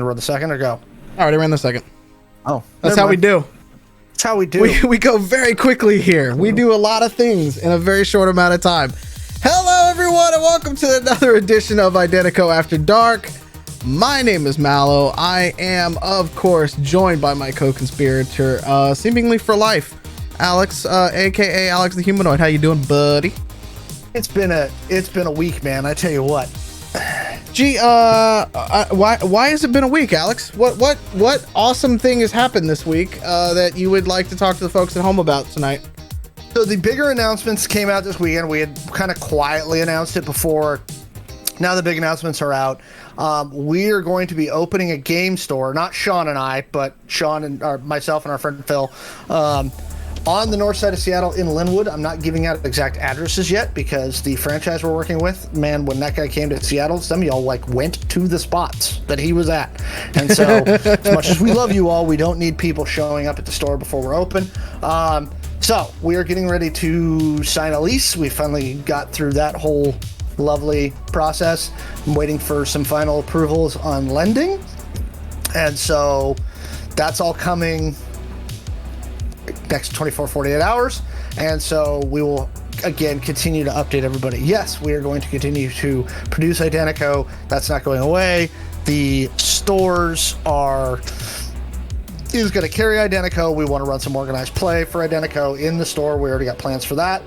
run the second or go? I already ran the second. Oh, that's how we do. That's how we do. We go very quickly here. We do a lot of things in a very short amount of time. Hello, everyone, and welcome to another edition of Identico After Dark. My name is Mallo. I am, of course, joined by my co-conspirator, seemingly for life, Alex, aka Alex the Humanoid. How you doing, buddy? It's been a week, man. I tell you what. Gee, why has it been a week, Alex? What awesome thing has happened this week that you would like to talk to the folks at home about tonight? So the bigger announcements came out this weekend. We had kind of quietly announced it before. Now the big announcements are out. We are going to be opening a game store, not Sean and I, but Sean and myself and our friend Phil, on the north side of Seattle in Linwood. I'm not giving out exact addresses yet because the franchise we're working with, man, when that guy came to Seattle, some of y'all went to the spots that he was at. And so as much as we love you all, we don't need people showing up at the store before we're open. So we are getting ready to sign a lease. We finally got through that whole lovely process. I'm waiting for some final approvals on lending. And so that's all coming next 48 hours. And so we will again continue to update everybody. Yes, we are going to continue to produce Identico. That's not going away. The stores is going to carry Identico. We want to run some organized play for Identico in the store. We already got plans for that.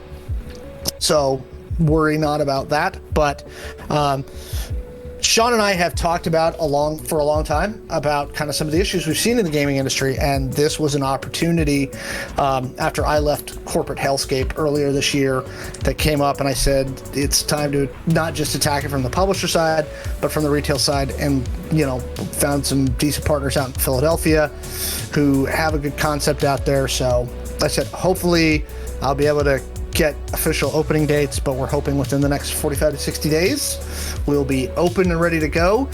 So worry not about that. But Sean and I have talked about for a long time about kind of some of the issues we've seen in the gaming industry, and this was an opportunity after I left corporate hellscape earlier this year that came up, and I said it's time to not just attack it from the publisher side, but from the retail side, and found some decent partners out in Philadelphia who have a good concept out there. So I said hopefully I'll be able to get official opening dates, but we're hoping within the next 45 to 60 days we'll be open and ready to go.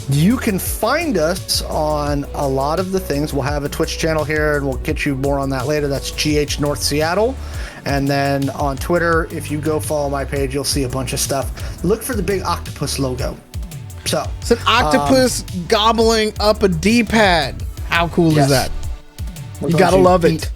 You can find us on a lot of the things. We'll have a Twitch channel here, and we'll get you more on that later. That's GH North Seattle. And then on Twitter, if you go follow my page, you'll see a bunch of stuff. Look for the big octopus logo. So it's an octopus gobbling up a D-pad. How cool is that? You gotta love it.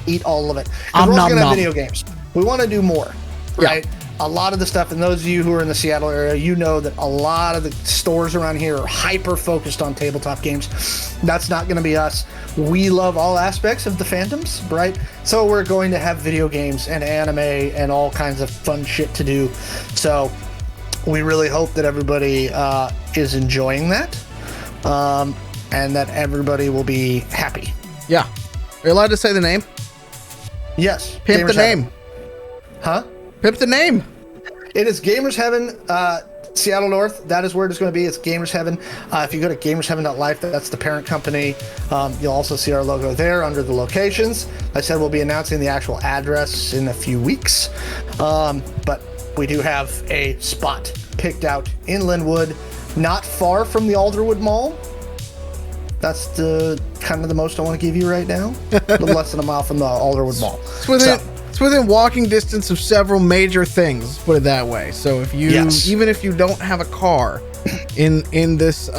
Eat all of it. We're also gonna have video games. We want to do more, right? Yeah. A lot of the stuff, and those of you who are in the Seattle area, you know that a lot of the stores around here are hyper focused on tabletop games. That's not going to be us. We love all aspects of the fandoms, right? So we're going to have video games and anime and all kinds of fun shit to do. So we really hope that everybody is enjoying that, and that everybody will be happy. Yeah. Are you allowed to say the name? Yes. Pimp the name. Huh? Pimp the name. It is Gamers Heaven, Seattle North. That is where it's going to be. It's Gamers Heaven. If you go to gamersheaven.life, that's the parent company. You'll also see our logo there under the locations. Like I said, we'll be announcing the actual address in a few weeks. But we do have a spot picked out in Linwood, not far from the Alderwood Mall. That's the kind of the most I want to give you right now. A little less than a mile from the Alderwood Mall. It's within walking distance of several major things, let's put it that way. So if you, even if you don't have a car in this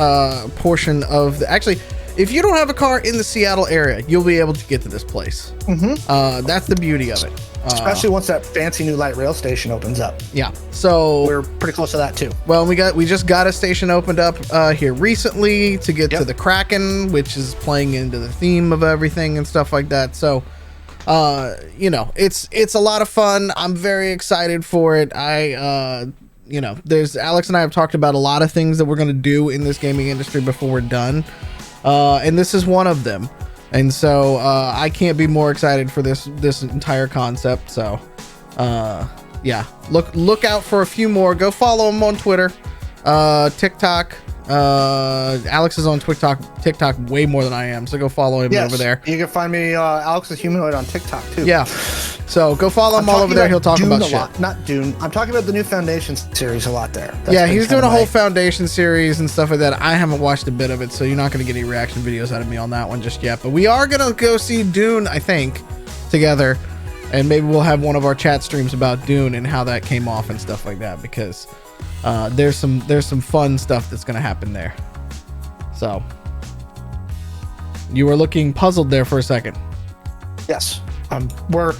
portion of the, actually, if you don't have a car in the Seattle area, you'll be able to get to this place. Mm-hmm. That's the beauty of it. Especially once that fancy new light rail station opens up. Yeah. So we're pretty close to that too. Well, we just got a station opened up here recently to get to the Kraken, which is playing into the theme of everything and stuff like that. So it's a lot of fun. I'm very excited for it. There's Alex and I have talked about a lot of things that we're going to do in this gaming industry before we're done. And this is one of them. And so I can't be more excited for this entire concept. So look out for a few more. Go follow him on Twitter, TikTok. Alex is on TikTok way more than I am, so go follow him over there. You can find me Alex the Humanoid on TikTok too. Yeah, so go follow him all over there. He'll talk about shit. Not Dune. I'm talking about the new Foundation series a lot there. He's doing a whole Foundation series and stuff like that. I haven't watched a bit of it, so you're not going to get any reaction videos out of me on that one just yet. But we are going to go see Dune, I think, together, and maybe we'll have one of our chat streams about Dune and how that came off and stuff like that, because there's some fun stuff that's going to happen there. So You were looking puzzled there for a second. Yes. We're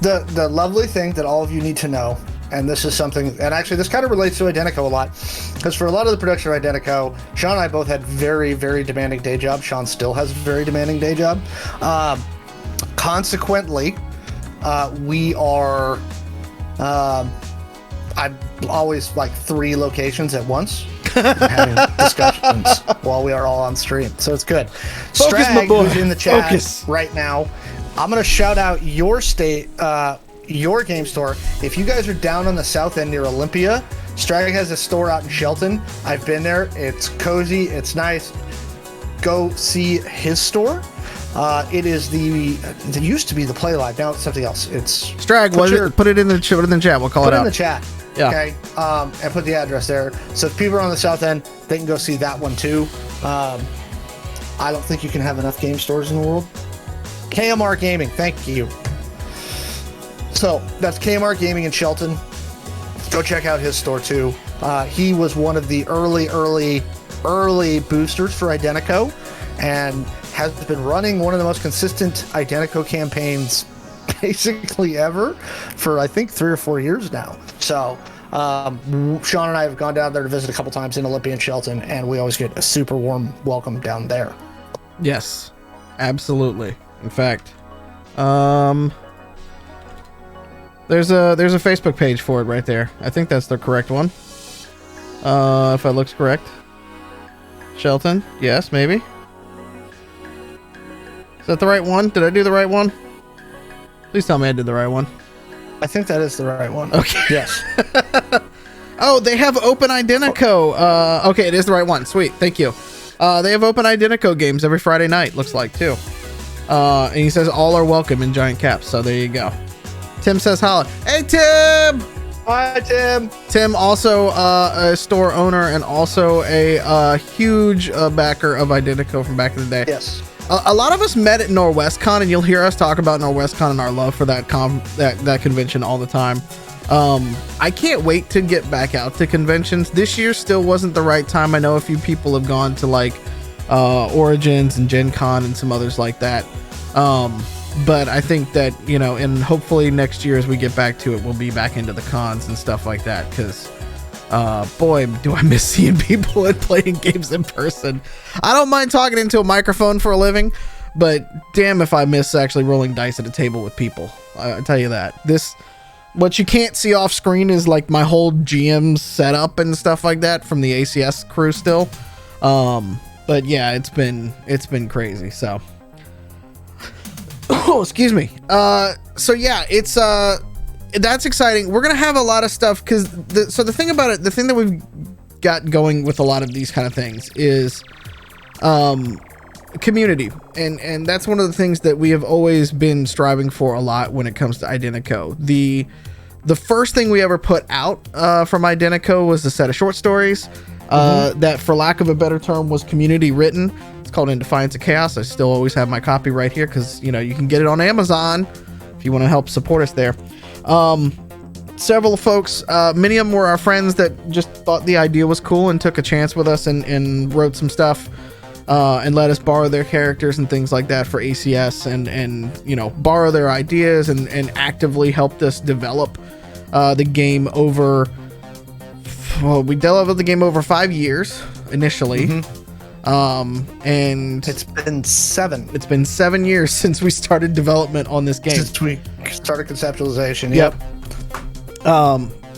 the lovely thing that all of you need to know, and this is something, and actually this kind of relates to Identico a lot, because for a lot of the production of Identico, Sean and I both had very, very demanding day jobs. Sean still has a very demanding day job. Consequently, we are, I'm always like 3 locations at once, having discussions while we are all on stream. So it's good. Focus, my Strag, boy. who's in the chat Focus. right now, I'm going to shout out your state, your game store. If you guys are down on the south end near Olympia, Strag has a store out in Shelton. I've been there. It's cozy. It's nice. Go see his store. It is it used to be the Play Live. Now it's something else. It's Strag, put it in the chat. We'll call it out. Put it in the chat. Yeah. Okay. And put the address there. So if people are on the south end, they can go see that one too. I don't think you can have enough game stores in the world. KMR Gaming, thank you. So that's KMR Gaming in Shelton. Go check out his store too. He was one of the early boosters for Identico, and has been running one of the most consistent Identico campaigns basically ever for I think 3 or 4 years now. So Sean and I have gone down there to visit a couple times in Olympia and Shelton, and we always get a super warm welcome down there. Yes, absolutely. In fact, there's a Facebook page for it right there. I think that's the correct one. If it looks correct. Shelton, yes, maybe. Is that the right one? Did I do the right one? Please tell me I did the right one. I think that is the right one. Okay. Yes. Oh, they have open Identico. Okay, it is the right one. Sweet. Thank you. They have open Identico games every Friday night, looks like, too. And he says all are welcome in giant caps. So there you go. Tim says holla. Hey, Tim! Hi, Tim. Tim, also a store owner and also a huge backer of Identico from back in the day. Yes. A lot of us met at NorwestCon, and you'll hear us talk about NorwestCon and our love for that convention all the time. I can't wait to get back out to conventions. This year still wasn't the right time. I know a few people have gone to like Origins and Gen Con and some others like that. But I think that, you know, and hopefully next year as we get back to it, we'll be back into the cons and stuff like that, because boy, do I miss seeing people and playing games in person. I don't mind talking into a microphone for a living, but damn if I miss actually rolling dice at a table with people. I tell you that. What you can't see off screen is like my whole GM setup and stuff like that from the ACS crew still. But yeah, it's been crazy. So, oh, excuse me. So yeah, it's that's exciting. We're gonna have a lot of stuff because the thing about it, the thing that we've got going with a lot of these kind of things is community, and that's one of the things that we have always been striving for a lot when it comes to Identico. The first thing we ever put out from Identico was a set of short stories that, for lack of a better term, was community written. It's called In Defiance of Chaos. I still always have my copy right here because, you know, you can get it on Amazon if you want to help support us there. Several folks, many of them were our friends that just thought the idea was cool and took a chance with us and wrote some stuff and let us borrow their characters and things like that for ACS and you know, borrow their ideas and actively helped us develop the game over. Well, we developed the game over 5 years initially. And it's been 7. It's been 7 years since we started development on this game. Since we started conceptualization. Yep.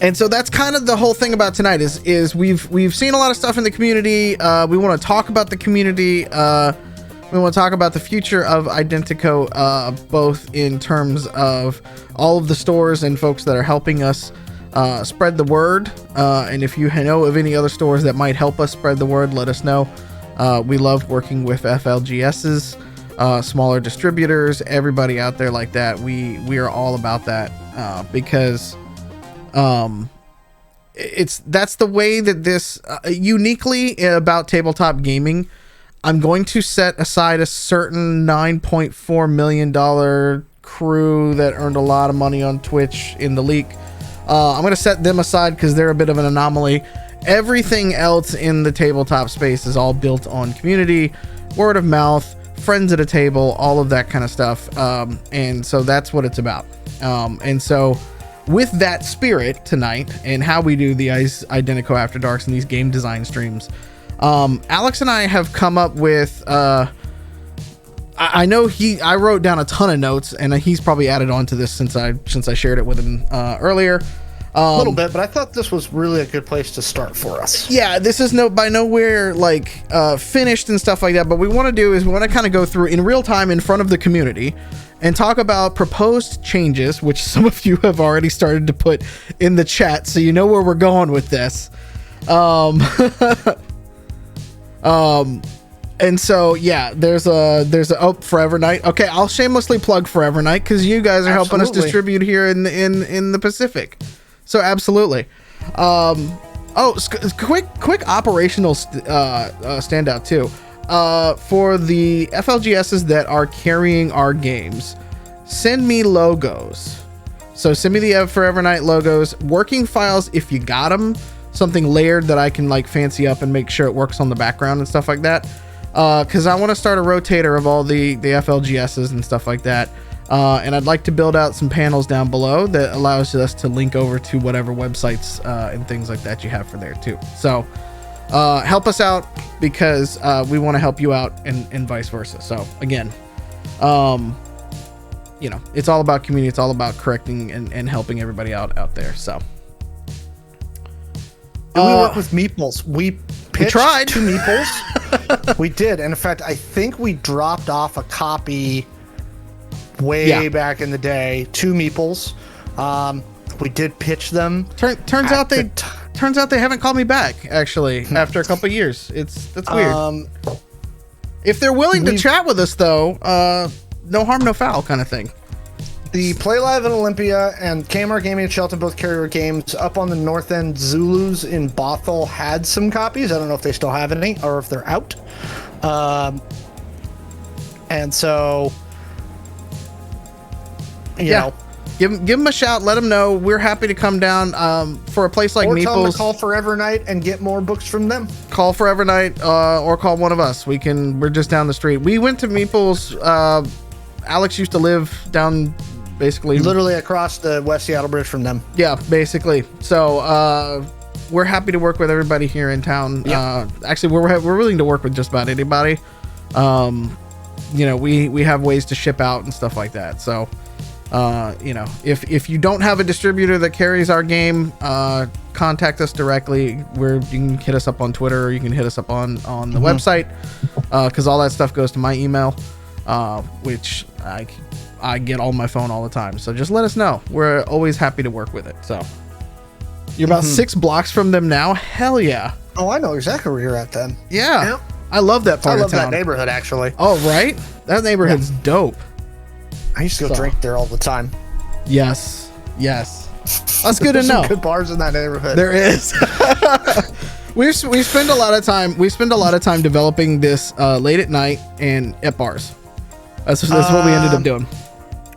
And so that's kind of the whole thing about tonight is we've seen a lot of stuff in the community. We want to talk about the community. We want to talk about the future of Identico, both in terms of all of the stores and folks that are helping us spread the word. And if you know of any other stores that might help us spread the word, let us know. We love working with FLGSs, smaller distributors, everybody out there like that. We are all about that because that's the way that this uniquely about tabletop gaming. I'm going to set aside a certain $9.4 million crew that earned a lot of money on Twitch in the leak. I'm going to set them aside because they're a bit of an anomaly. Everything else in the tabletop space is all built on community, word of mouth, friends at a table, all of that kind of stuff. And so that's what it's about. And so with that spirit tonight and how we do the Identico After Darks and these game design streams, Alex and I have come up with, I know I wrote down a ton of notes, and he's probably added on to this since I shared it with him earlier. A little bit, but I thought this was really a good place to start for us. Yeah, this is by nowhere like finished and stuff like that. But what we want to do is we want to kind of go through in real time in front of the community and talk about proposed changes, which some of you have already started to put in the chat, so you know where we're going with this. And so yeah, there's a Forever Night. Okay, I'll shamelessly plug Forever Night because you guys are helping us distribute here in the Pacific. So absolutely. Quick operational standout too. For the FLGSs that are carrying our games, send me logos. So send me the Forever Night logos, working files if you got them, something layered that I can like fancy up and make sure it works on the background and stuff like that. Because I want to start a rotator of all the FLGSs and stuff like that. And I'd like to build out some panels down below that allows us to link over to whatever websites and things like that you have for there too. So help us out because we want to help you out and vice versa. So again, it's all about community. It's all about correcting and helping everybody out there. So we work with Meeples. We tried to Meeples. We did. And in fact, I think we dropped off a copy way back in the day to Meeples. We did pitch them. Turns out they haven't called me back actually after a couple of years. That's weird. If they're willing to chat with us though, no harm, no foul kind of thing. The Play Live in Olympia and Kmart Gaming at Shelton, both carry our games. Up on the North End, Zulus in Bothell had some copies. I don't know if they still have any or if they're out. And so, you know, give them a shout. Let them know we're happy to come down for a place like Meeples. Or tell them to call Forever Night and get more books from them. Call Forever Night or call one of us. We're just down the street. We went to Meeples. Alex used to live down basically literally across the West Seattle Bridge from them. Yeah, basically. So we're happy to work with everybody here in town. Actually, we're willing to work with just about anybody. We have ways to ship out and stuff like that. So if you don't have a distributor that carries our game, contact us directly. You can hit us up on Twitter, or you can hit us up on the website, because all that stuff goes to my email, which I get on my phone all the time. So just let us know. We're always happy to work with it. So you're about 6 blocks from them now. Hell yeah. Oh, I know exactly where you're at then. Yeah. Yep. I love that part of town. I love that neighborhood actually. Oh, right? That neighborhood's dope. I used to go drink there all the time. Yes. That's good to know. Some good bars in that neighborhood. There is. we spend a lot of time developing this late at night and at bars. That's what we ended up doing.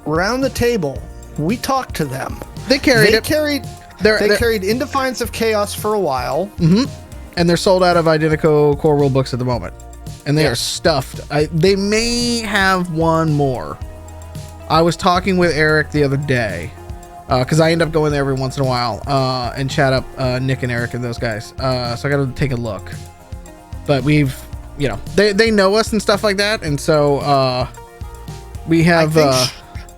Round the table, we talked to them. They carried In Defiance of Chaos for a while. And they're sold out of Identico core rule books at the moment. And they are stuffed. They may have one more. I was talking with Eric the other day, because I end up going there every once in a while and chat up Nick and Eric and those guys. So I got to take a look. But they know us and stuff like that. And so we have...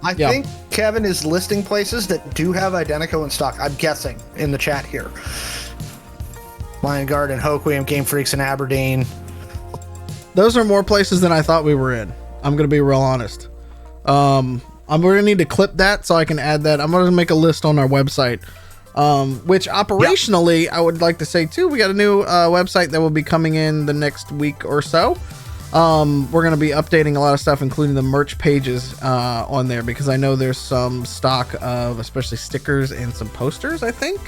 I think Kevin is listing places that do have Identico in stock. I'm guessing in the chat here. Lion Guard and Hoquiam, Game Freaks in Aberdeen. Those are more places than I thought we were in. I'm going to be real honest. I'm going to need to clip that so I can add that. I'm going to make a list on our website, which operationally, I would like to say too, we got a new website that will be coming in the next week or so. We're going to be updating a lot of stuff, including the merch pages on there, because I know there's some stock of especially stickers and some posters, I think,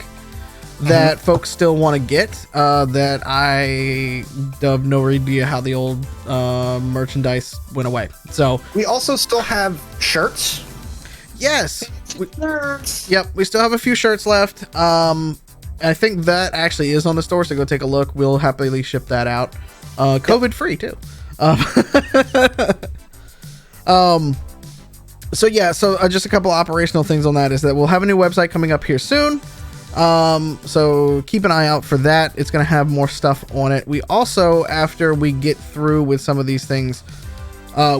that folks still want to get, that I have no idea how the old merchandise went away. So we also still have shirts. Yes. Yep. We still have a few shirts left. I think that actually is on the store, so go take a look. We'll happily ship that out. COVID free too. So yeah, just a couple operational things on that is that we'll have a new website coming up here soon. So keep an eye out for that. It's going to have more stuff on it. We also, after we get through with some of these things,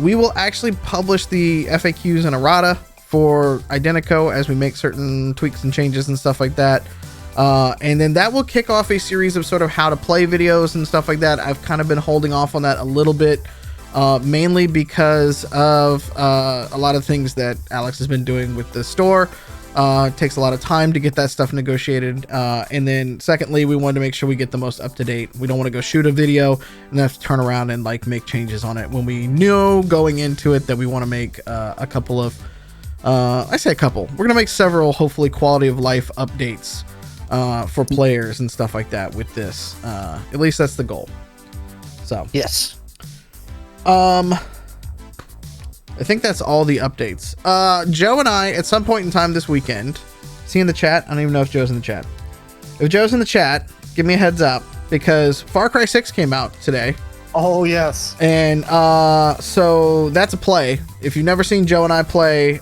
we will actually publish the FAQs and errata for Identico as we make certain tweaks and changes and stuff like that. And then that will kick off a series of sort of how to play videos and stuff like that. I've kind of been holding off on that a little bit, mainly because of a lot of things that Alex has been doing with the store. It takes a lot of time to get that stuff negotiated. And then secondly, we wanted to make sure we get the most up to date. We don't want to go shoot a video and then have to turn around and like make changes on it when we knew going into it that we want to make a couple of, I say a couple, we're going to make several, hopefully quality of life updates for players and stuff like that with this. At least that's the goal. So, yes. I think that's all the updates. Joe and I, at some point in time this weekend, see in the chat? I don't even know if Joe's in the chat. If Joe's in the chat, give me a heads up because Far Cry 6 came out today. Oh, yes. And so that's a play. If you've never seen Joe and I play,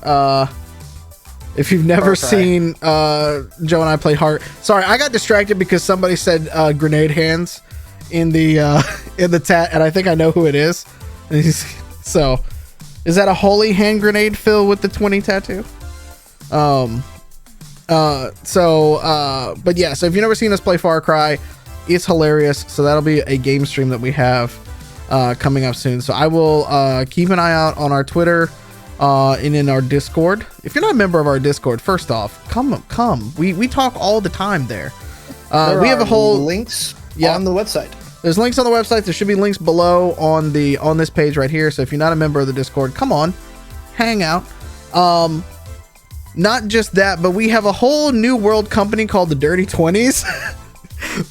if you've never seen Joe and I play sorry, I got distracted because somebody said grenade hands in the chat, and I think I know who it is. So, is that a holy hand grenade filled with the 20 tattoo? But yeah, so if you've never seen us play Far Cry, it's hilarious. So that'll be a game stream that we have coming up soon. So I will keep an eye out on our Twitter and in our Discord. If you're not a member of our Discord, first off, come. We talk all the time there. We have a whole links on the website. There's links on the website. There should be links below on this page right here. So if you're not a member of the Discord, come on, hang out. Not just that, but we have a whole new world company called the Dirty 20s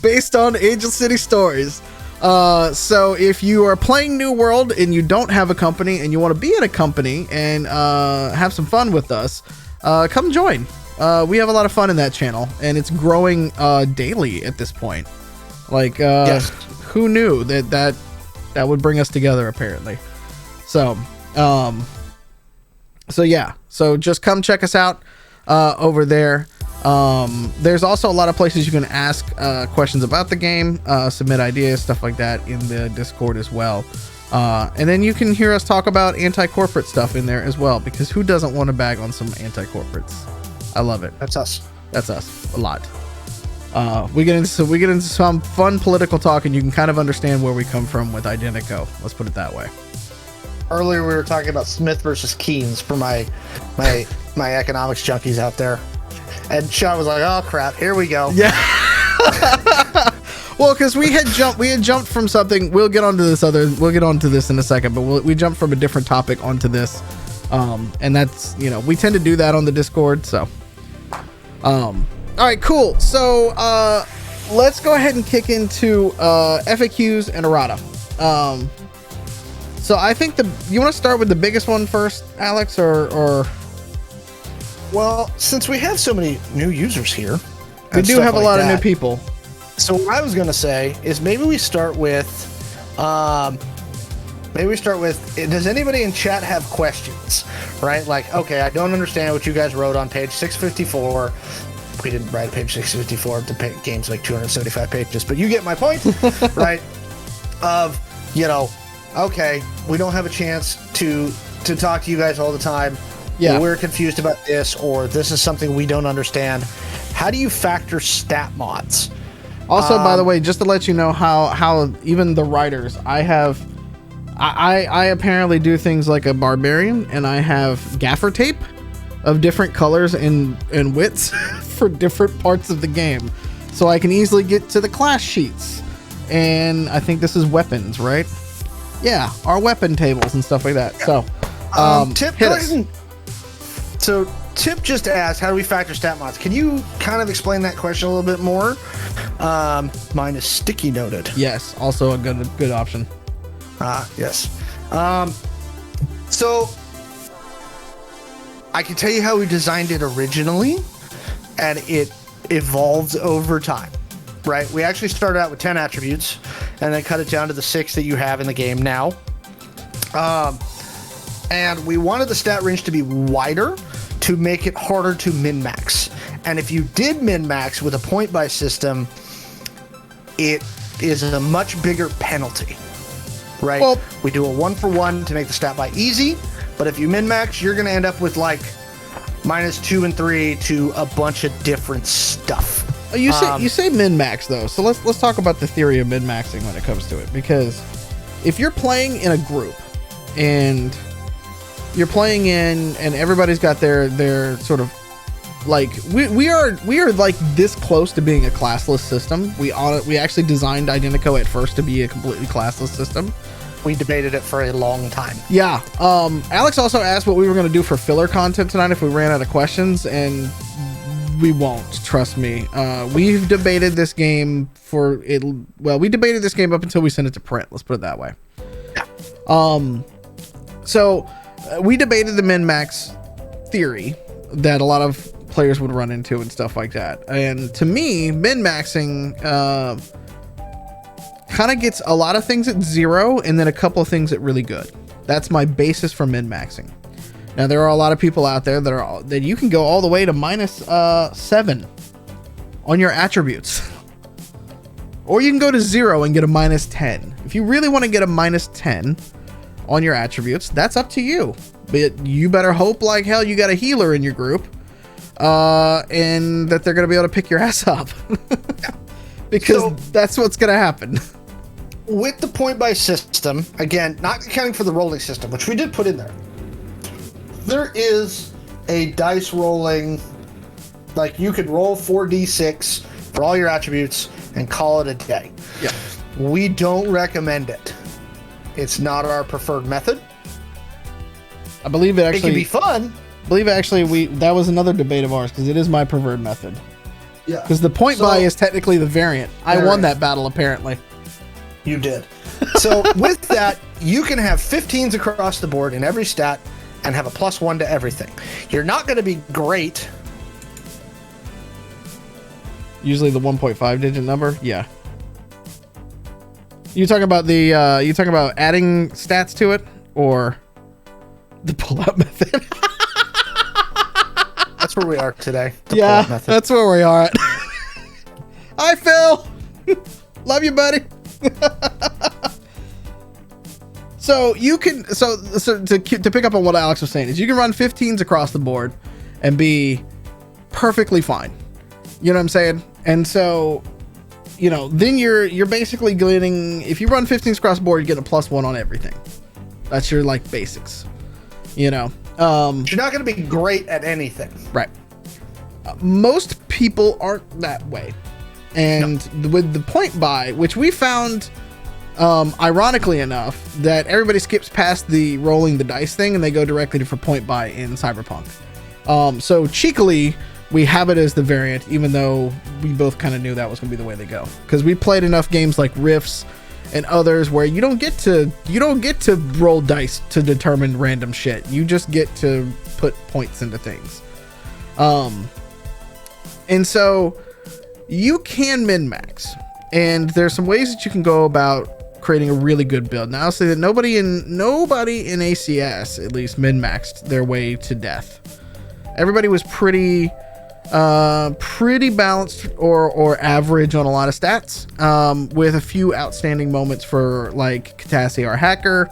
based on Angel City Stories. So if you are playing New World and you don't have a company and you want to be in a company and have some fun with us, come join. We have a lot of fun in that channel, and it's growing daily at this point. Like, yes. Who knew that would bring us together, apparently. So yeah. So just come check us out over there. There's also a lot of places you can ask questions about the game, submit ideas, stuff like that in the Discord as well. And then you can hear us talk about anti-corporate stuff in there as well, because who doesn't want to bag on some anti-corporates? I love it. That's us. That's us a lot. We get into some fun political talk, and you can kind of understand where we come from with Identico. Let's put it that way. Earlier we were talking about Smith versus Keynes for my economics junkies out there, and Sean was like, "Oh crap, here we go." Yeah. Well, because we had jumped from something. We'll get onto this in a second, but we jumped from a different topic onto this, and that's, we tend to do that on the Discord. So, all right, cool. So, let's go ahead and kick into FAQs and errata. So I think you want to start with the biggest one first, Alex, or? Well, since we have so many new users here, we do have a lot of new people. So what I was going to say is maybe we start with, does anybody in chat have questions, right? Like, okay, I don't understand what you guys wrote on page 654. We didn't write page 654. The game's like 275 pages, but you get my point, right? Okay, we don't have a chance to talk to you guys all the time. Yeah. We're confused about this, or this is something we don't understand. How do you factor stat mods? Also, by the way, just to let you know how even the writers, I apparently do things like a barbarian, and I have gaffer tape of different colors and widths for different parts of the game, so I can easily get to the class sheets. And I think this is weapons, right? Yeah, our weapon tables and stuff like that. So, Tip, hit us. So Tip just asked, how do we factor stat mods? Can you kind of explain that question a little bit more? Mine is sticky noted. Yes, also a good option. Yes. So I can tell you how we designed it originally, and it evolved over time. Right? We actually started out with 10 attributes and then cut it down to the 6 that you have in the game now. And we wanted the stat range to be wider to make it harder to min-max. And if you did min-max with a point-buy system, it is a much bigger penalty, right? Well, we do a 1-for-1 to make the stat buy easy, but if you min-max, you're going to end up with like -2 and 3 to a bunch of different stuff. You say min-max though, so let's talk about the theory of min-maxing when it comes to it, because if you're playing in a group and you're playing in and everybody's got their sort of like we are like this close to being a classless system. We actually designed Identico at first to be a completely classless system. We debated it for a long time. Yeah. Alex also asked what we were going to do for filler content tonight if we ran out of questions, and we won't. Trust me. We've debated this game for it. Well, we debated this game up until we sent it to print. Let's put it that way. So we debated the min-max theory that a lot of players would run into and stuff like that. And to me, min-maxing kind of gets a lot of things at 0 and then a couple of things at really good. That's my basis for min-maxing. Now, there are a lot of people out there that you can go all the way to -7 on your attributes. Or you can go to 0 and get a -10. If you really want to get a -10 on your attributes, that's up to you. But you better hope like hell you got a healer in your group, and that they're going to be able to pick your ass up. Because that's what's going to happen. With the point-buy system, again, not accounting for the rolling system, which we did put in there, there is a dice rolling, like you could roll 4d6 for all your attributes and call it a day. Yeah. We don't recommend it. It's not our preferred method. I believe it actually... It can be fun. I believe actually that was another debate of ours, because it is my preferred method. Yeah. Because the point buy is technically the variant. I won that battle, apparently. You did. So with that, you can have 15s across the board in every stat and have a +1 to everything. You're not going to be great. Usually the 1.5 digit number. Yeah. You talking about you talking about adding stats to it, or the pull-out method? That's where we are today. Yeah, that's where we are at. Hi, Phil. Love you, buddy. So you can, so to pick up on what Alex was saying, is you can run 15s across the board and be perfectly fine. You know what I'm saying? And so, you know, then you're basically getting, if you run 15s across the board, you get a +1 on everything. That's your like basics, you know. You're not going to be great at anything. Right. Most people aren't that way. And with the point buy, which we found, ironically enough, that everybody skips past the rolling the dice thing and they go directly for point buy in Cyberpunk. So cheekily, we have it as the variant, even though we both kind of knew that was going to be the way they go. Because we played enough games like Rifts and others where you don't get to roll dice to determine random shit. You just get to put points into things. And so you can min-max, and there's some ways that you can go about creating a really good build. Now I'll say that nobody in ACS at least min-maxed their way to death. Everybody was pretty balanced or average on a lot of stats, with a few outstanding moments for like Katassi, our hacker.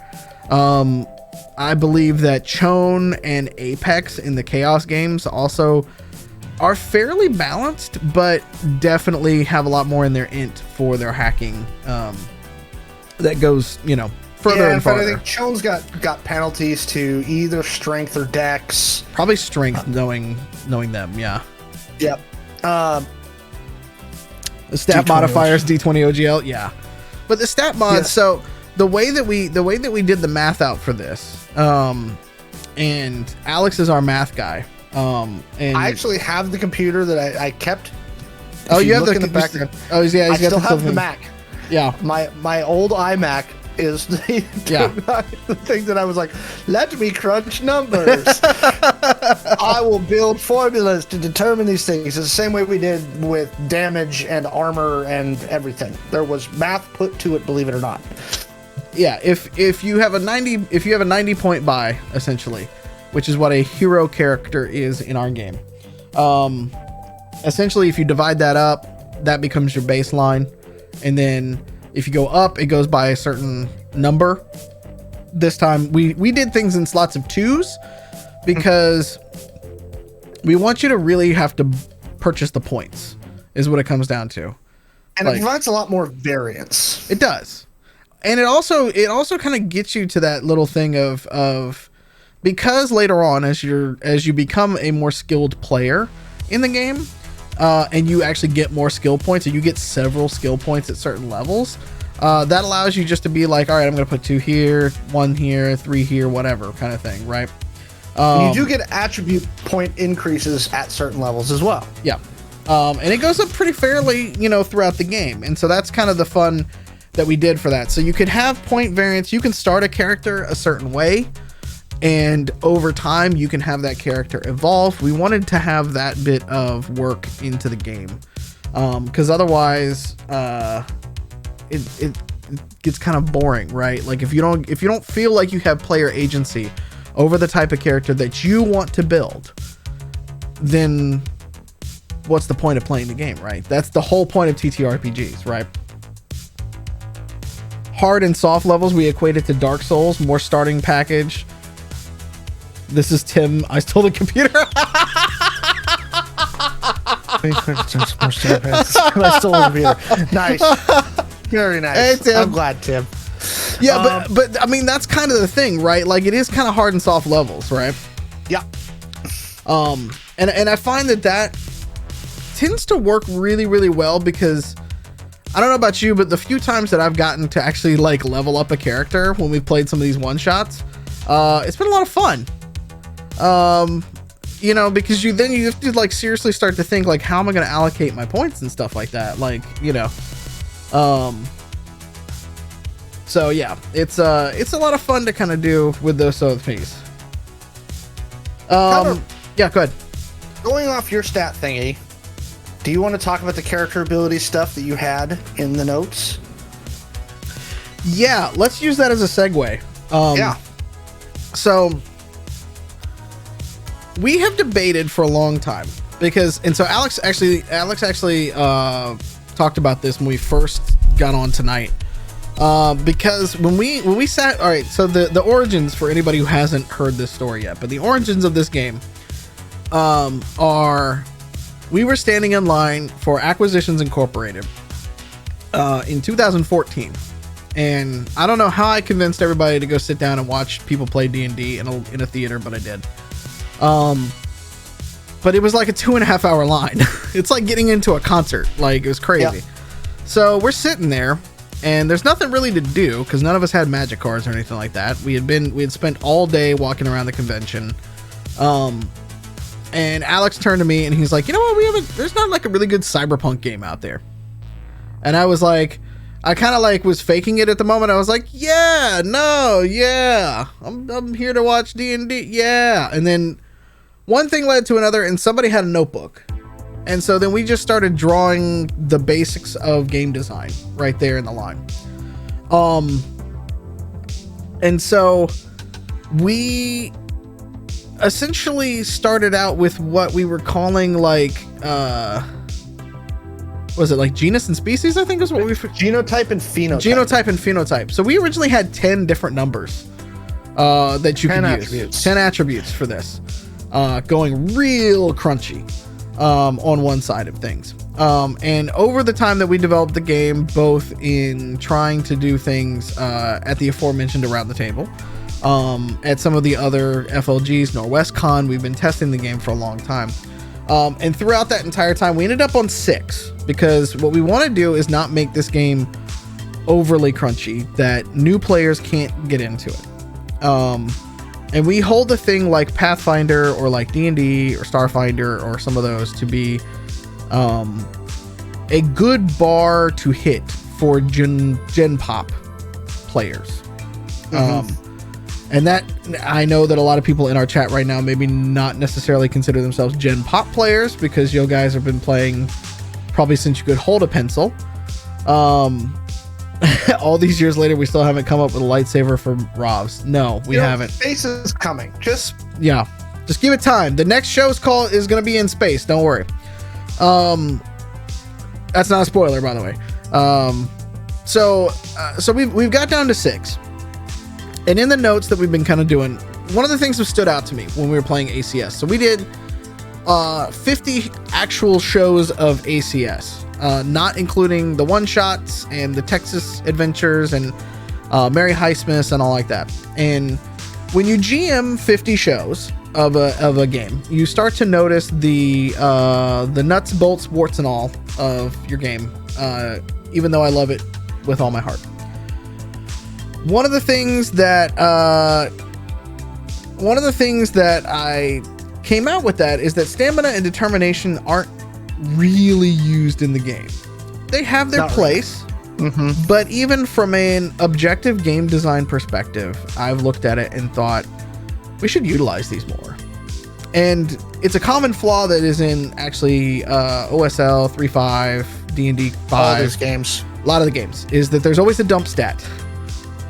I believe that Chone and Apex in the Chaos games also are fairly balanced, but definitely have a lot more in their int for their hacking, that goes, you know, further and farther. I think Chone's got penalties to either strength or dex. Probably strength, knowing them, yeah. Yep. The stat modifiers, D20 OGL, yeah. But the stat mods, so the way that we did the math out for this, and Alex is our math guy. And I actually have the computer that I kept. Oh, you have in the background. Oh, yeah. I still have the Mac. Yeah. My old iMac is the thing that I was like, let me crunch numbers. I will build formulas to determine these things. It's the same way we did with damage and armor and everything. There was math put to it, believe it or not. if you have a 90 point buy, essentially, which is what a hero character is in our game, essentially if you divide that up, that becomes your baseline, and then if you go up, it goes by a certain number. This time we did things in slots of 2s because we want you to really have to purchase the points, is what it comes down to. And it provides a lot more variance. It does. And it also kind of gets you to that little thing of because later on, as you become a more skilled player in the game, and you actually get more skill points, and you get several skill points at certain levels, that allows you just to be like, all right, I'm going to put 2 here, 1 here, 3 here, whatever kind of thing, right? You do get attribute point increases at certain levels as well. Yeah. And it goes up pretty fairly, throughout the game. And so that's kind of the fun that we did for that. So you could have point variance. You can start a character a certain way, and over time you can have that character evolve. We wanted to have that bit of work into the game, because otherwise it gets kind of boring, right? Like if you don't feel like you have player agency over the type of character that you want to build, then what's the point of playing the game, right? That's the whole point of TTRPGs, right? Hard and soft levels we equated to Dark Souls, more starting package. This is Tim. I stole the computer. I stole the computer. Nice. Very nice. Hey, Tim. I'm glad, Tim. Yeah, but I mean, that's kind of the thing, right? Like, it is kind of hard and soft levels, right? Yeah. And I find that tends to work really, really well, because I don't know about you, but the few times that I've gotten to actually like level up a character when we've played some of these one-shots, it's been a lot of fun. Because you have to like seriously start to think like, how am I going to allocate my points and stuff like that? Like, so yeah, it's a lot of fun to kind of do with those sort of things. Yeah, go ahead. Going off your stat thingy, do you want to talk about the character ability stuff that you had in the notes? Yeah, let's use that as a segue. Yeah. So we have debated for a long time so Alex actually talked about this when we first got on tonight. Because when we sat, all right, so the origins, for anybody who hasn't heard this story yet, but the origins of this game are, we were standing in line for Acquisitions Incorporated in 2014, and I don't know how I convinced everybody to go sit down and watch people play D&D in a theater, but I did. But it was like a 2.5 hour line. It's like getting into a concert. Like, it was crazy. Yep. So we're sitting there, and there's nothing really to do because none of us had magic cards or anything like that. We had spent all day walking around the convention. And Alex turned to me and he's like, you know what? There's not like a really good cyberpunk game out there. And I was like, I kind of like was faking it at the moment. I was like, yeah, I'm here to watch D&D. Yeah. And then one thing led to another, and somebody had a notebook. And so then we just started drawing the basics of game design right there in the line. And so we essentially started out with what we were calling like, was it like genus and species? I think is what we genotype and phenotype. Genotype and phenotype. So we originally had 10 different numbers that you could use. 10 attributes for this. Going real crunchy on one side of things. And over the time that we developed the game, both in trying to do things at the aforementioned Around the Table, at some of the other FLGs, NorwestCon, we've been testing the game for a long time. And throughout that entire time, we ended up on 6, because what we want to do is not make this game overly crunchy that new players can't get into it. And we hold a thing like Pathfinder or like D&D or Starfinder or some of those to be a good bar to hit for Gen Pop players. And that, I know that a lot of people in our chat right now maybe not necessarily consider themselves Gen Pop players, because you guys have been playing probably since you could hold a pencil. All these years later, we still haven't come up with a lightsaber for Rovs. No, we haven't. Space is coming. Just give it time. The next show's call is going to be in space. Don't worry. That's not a spoiler, by the way. So we've got down to 6, and in the notes that we've been kind of doing, one of the things that stood out to me when we were playing ACS. So we did 50 actual shows of ACS, not including the one shots and the Texas adventures and Merry Highsmiths and all like that. And when you GM 50 shows of a game, you start to notice the nuts, bolts, warts, and all of your game. Even though I love it with all my heart. One of the things that I came out with that is that stamina and determination aren't really used in the game. They have their place, but even from an objective game design perspective, I've looked at it and thought we should utilize these more. And it's a common flaw that is in actually OSL 3.5, D&D 5. All these games. A lot of the games is that there's always a dump stat.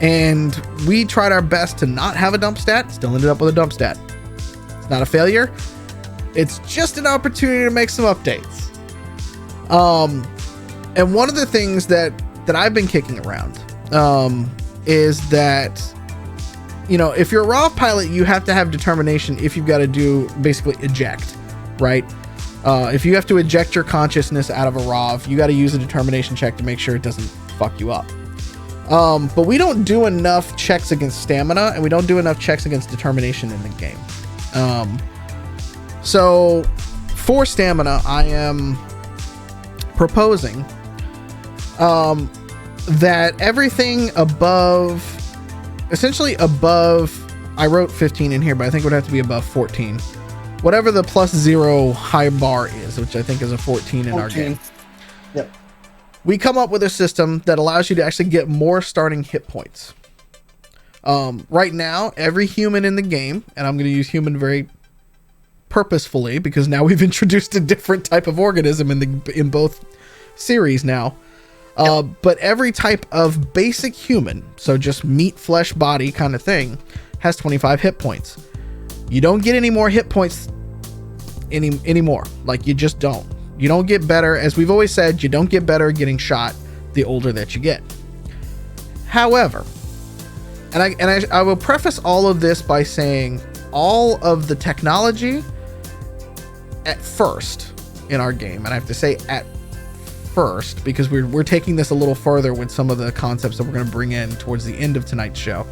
And we tried our best to not have a dump stat, still ended up with a dump stat. It's not a failure. It's just an opportunity to make some updates. And one of the things that I've been kicking around is that, you know, if you're a RAW pilot, you have to have determination if you've got to do basically eject, right? If you have to eject your consciousness out of a ROV, you got to use a determination check to make sure it doesn't fuck you up. But we don't do enough checks against stamina, and we don't do enough checks against determination in the game. So for stamina, I am proposing that everything essentially above, I wrote 15 in here, but I think it would have to be above 14. Whatever the +0 high bar is, which I think is a 14 in our game. Yep. We come up with a system that allows you to actually get more starting hit points. Right now, every human in the game, and I'm going to use human very purposefully because now we've introduced a different type of organism in both series now. But every type of basic human, so just meat, flesh, body kind of thing, has 25 hit points. You don't get any more hit points anymore. Like, you just don't. You don't get better. As we've always said, you don't get better getting shot the older that you get. However, and I will preface all of this by saying all of the technology at first in our game, and I have to say at first because we're taking this a little further with some of the concepts that we're going to bring in towards the end of tonight's show.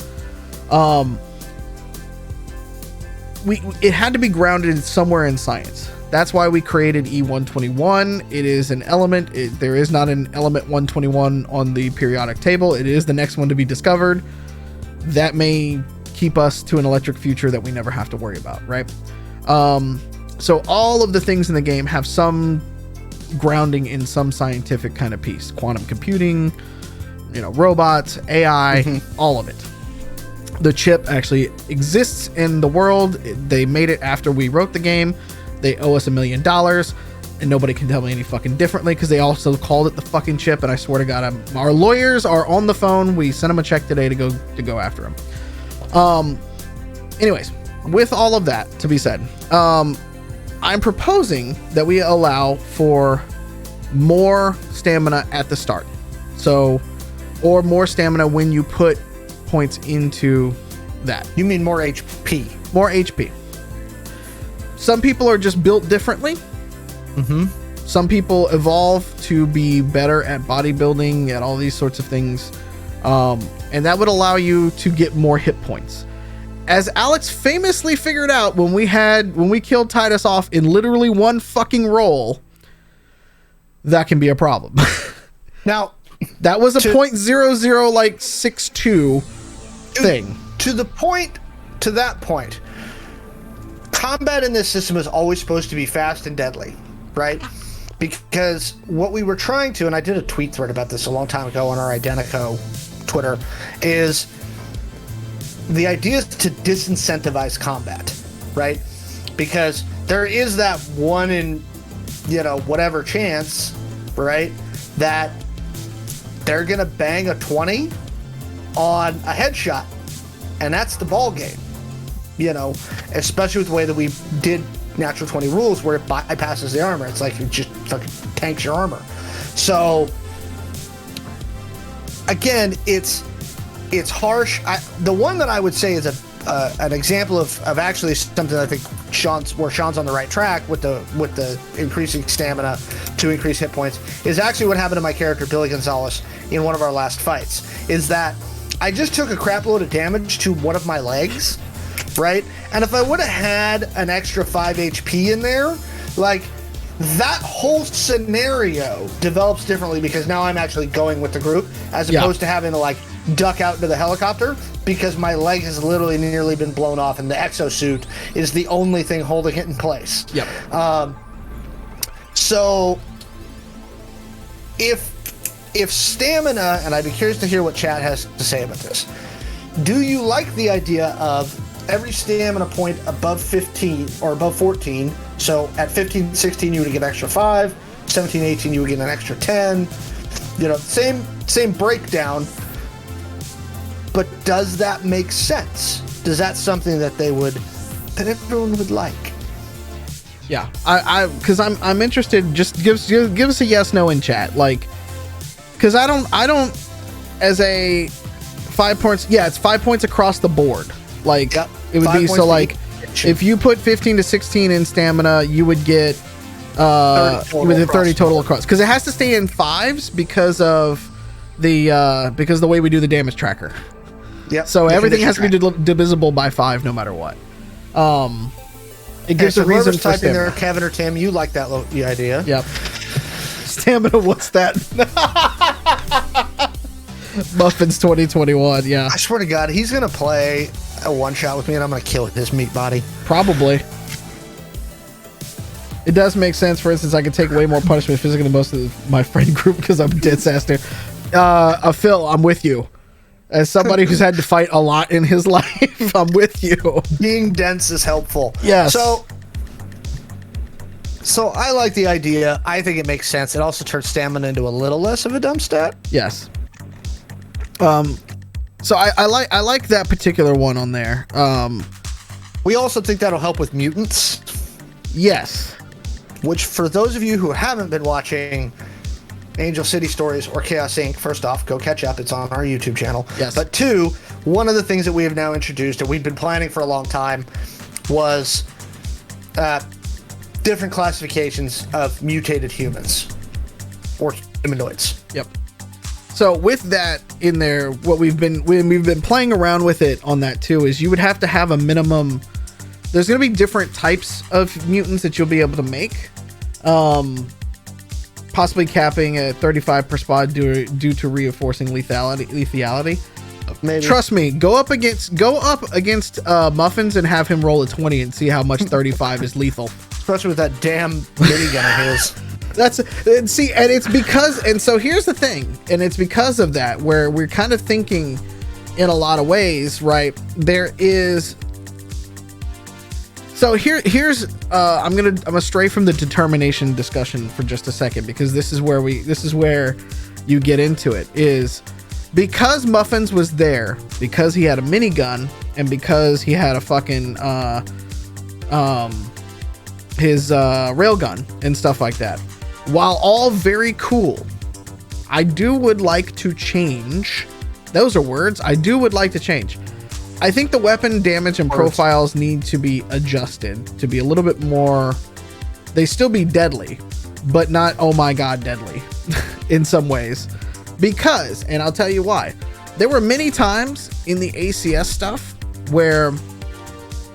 It had to be grounded somewhere in science. That's why we created E121. It is an element. There is not an element 121 on the periodic table. It is the next one to be discovered. That may keep us to an electric future that we never have to worry about, right? So all of the things in the game have some grounding in some scientific kind of piece. Quantum computing, robots, AI, all of it. The chip actually exists in the world. They made it after we wrote the game. They owe us $1 million, and nobody can tell me any fucking differently because they also called it the fucking chip. And I swear to God, our lawyers are on the phone. We sent them a check today to go after them. Anyways, with all of that to be said, I'm proposing that we allow for more stamina at the start. Or more stamina when you put points into that. You mean more HP? More HP. Some people are just built differently. Some people evolve to be better at bodybuilding, at all these sorts of things. And that would allow you to get more hit points. As Alex famously figured out when we killed Titus off in literally one fucking roll, that can be a problem. Now, that was a .0062 thing. To that point, combat in this system is always supposed to be fast and deadly, right? Because what we were trying to, and I did a tweet thread about this a long time ago on our Identico Twitter, is the idea is to disincentivize combat, right? Because there is that one in, whatever chance, right, that they're gonna bang a 20 on a headshot, and that's the ball game. You know, especially with the way that we did natural 20 rules, where it bypasses the armor. It's like it just fucking tanks your armor. So again, it's harsh. The one that I would say is an example of actually something I think Sean's on the right track with the increasing stamina to increase hit points is actually what happened to my character Billy Gonzalez in one of our last fights. Is that I just took a crap load of damage to one of my legs, right? And if I would have had an extra 5 HP in there, like, that whole scenario develops differently because now I'm actually going with the group as opposed to having to like duck out into the helicopter because my leg has literally nearly been blown off and the exosuit is the only thing holding it in place. Yep. So if stamina, and I'd be curious to hear what chat has to say about this, do you like the idea of every stamina point above 15 or above 14, so at 15, 16 you would get an extra 5, 17, 18 you would get an extra 10, you know, same breakdown, but does that make sense? Does that something that everyone would like? Yeah, because I'm interested. Just give us a yes no in chat, like, because I don't as a 5 points. Yeah, it's 5 points across the board. Like, yep. It would be so like if you put 15 to 16 in stamina, you would get 30 total across, because it has to stay in 5s because of the way we do the damage tracker. Yeah. So everything has to be divisible by 5 no matter what. It gives a reason for typing there, Kevin or Tim, you like that idea. Yep. Stamina, what's that? Muffins 2021, yeah. I swear to God, he's going to play a one-shot with me and I'm going to kill his meat body. Probably. It does make sense. For instance, I could take way more punishment physically than most of my friend group because I'm dead sassy. Phil, I'm with you. As somebody who's had to fight a lot in his life, I'm with you. Being dense is helpful. Yes. So I like the idea. I think it makes sense. It also turns stamina into a little less of a dumb stat. Yes. So I like that particular one on there. We also think that'll help with mutants. Yes. Which, for those of you who haven't been watching Angel City Stories or Chaos Inc., first off, go catch up. It's on our YouTube channel. Yes. But two, one of the things that we have now introduced and we've been planning for a long time was different classifications of mutated humans or humanoids. Yep. So with that in there, what we've been playing around with it on that too is you would have to have a minimum. There's going to be different types of mutants that you'll be able to make. Possibly capping at 35 per spot due to reinforcing lethality. Maybe. Trust me, go up against Muffins and have him roll a 20 and see how much 35 is lethal. Especially with that damn minigun of his. So here's the thing, and it's because of that where we're kind of thinking in a lot of ways, right? There is. So here's I'm gonna stray from the determination discussion for just a second, because this is where you get into it, is because Muffins was there, because he had a minigun and because he had a fucking his railgun and stuff like that. While all very cool, I would like to change. Those are words. I would like to change. I think the weapon damage and profiles need to be adjusted to be a little bit more. They still be deadly, but not, oh my God, deadly in some ways. Because, and I'll tell you why, there were many times in the ACS stuff where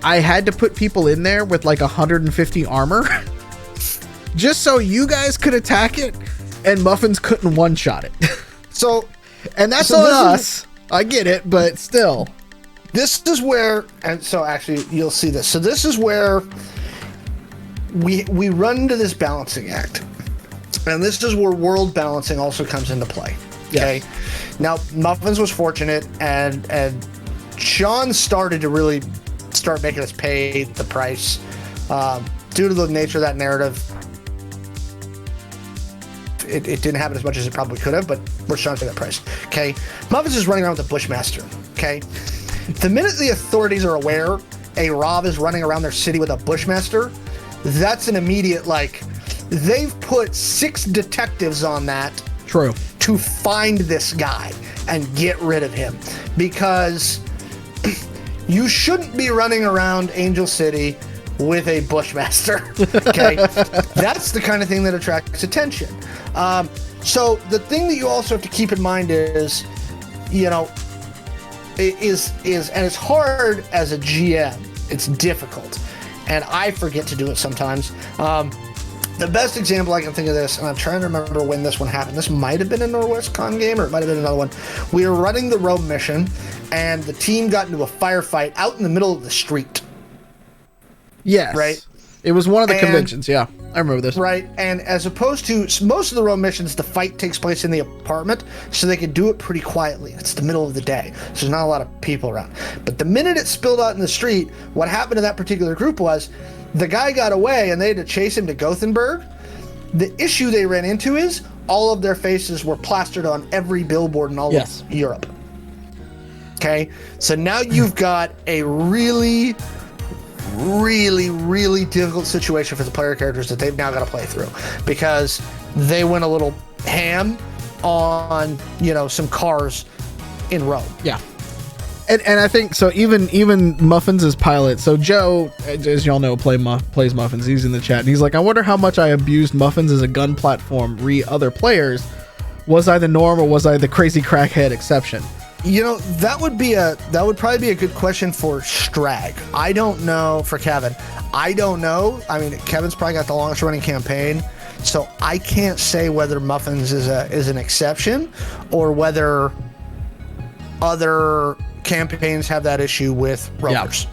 I had to put people in there with like 150 armor just so you guys could attack it and Muffins couldn't one-shot it. And that's on us. I get it, but still. This is where, and so actually you'll see this. So this is where we run into this balancing act. And this is where world balancing also comes into play. Okay. Yes. Now, Muffins was fortunate and Sean started to really start making us pay the price due to the nature of that narrative. it didn't happen as much as it probably could have, but we're starting to pay that price. Okay, Muffins is running around with a Bushmaster. Okay, the minute the authorities are aware a Rob is running around their city with a Bushmaster, that's an immediate, like, they've put 6 detectives on that. True. To find this guy and get rid of him, because you shouldn't be running around Angel City with a Bushmaster. Okay, that's the kind of thing that attracts attention. So the thing that you also have to keep in mind is, you know, is and it's hard as a GM. It's difficult, and I forget to do it sometimes. The best example I can think of this, and I'm trying to remember when this one happened. This might have been a Northwest Con game, or it might have been another one. We were running the road mission, and the team got into a firefight out in the middle of the street. Yes. Right? It was one of the conventions, yeah. I remember this. Right, and as opposed to most of the road missions, the fight takes place in the apartment, so they could do it pretty quietly. It's the middle of the day, so there's not a lot of people around. But the minute it spilled out in the street, what happened to that particular group was the guy got away, and they had to chase him to Gothenburg. The issue they ran into is all of their faces were plastered on every billboard in all of Europe. Okay, so now you've got a really difficult situation for the player characters that they've now got to play through, because they went a little ham on, you know, some cars in Rome. Yeah. And I think so. Even Muffins as pilot. So Joe, as y'all know, plays Muffins. He's in the chat, and he's like, I wonder how much I abused Muffins as a gun platform re other players. Was I the norm, or was I the crazy crackhead exception? You know, that would probably be a good question for Strag. I don't know for Kevin. I don't know. I mean, Kevin's probably got the longest running campaign, so I can't say whether Muffins is an exception or whether other campaigns have that issue with Rovers. Yeah.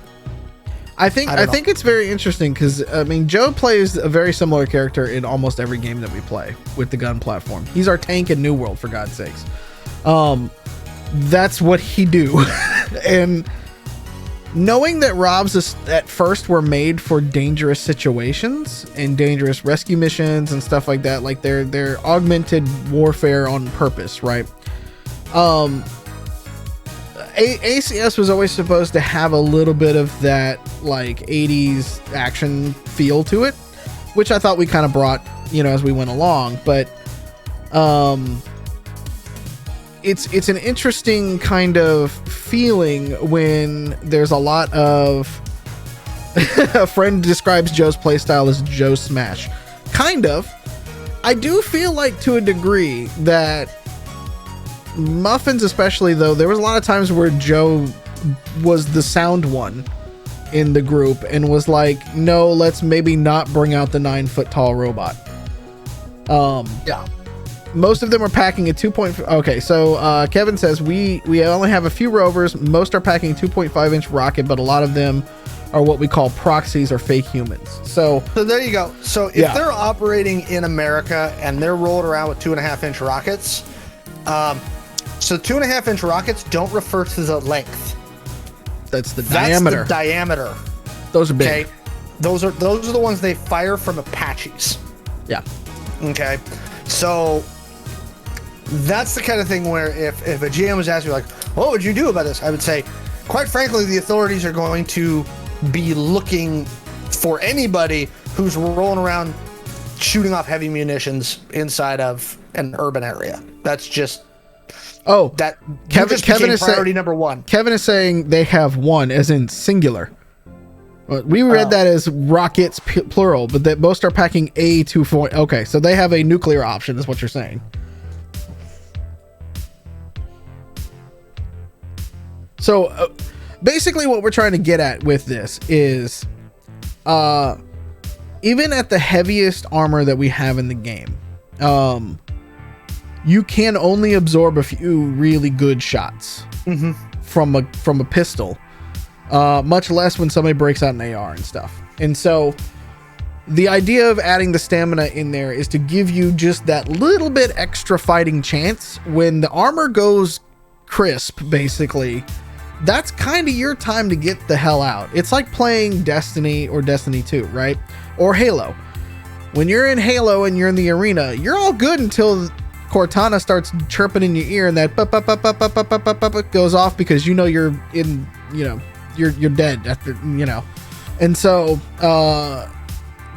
I think it's very interesting, because I mean, Joe plays a very similar character in almost every game that we play with the gun platform. He's our tank in New World, for God's sakes. That's what he do. And knowing that Robs at first were made for dangerous situations and dangerous rescue missions and stuff like that, like they're augmented warfare on purpose, right? ACS was always supposed to have a little bit of that like 80s action feel to it, which I thought we kind of brought, you know, as we went along. But it's an interesting kind of feeling when there's a lot of a friend describes Joe's playstyle as Joe Smash. Kind of. I do feel like, to a degree, that Muffins especially, though, there was a lot of times where Joe was the sound one in the group and was like, no, let's maybe not bring out the 9-foot tall robot. Yeah. Most of them are packing a 2.5. Okay, so Kevin says we only have a few rovers. Most are packing 2.5-inch rocket, but a lot of them are what we call proxies or fake humans. So there you go. So if they're operating in America and they're rolling around with 2.5-inch rockets, so 2.5-inch rockets don't refer to the length. That's the diameter. That's the diameter. Those are big. Okay? Those are the ones they fire from Apaches. Yeah. Okay. So that's the kind of thing where if a GM was asking me, like, what would you do about this? I would say, quite frankly, the authorities are going to be looking for anybody who's rolling around shooting off heavy munitions inside of an urban area. That's just that Kevin is priority number one. Kevin is saying they have one, as in singular. We read that as rockets plural, but that most are packing A24. Okay, so they have a nuclear option, is what you're saying. So basically what we're trying to get at with this is even at the heaviest armor that we have in the game, you can only absorb a few really good shots from a pistol. Much less when somebody breaks out an AR and stuff. And so the idea of adding the stamina in there is to give you just that little bit extra fighting chance. When the armor goes crisp, basically, that's kind of your time to get the hell out. It's like playing Destiny or Destiny 2, right? Or Halo. when you're in Halo and you're in the arena, you're all good until Cortana starts chirping in your ear and that goes off because you know you're in, you know, you're dead after, you know. And so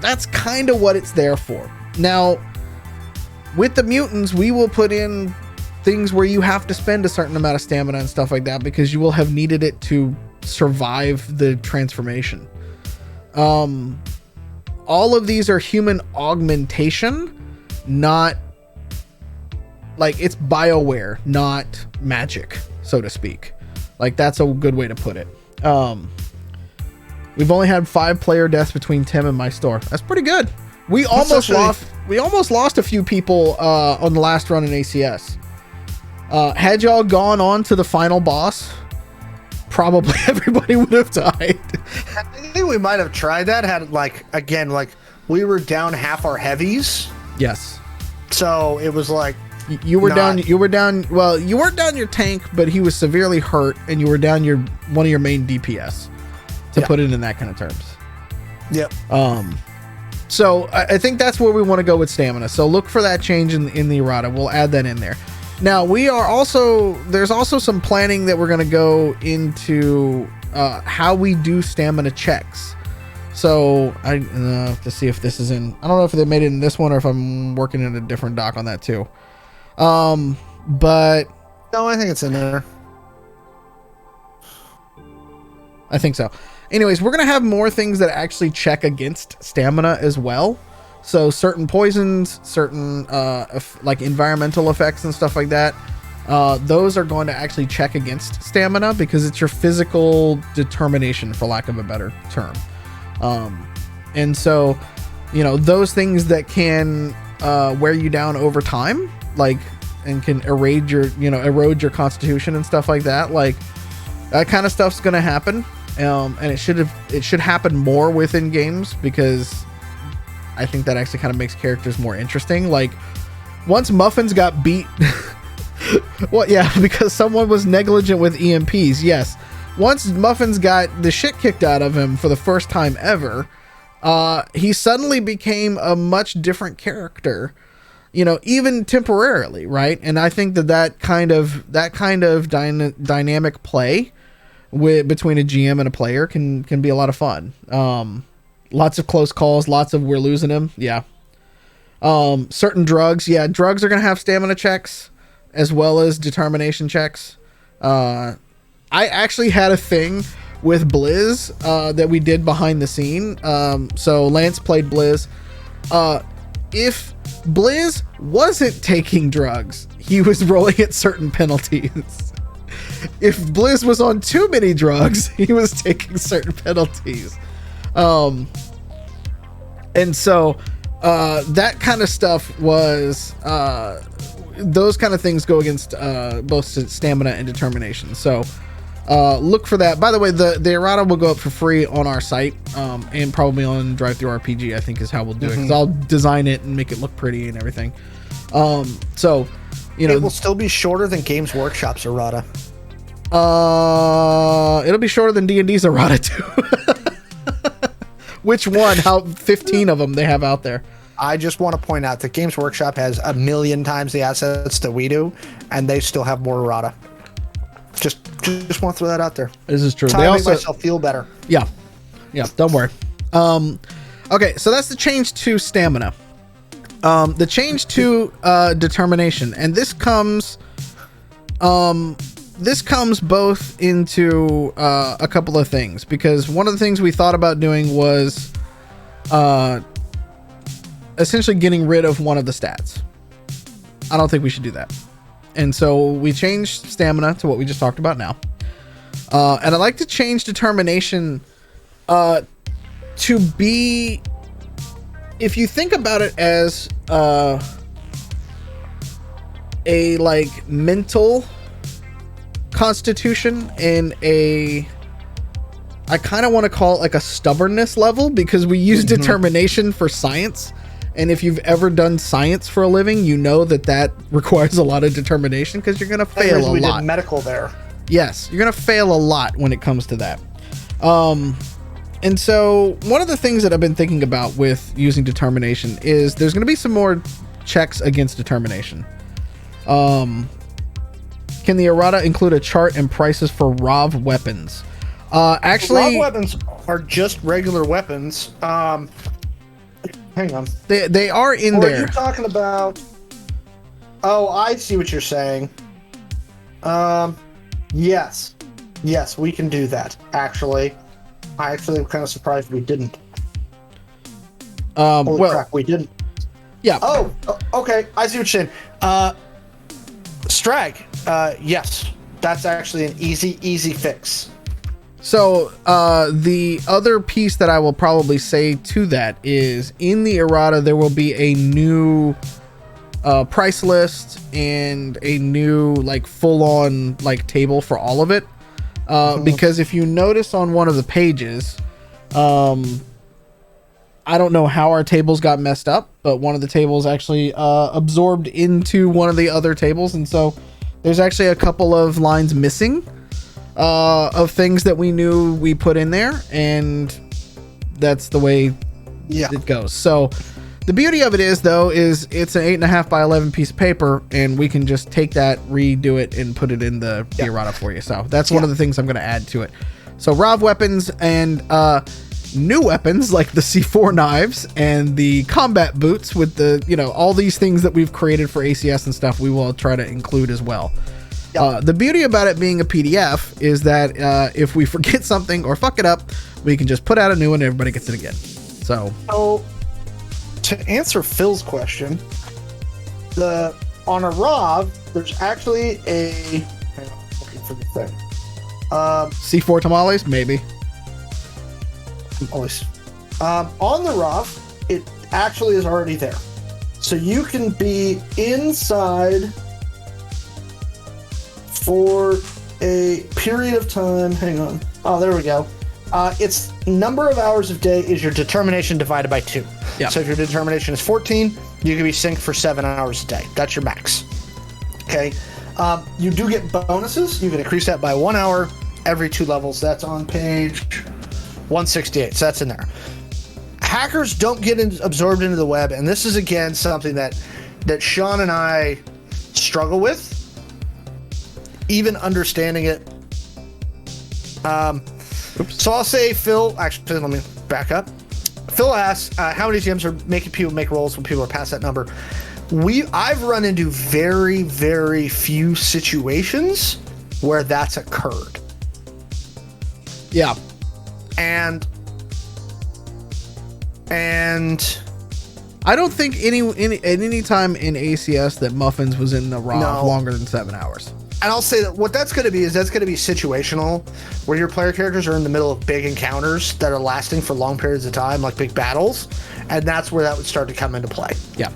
that's kind of what it's there for. Now, with the mutants, we will put in things where you have to spend a certain amount of stamina and stuff like that because you will have needed it to survive the transformation. All of these are human augmentation, not like it's BioWare, not magic, so to speak. Like that's a good way to put it. We've only had 5 player deaths between Tim and my store. That's pretty good. We almost lost a few people on the last run in ACS. Had y'all gone on to the final boss, probably everybody would have died. I think we might have tried that. Had like we were down half our heavies. Yes. So it was like you were down. Well, you weren't down your tank, but he was severely hurt, and you were down one of your main DPS. To put it in that kind of terms. Yep. So I think that's where we want to go with stamina. So look for that change in the errata. We'll add that in there. Now there's also some planning that we're going to go into how we do stamina checks. So I have to see if this is in. I don't know if they made it in this one or if I'm working in a different doc on that too. But no, I think it's in there. I think so. Anyways, we're going to have more things that actually check against stamina as well. So certain poisons, certain like environmental effects and stuff like that, those are going to actually check against stamina because it's your physical determination, for lack of a better term. And so, you know, those things that can wear you down over time, like, and can erode your constitution and stuff like that, like that kind of stuff's going to happen. And it should happen more within games because I think that actually kind of makes characters more interesting. Like once Muffins got beat, well, yeah, because someone was negligent with EMPs. Yes. Once Muffins got the shit kicked out of him for the first time ever, he suddenly became a much different character, you know, even temporarily. Right. And I think that kind of dynamic play between a GM and a player can be a lot of fun. Lots of close calls, lots of we're losing him. Yeah. Certain drugs. Yeah. Drugs are going to have stamina checks as well as determination checks. I actually had a thing with Blizz that we did behind the scene. So Lance played Blizz. If Blizz wasn't taking drugs, he was rolling at certain penalties. If Blizz was on too many drugs, he was taking certain penalties. And so that kind of stuff was those kind of things go against both stamina and determination. So look for that. By the way, the errata will go up for free on our site and probably on Drive-Thru RPG, I think is how we'll do it, because I'll design it and make it look pretty and everything. So you know, it will still be shorter than Games Workshop's errata. It'll be shorter than D&D's errata too. Which one? How 15 of them they have out there? I just want to point out that Games Workshop has 1,000,000 times the assets that we do, and they still have more errata. Just want to throw that out there. This is true. They also make myself feel better. Yeah. Don't worry. Okay, so that's the change to stamina. The change to determination, and this comes both into a couple of things, because one of the things we thought about doing was essentially getting rid of one of the stats. I don't think we should do that. And so we changed stamina to what we just talked about now. And I'd like to change determination to be, if you think about it as a like mental constitution and I kind of want to call it like a stubbornness level, because we use determination for science. And if you've ever done science for a living, you know that requires a lot of determination, because you're going to fail a lot. We did medical there. Yes, you're going to fail a lot when it comes to that. And so one of the things that I've been thinking about with using determination is there's going to be some more checks against determination. Can the errata include a chart and prices for ROV weapons? Actually, ROV weapons are just regular weapons. Hang on. They are in or there. Are you talking about? Oh, I see what you're saying. Yes, we can do that. Actually, I actually am kind of surprised we didn't. Holy crap, we didn't. Yeah. Oh, okay. I see what you're saying. Strag. Yes, that's actually an easy fix. So the other piece that I will probably say to that is in the errata there will be a new price list and a new like full-on like table for all of it. Because if you notice on one of the pages, I don't know how our tables got messed up, but one of the tables actually absorbed into one of the other tables, and so there's actually a couple of lines missing of things that we knew we put in there, and that's the way it goes. So the beauty of it is, though, is it's an 8.5 by 11 piece of paper, and we can just take that, redo it, and put it in the errata for you. So that's one of the things I'm going to add to it. So ROV weapons and new weapons like the C4 knives and the combat boots with the, all these things that we've created for ACS and stuff, we will try to include as well. The beauty about it being a PDF is that if we forget something or fuck it up, we can just put out a new one and everybody gets it again. So to answer Phil's question, on a ROV, there's actually a hang on, I'm looking for the thing. C4 tamales, maybe. Always. On the ROV, it actually is already there. So you can be inside for a period of time. Hang on. Oh, there we go. It's number of hours of day is your determination divided by 2. Yeah. So if your determination is 14, you can be synced for 7 hours a day. That's your max. Okay. You do get bonuses. You can increase that by 1 hour every 2 levels. That's on page 168. So that's in there. Hackers don't get absorbed into the web, and this is again something that Sean and I struggle with, even understanding it. So I'll say Phil. Actually, let me back up. Phil asks, how many GMs are making people make rolls when people are past that number? I've run into very, very few situations where that's occurred. Yeah. And I don't think at any time in ACS that Muffins was in the ROV longer than 7 hours. And I'll say that what that's going to be is that's going to be situational, where your player characters are in the middle of big encounters that are lasting for long periods of time, like big battles, and that's where that would start to come into play. Yeah.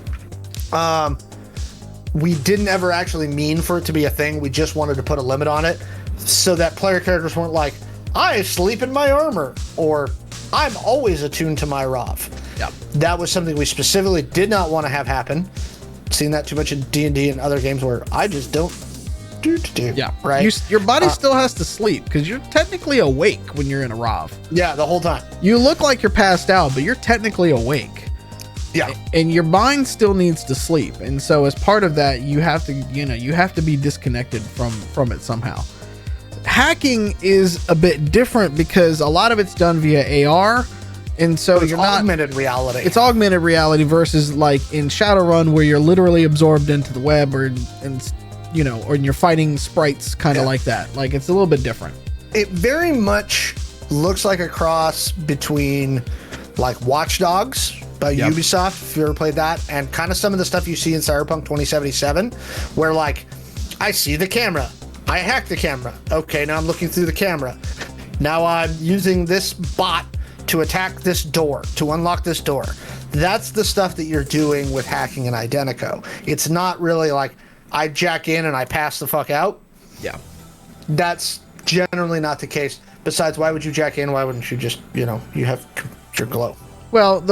We didn't ever actually mean for it to be a thing. We just wanted to put a limit on it so that player characters weren't like, I sleep in my armor, or I'm always attuned to my ROV. Yeah. That was something we specifically did not want to have happen. Seen that too much in D&D and other games where I just don't do. Yeah. Right. Your body still has to sleep because you're technically awake when you're in a ROV. Yeah, the whole time. You look like you're passed out, but you're technically awake. Yeah. And your mind still needs to sleep. And so as part of that, you have to be disconnected from it somehow. Hacking is a bit different because a lot of it's done via AR, and so you're not augmented reality. It's augmented reality versus like in Shadowrun where you're literally absorbed into the web, or you're fighting sprites kind of like that. Like it's a little bit different. It very much looks like a cross between like Watch Dogs by Ubisoft, if you ever played that, and kind of some of the stuff you see in Cyberpunk 2077, where like I see the camera. I hacked the camera. Okay, now I'm looking through the camera. Now I'm using this bot to attack this door, to unlock this door. That's the stuff that you're doing with hacking in Identico. It's not really like I jack in and I pass the fuck out. Yeah. That's generally not the case. Besides, why would you jack in? Why wouldn't you just, you have your glow? Well,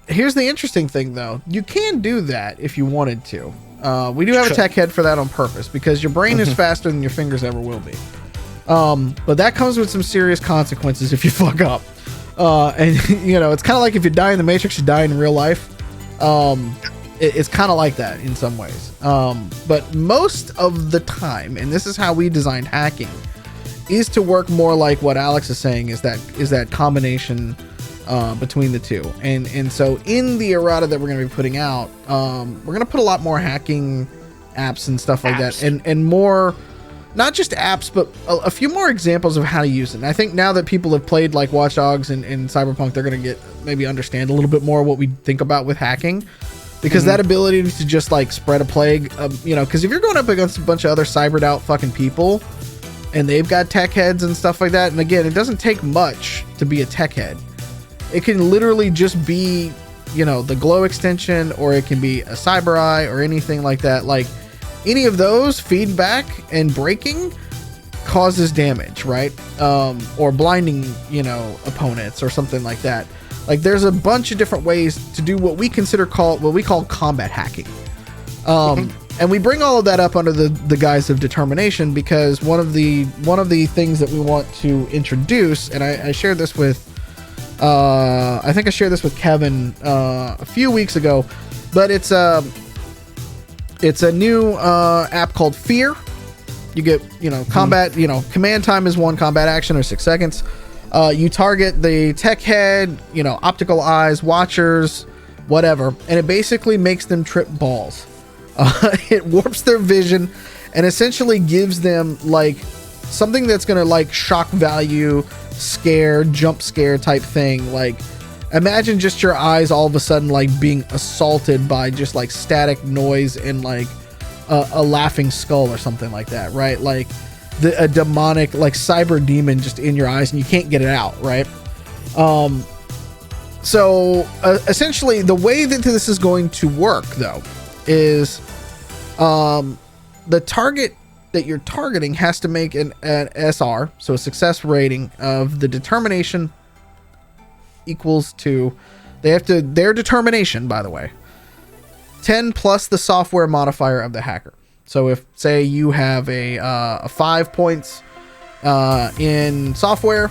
here's the interesting thing, though. You can do that if you wanted to. We do have a tech head for that on purpose because your brain is faster than your fingers ever will be. But that comes with some serious consequences if you fuck up. And it's kind of like if you die in the Matrix, you die in real life. It's kind of like that in some ways. But most of the time, and this is how we designed hacking, is to work more like what Alex is saying, is that combination between the two. And so in the errata that we're going to be putting out, we're going to put a lot more hacking apps and stuff like that, and more, not just apps, but a few more examples of how to use it. And I think now that people have played like Watch Dogs and Cyberpunk, they're going to maybe understand a little bit more what we think about with hacking, because that ability to just like spread a plague, because if you're going up against a bunch of other cybered out fucking people and they've got tech heads and stuff like that, and again, it doesn't take much to be a tech head. It can literally just be, the glow extension, or it can be a cyber eye or anything like that. Like any of those, feedback and breaking causes damage, right? Or blinding, opponents or something like that. Like there's a bunch of different ways to do what we call combat hacking. And we bring all of that up under the guise of determination, because one of the things that we want to introduce, and I shared this with, I think I shared this with Kevin a few weeks ago, but it's a new app called Fear. You get, combat, command time is 1 combat action or 6 seconds. You target the tech head, optical eyes, watchers, whatever, and it basically makes them trip balls. It warps their vision and essentially gives them like something that's going to like shock value, scare, jump scare type thing. Like imagine just your eyes all of a sudden like being assaulted by just like static noise and like a laughing skull or something like that, right? Like a demonic like cyber demon just in your eyes and you can't get it out, right? So essentially the way that this is going to work though is the target that you're targeting has to make an SR, so a success rating of the determination equals to, their determination, by the way, 10 plus the software modifier of the hacker. So if, say, you have a 5 points in software,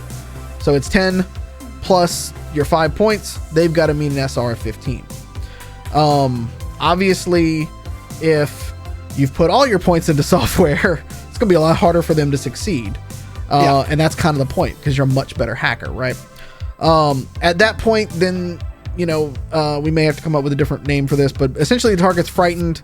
so it's 10 plus your 5 points, they've got to meet an SR of 15. Obviously, if you've put all your points into software, it's going to be a lot harder for them to succeed. And that's kind of the point, because you're a much better hacker, right? At that point, then, we may have to come up with a different name for this, but essentially the target's frightened.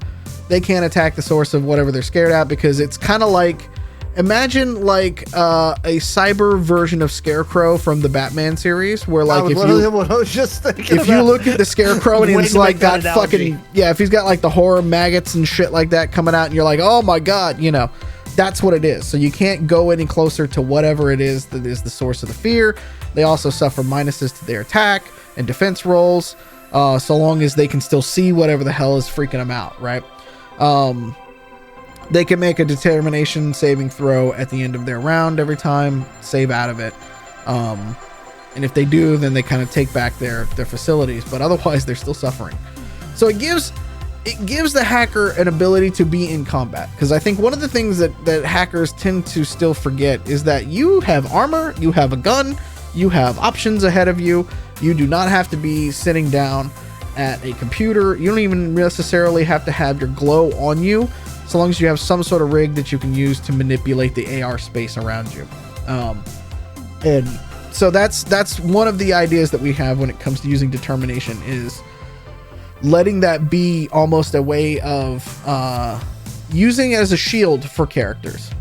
They can't attack the source of whatever they're scared at, because it's kind of like, imagine like a cyber version of Scarecrow from the Batman series, where like if you look at the Scarecrow and he's like got fucking, if he's got like the horror maggots and shit like that coming out and you're like, oh my god, that's what it is. So you can't go any closer to whatever it is that is the source of the fear. They also suffer minuses to their attack and defense rolls, so long as they can still see whatever the hell is freaking them out, right? They can make a determination saving throw at the end of their round every time, save out of it. And if they do, then they kind of take back their facilities, but otherwise they're still suffering. So it gives the hacker an ability to be in combat, because I think one of the things that hackers tend to still forget is that you have armor, you have a gun, you have options ahead of you. You do not have to be sitting down at a computer. You don't even necessarily have to have your glow on you, so long as you have some sort of rig that you can use to manipulate the AR space around you. And so that's one of the ideas that we have when it comes to using determination, is letting that be almost a way of using it as a shield for characters.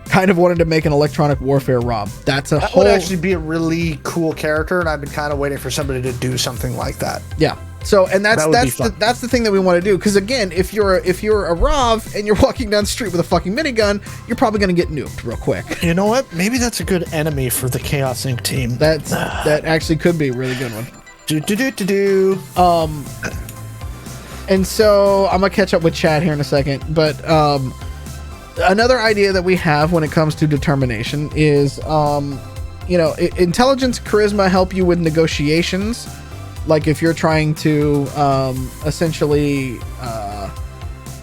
Kind of wanted to make an electronic warfare Rob. That would actually be a really cool character, and I've been kind of waiting for somebody to do something like that. Yeah. So, and that's the thing that we want to do, because again, if you're a Rav and you're walking down the street with a fucking minigun, you're probably going to get nuked real quick. You know what? Maybe that's a good enemy for the Chaos Inc. team. That actually could be a really good one. And so I'm gonna catch up with Chad here in a second, but another idea that we have when it comes to determination is, intelligence, charisma help you with negotiations. Like if you're trying to essentially,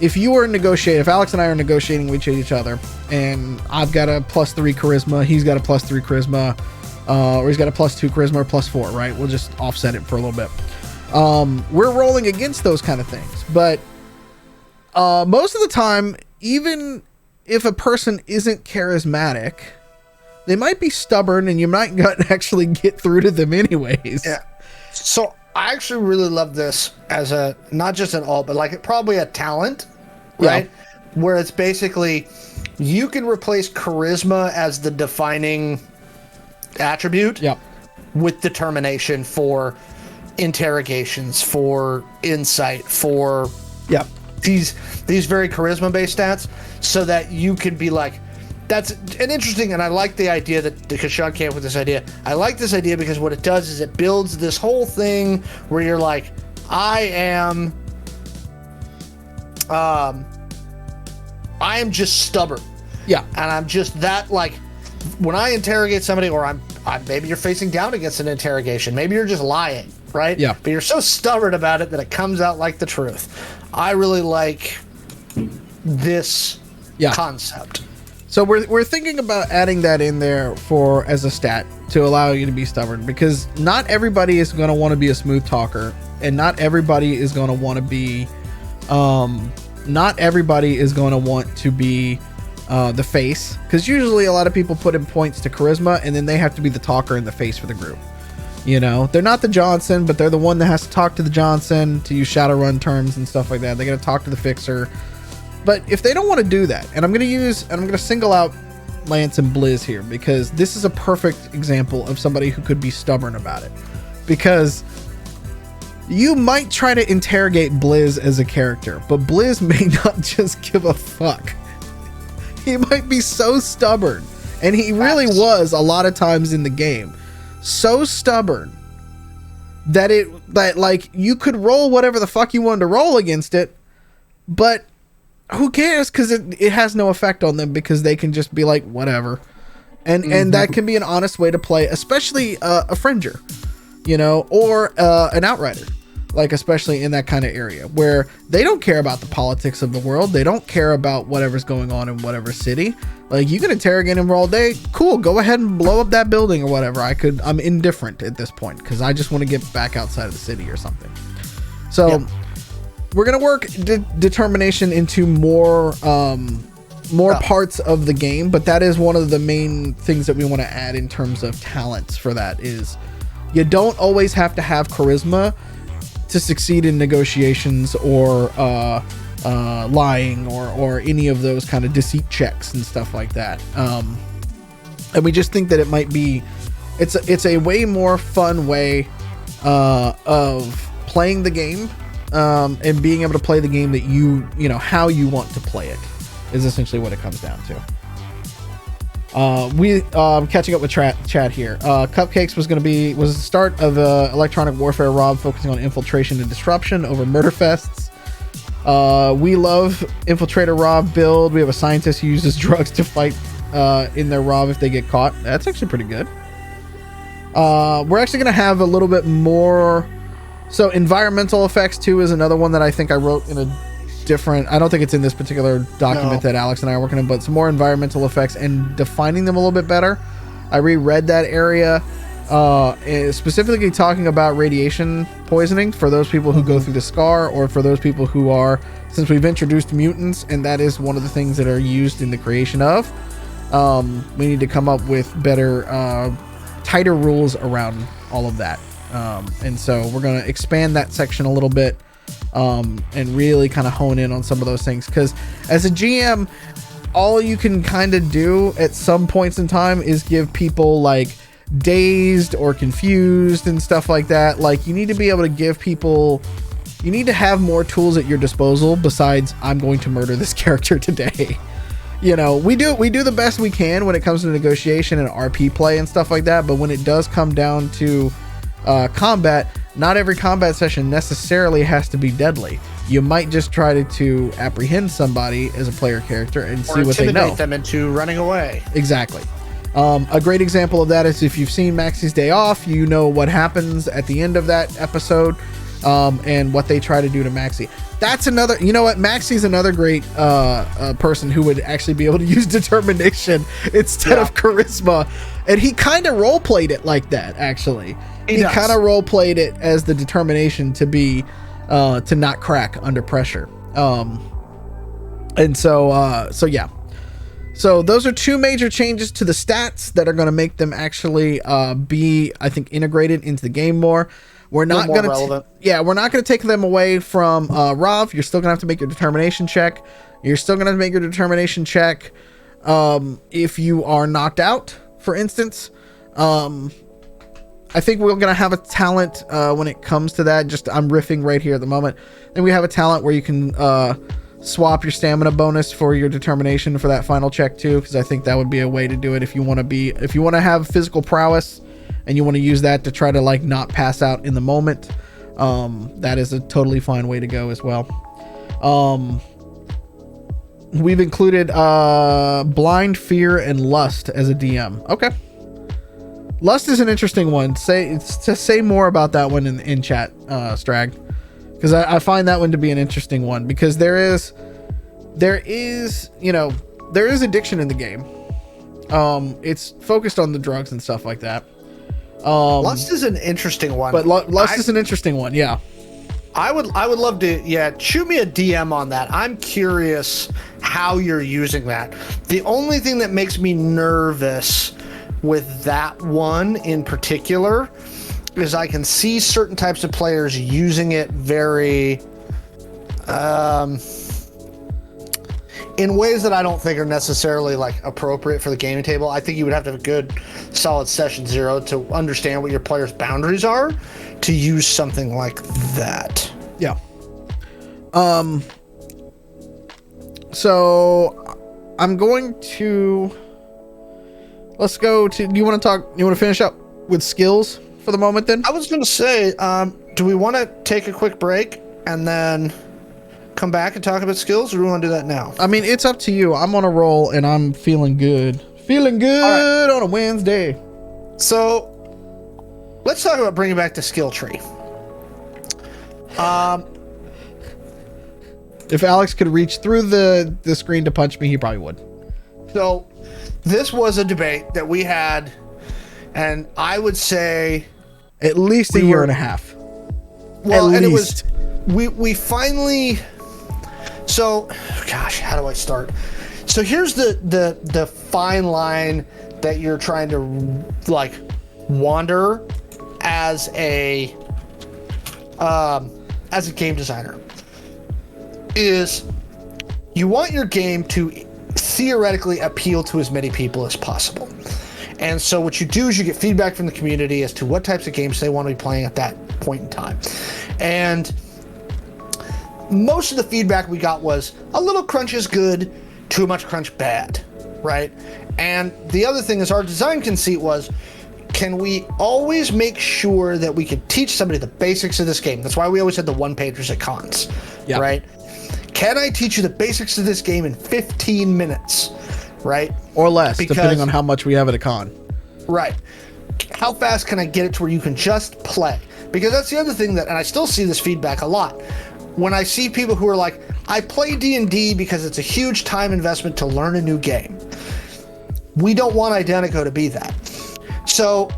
if Alex and I are negotiating with each other, and I've got a +3 charisma, he's got a +3 charisma, or he's got a +2 charisma or +4, right? We'll just offset it for a little bit. We're rolling against those kind of things, but most of the time, even if a person isn't charismatic, they might be stubborn, and you might not actually get through to them anyways. Yeah. So I actually really love this as a, not just an alt, but like probably a talent, right? Yeah. Where it's basically, you can replace charisma as the defining attribute with determination for interrogations, for insight, for these very charisma based stats, so that you can be like, that's an interesting, and I like the idea that, because Sean came up with this idea, I like this idea because what it does is it builds this whole thing where you're like, I am just stubborn. Yeah. And I'm just that, like, when I interrogate somebody, or I'm maybe you're facing down against an interrogation, maybe you're just lying, right? Yeah. But you're so stubborn about it that it comes out like the truth. I really like this concept. So we're thinking about adding that in there as a stat to allow you to be stubborn, because not everybody is going to want to be a smooth talker, and not everybody is going to want to be the face, because usually a lot of people put in points to charisma, and then they have to be the talker and the face for the group. You know, they're not the Johnson, but they're the one that has to talk to the Johnson, to use Shadowrun terms and stuff like that. They got to talk to the fixer. But if they don't want to do that, and I'm going to single out Lance and Blizz here, because this is a perfect example of somebody who could be stubborn about it. Because you might try to interrogate Blizz as a character, but Blizz may not just give a fuck. He might be so stubborn, and he really was a lot of times in the game, so stubborn that like you could roll whatever the fuck you wanted to roll against it, but who cares? Because it has no effect on them, because they can just be like, whatever. And that can be an honest way to play, especially a Fringer, you know, or an Outrider, like, especially in that kind of area where they don't care about the politics of the world. They don't care about whatever's going on in whatever city. Like, you can interrogate them all day. Cool. Go ahead and blow up that building or whatever. I'm indifferent at this point, because I just want to get back outside of the city or something. So we're going to work determination into more parts of the game, but that is one of the main things that we want to add in terms of talents for that. Is you don't always have to have charisma to succeed in negotiations or lying or any of those kind of deceit checks and stuff like that. And we just think that it might be, it's a way more fun way of playing the game, and being able to play the game that you know how you want to play it is essentially what it comes down to. Catching up with chat here. Cupcakes was the start of electronic warfare Rob, focusing on infiltration and disruption over murder fests. We love Infiltrator Rob build. We have a scientist who uses drugs to fight in their Rob if they get caught. That's actually pretty good. We're actually going to have a little bit more. So environmental effects too is another one that I think I wrote in a different, I don't think it's in this particular document that Alex and I are working on, but some more environmental effects and defining them a little bit better. I reread that area, specifically talking about radiation poisoning for those people who go through the scar, or for those people who are, since we've introduced mutants, and that is one of the things that are used in the creation of, we need to come up with better, tighter rules around all of that. And so we're going to expand that section a little bit, and really kind of hone in on some of those things, because as a GM, all you can kind of do at some points in time is give people like dazed or confused and stuff like that. Like, you need to be able to give people, you need to have more tools at your disposal besides, I'm going to murder this character today. You know, we do the best we can when it comes to negotiation and RP play and stuff like that, but when it does come down to combat, not every combat session necessarily has to be deadly. You might just try to apprehend somebody as a player character and see what they know. Intimidate them into running away. Exactly. A great example of that is if you've seen Maxie's Day Off, you know what happens at the end of that episode. and what they try to do to Maxi. That's another, you know what? Maxi's another great person who would actually be able to use determination instead of charisma. And he kind of role played it like that, actually. He kind of role played it as the determination to be, to not crack under pressure. And so yeah. So those are two major changes to the stats that are going to make them actually be, I think, integrated into the game more. We're not going to, we're not going to take them away from Rav. You're still going to have to make your determination check. You're still going to make your determination check if you are knocked out, for instance. I think we're going to have a talent when it comes to that. Just I'm riffing right here at the moment. And we have a talent where you can swap your stamina bonus for your determination for that final check too, because I think that would be a way to do it if you want to have physical prowess and you want to use that to try to like not pass out in the moment. That is a totally fine way to go as well. We've included blind, fear, and lust as a DM. Okay. Lust is an interesting one. Say more about that one in chat, Strag, because I find that one to be an interesting one, because there is addiction in the game. It's focused on the drugs and stuff like that. Lust is an interesting one, but lust is an interesting one. Yeah, I would love to. Shoot me a DM on that. I'm curious how you're using that. The only thing that makes me nervous with that one in particular is I can see certain types of players using it very in ways that I don't think are necessarily like appropriate for the gaming table. I think you would have to have a good solid session zero to understand what your players' boundaries are to use something like that. Yeah. So I'm going to, let's go to, you want to finish up with skills for the moment then? I was going to say, do we want to take a quick break and then come back and talk about skills, or do we want to do that now? I mean, it's up to you. I'm on a roll and I'm feeling good. Right. On a Wednesday. So let's talk about bringing back the skill tree. If Alex could reach through the screen to punch me, he probably would. So this was a debate that we had, and I would say at least a year and a half. Well, and it was, we finally, so gosh, how do I start? So here's the fine line that you're trying to like wander as a game designer, is you want your game to theoretically appeal to as many people as possible. And so what you do is you get feedback from the community as to what types of games they want to be playing at that point in time. And most of the feedback we got was a little crunch is good, too much crunch bad, right? And the other thing is our design conceit was, can we always make sure that we could teach somebody the basics of this game? That's why we always had the one-pagers at cons, right? Can I teach you the basics of this game in 15 minutes, right? Or less, depending on how much we have at a con. Right. How fast can I get it to where you can just play? Because that's the other thing that, and I still see this feedback a lot, when I see people who are like, I play D&D because it's a huge time investment to learn a new game. We don't want Identico to be that. So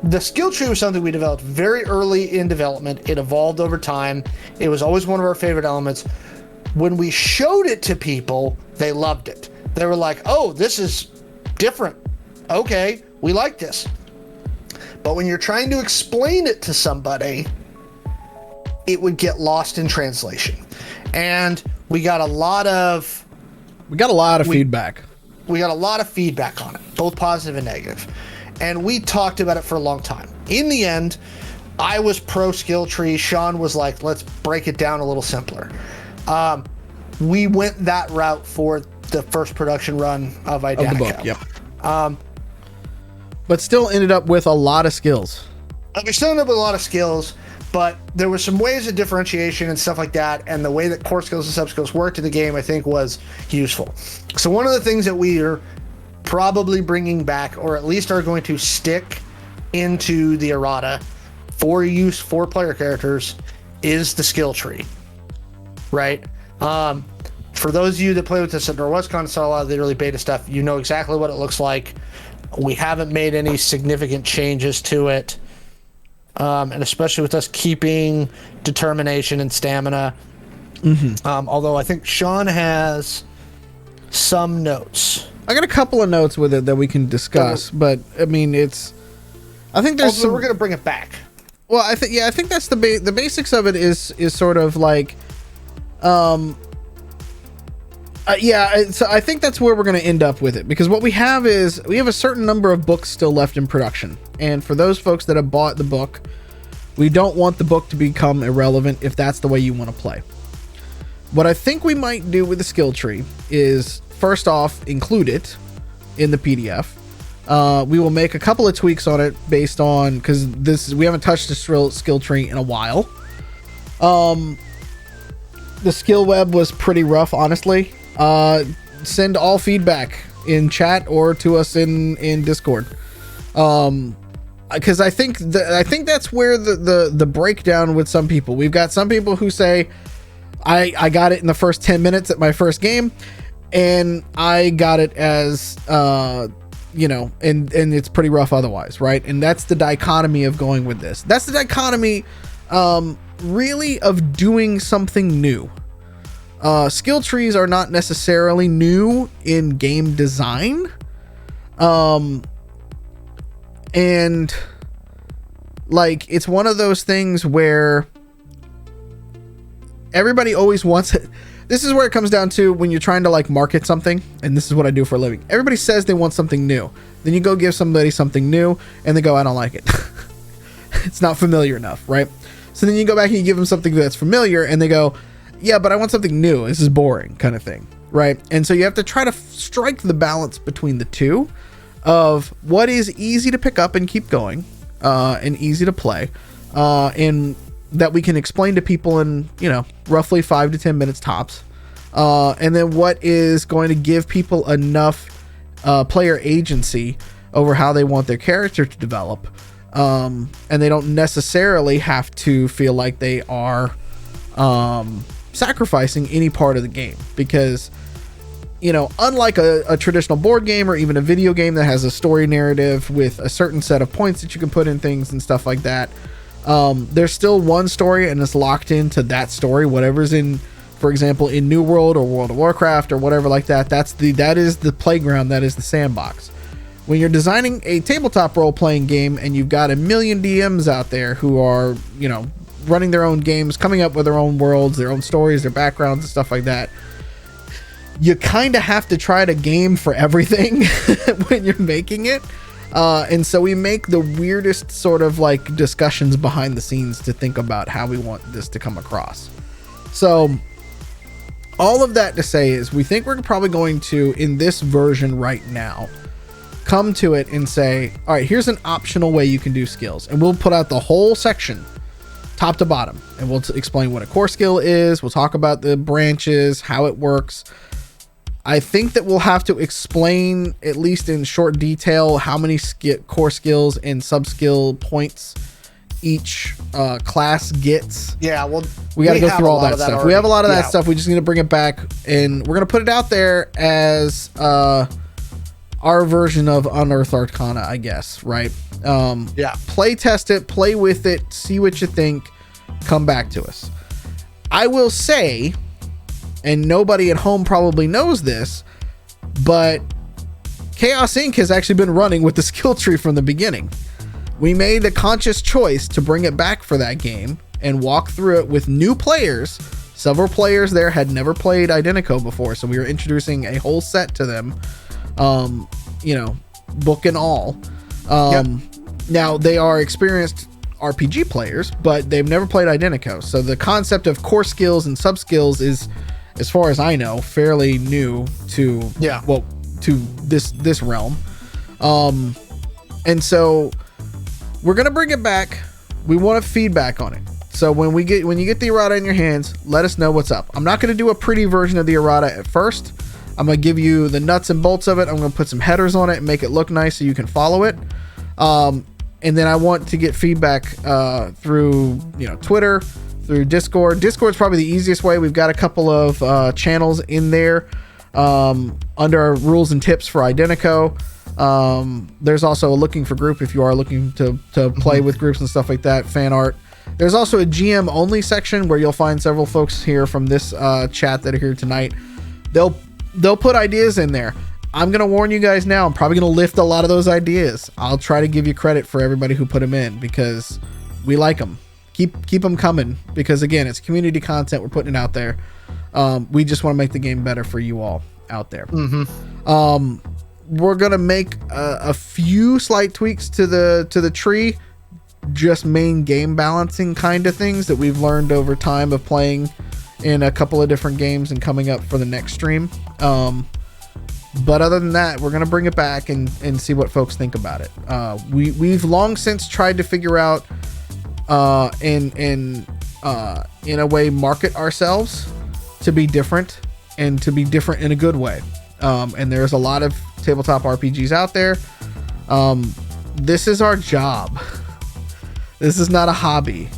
the skill tree was something we developed very early in development. It evolved over time. It was always one of our favorite elements. When we showed it to people, they loved it. They were like, oh, this is different. Okay, we like this. But when you're trying to explain it to somebody, it would get lost in translation. And we got a lot of feedback. We got a lot of feedback on it, both positive and negative. And we talked about it for a long time. In the end, I was pro skill tree. Sean was like, let's break it down a little simpler. We went that route for the first production run of Identico. Of the book, yep. But still ended up with a lot of skills. We still ended up with a lot of skills, but there were some ways of differentiation and stuff like that, and the way that core skills and sub skills worked in the game, I think, was useful. So one of the things that we are probably bringing back, or at least are going to stick into the errata for use for player characters, is the skill tree, right? For those of you that play with this at NorwestCon and saw a lot of the early beta stuff, you know exactly what it looks like. We haven't made any significant changes to it. And especially with us keeping determination and stamina. Although I think Sean has some notes. I got a couple of notes with it that we can discuss, but I mean, I think there's we're going to bring it back. Well, I think that's the basics of it is sort of like, so I think that's where we're going to end up with it, because what we have is we have a certain number of books still left in production, and for those folks that have bought the book, we don't want the book to become irrelevant if that's the way you want to play. What I think we might do with the skill tree is, first off, include it in the PDF. We will make a couple of tweaks on it based on, because we haven't touched the skill tree in a while. The skill web was pretty rough, honestly. Send all feedback in chat or to us in Discord. Because I think that's where the breakdown with some people. We've got some people who say, I got it in the first 10 minutes at my first game, and I got it as and it's pretty rough otherwise, right? And that's the dichotomy of going with this. That's the dichotomy really of doing something new. Skill trees are not necessarily new in game design. And like, it's one of those things where everybody always wants it. This is where it comes down to when you're trying to like market something, and this is what I do for a living. Everybody says they want something new. Then you go give somebody something new and they go, I don't like it. It's not familiar enough, right? So then you go back and you give them something that's familiar and they go, yeah, but I want something new. This is boring, kind of thing, right? And so you have to try to strike the balance between the two of what is easy to pick up and keep going, and easy to play, and that we can explain to people in, roughly 5 to 10 minutes tops. And then what is going to give people enough player agency over how they want their character to develop. And they don't necessarily have to feel like they are sacrificing any part of the game, because unlike a traditional board game or even a video game that has a story narrative with a certain set of points that you can put in things and stuff like that, there's still one story and it's locked into that story, whatever's in, for example, in New World or World of Warcraft or whatever like that. That is the playground, that is the sandbox. When you're designing a tabletop role-playing game and you've got a million DMs out there who are, running their own games, coming up with their own worlds, their own stories, their backgrounds and stuff like that, you kind of have to try to game for everything when you're making it. And so we make the weirdest sort of like discussions behind the scenes to think about how we want this to come across. So all of that to say is we think we're probably going to, in this version right now, come to it and say, all right, here's an optional way you can do skills. And we'll put out the whole section top to bottom, and we'll explain what a core skill is. We'll talk about the branches, how it works. I think that we'll have to explain, at least in short detail, how many core skills and sub-skill points each class gets. Yeah, well, we got to go through all that stuff. We have a lot of that stuff. We just need to bring it back, and we're going to put it out there as our version of Unearthed Arcana, I guess, right? Play test it, play with it, see what you think, come back to us. I will say, and nobody at home probably knows this, but Chaos Inc. has actually been running with the skill tree from the beginning. We made a conscious choice to bring it back for that game and walk through it with new players. Several players there had never played Identico before, so we were introducing a whole set to them, book and all. Now they are experienced RPG players, but they've never played Identico. So the concept of core skills and sub skills is, as far as I know, fairly new to this realm. And so we're gonna bring it back. We want feedback on it. So when you get the errata in your hands, let us know what's up. I'm not gonna do a pretty version of the errata at first. I'm gonna give you the nuts and bolts of it. I'm gonna put some headers on it and make it look nice so you can follow it. And then I want to get feedback through Twitter, through Discord. Discord's probably the easiest way. We've got a couple of channels in there under our rules and tips for Identico. There's also a looking for group if you are looking to play with groups and stuff like that, fan art. There's also a GM only section where you'll find several folks here from this chat that are here tonight. They'll put ideas in there. I'm going to warn you guys now, I'm probably going to lift a lot of those ideas. I'll try to give you credit for everybody who put them in because we like them. Keep them coming because, again, it's community content. We're putting it out there. We just want to make the game better for you all out there. We're going to make a few slight tweaks to the tree, just main game balancing kind of things that we've learned over time of playing in a couple of different games and coming up for the next stream. But other than that, we're going to bring it back and see what folks think about it. We've long since tried to figure out in a way market ourselves to be different and to be different in a good way. And there's a lot of tabletop RPGs out there. This is our job. This is not a hobby.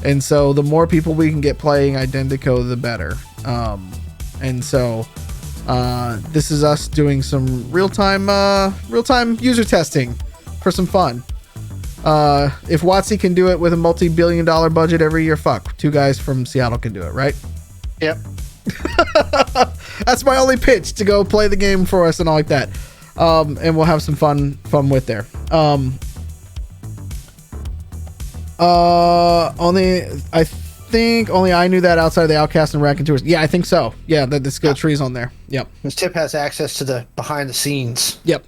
And so the more people we can get playing Identico, the better. And so this is us doing some real-time user testing for some fun. If WotC can do it with a multi-billion-dollar budget every year, fuck, 2 guys from Seattle can do it, right? Yep. That's my only pitch, to go play the game for us and all like that. And we'll have some fun with there. I think only I knew that outside of the Outcast and Raconteurs. Yeah, I think so. Yeah, the skill tree's on there. Yep. This Tip has access to the behind the scenes. Yep.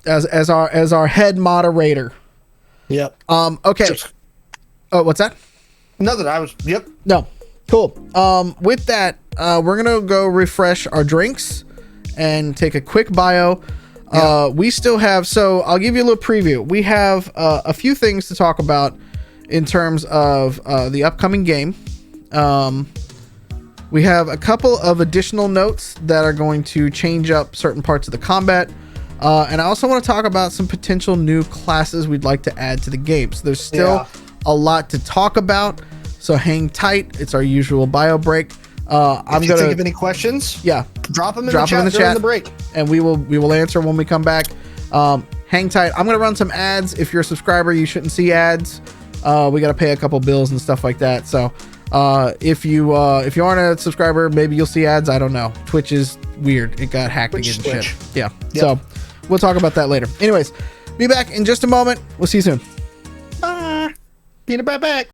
As our head moderator. Yep. Okay. Oh, what's that? Yep. No. Cool. With that, we're gonna go refresh our drinks and take a quick bio. We still have, so I'll give you a little preview. We have a few things to talk about in terms of the upcoming game. We have a couple of additional notes that are going to change up certain parts of the combat. And I also want to talk about some potential new classes we'd like to add to the game. So there's still a lot to talk about. So hang tight. It's our usual bio break. I'm gonna think of any questions. Yeah, drop them in the chat during the break, and we will answer when we come back. Hang tight. I'm gonna run some ads. If you're a subscriber, you shouldn't see ads. We gotta pay a couple bills and stuff like that. So if you aren't a subscriber, maybe you'll see ads. I don't know. Twitch is weird. It got hacked again. Shit. Yeah. Yep. So we'll talk about that later. Anyways, be back in just a moment. We'll see you soon. Bye. Being right back.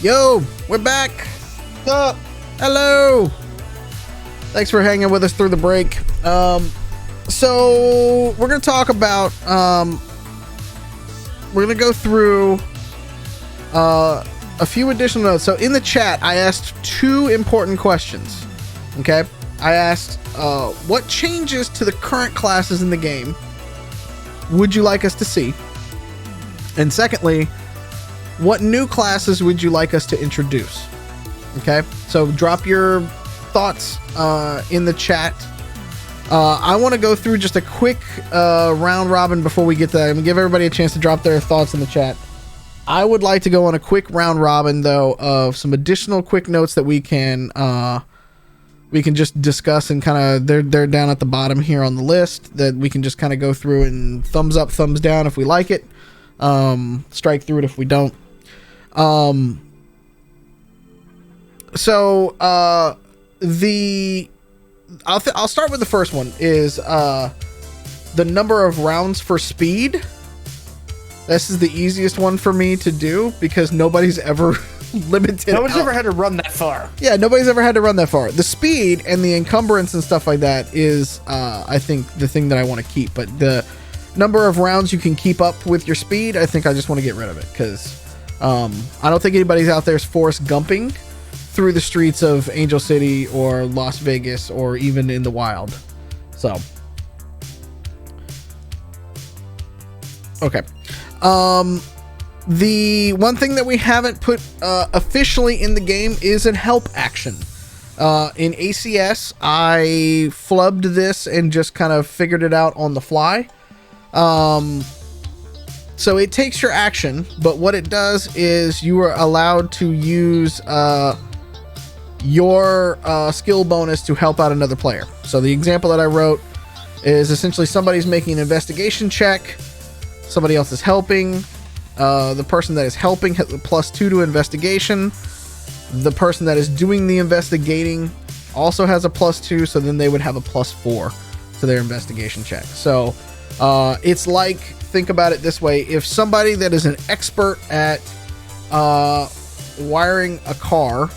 Yo, we're back. Up. Hello. Thanks for hanging with us through the break. So we're going to talk about, we're going to go through a few additional notes. So in the chat, I asked two important questions. Okay. I asked, what changes to the current classes in the game would you like us to see? And secondly, what new classes would you like us to introduce? Okay. So drop your thoughts in the chat. I want to go through just a quick round robin before we get to that. I'm gonna give everybody a chance to drop their thoughts in the chat. I would like to go on a quick round robin though of some additional quick notes that we can just discuss, and kind of they're down at the bottom here on the list that we can just kind of go through and thumbs up, thumbs down if we like it, strike through it if we don't. I'll start with the first one is the number of rounds for speed. This is the easiest one for me to do because nobody's ever limited. Nobody's ever had to run that far. Yeah, nobody's ever had to run that far. The speed and the encumbrance and stuff like that is, I think, the thing that I want to keep. But the number of rounds you can keep up with your speed, I think I just want to get rid of it because I don't think anybody's out there is Forrest Gumping through the streets of Angel City or Las Vegas or even in the wild. So, okay. The one thing that we haven't put officially in the game is a help action. In ACS, I flubbed this and just kind of figured it out on the fly. So it takes your action, but what it does is you are allowed to use your skill bonus to help out another player. So the example that I wrote is essentially somebody's making an investigation check, somebody else is helping. The person that is helping has a +2 to investigation. The person that is doing the investigating also has a +2, so then they would have a +4 to their investigation check. So it's like, think about it this way: if somebody that is an expert at wiring a car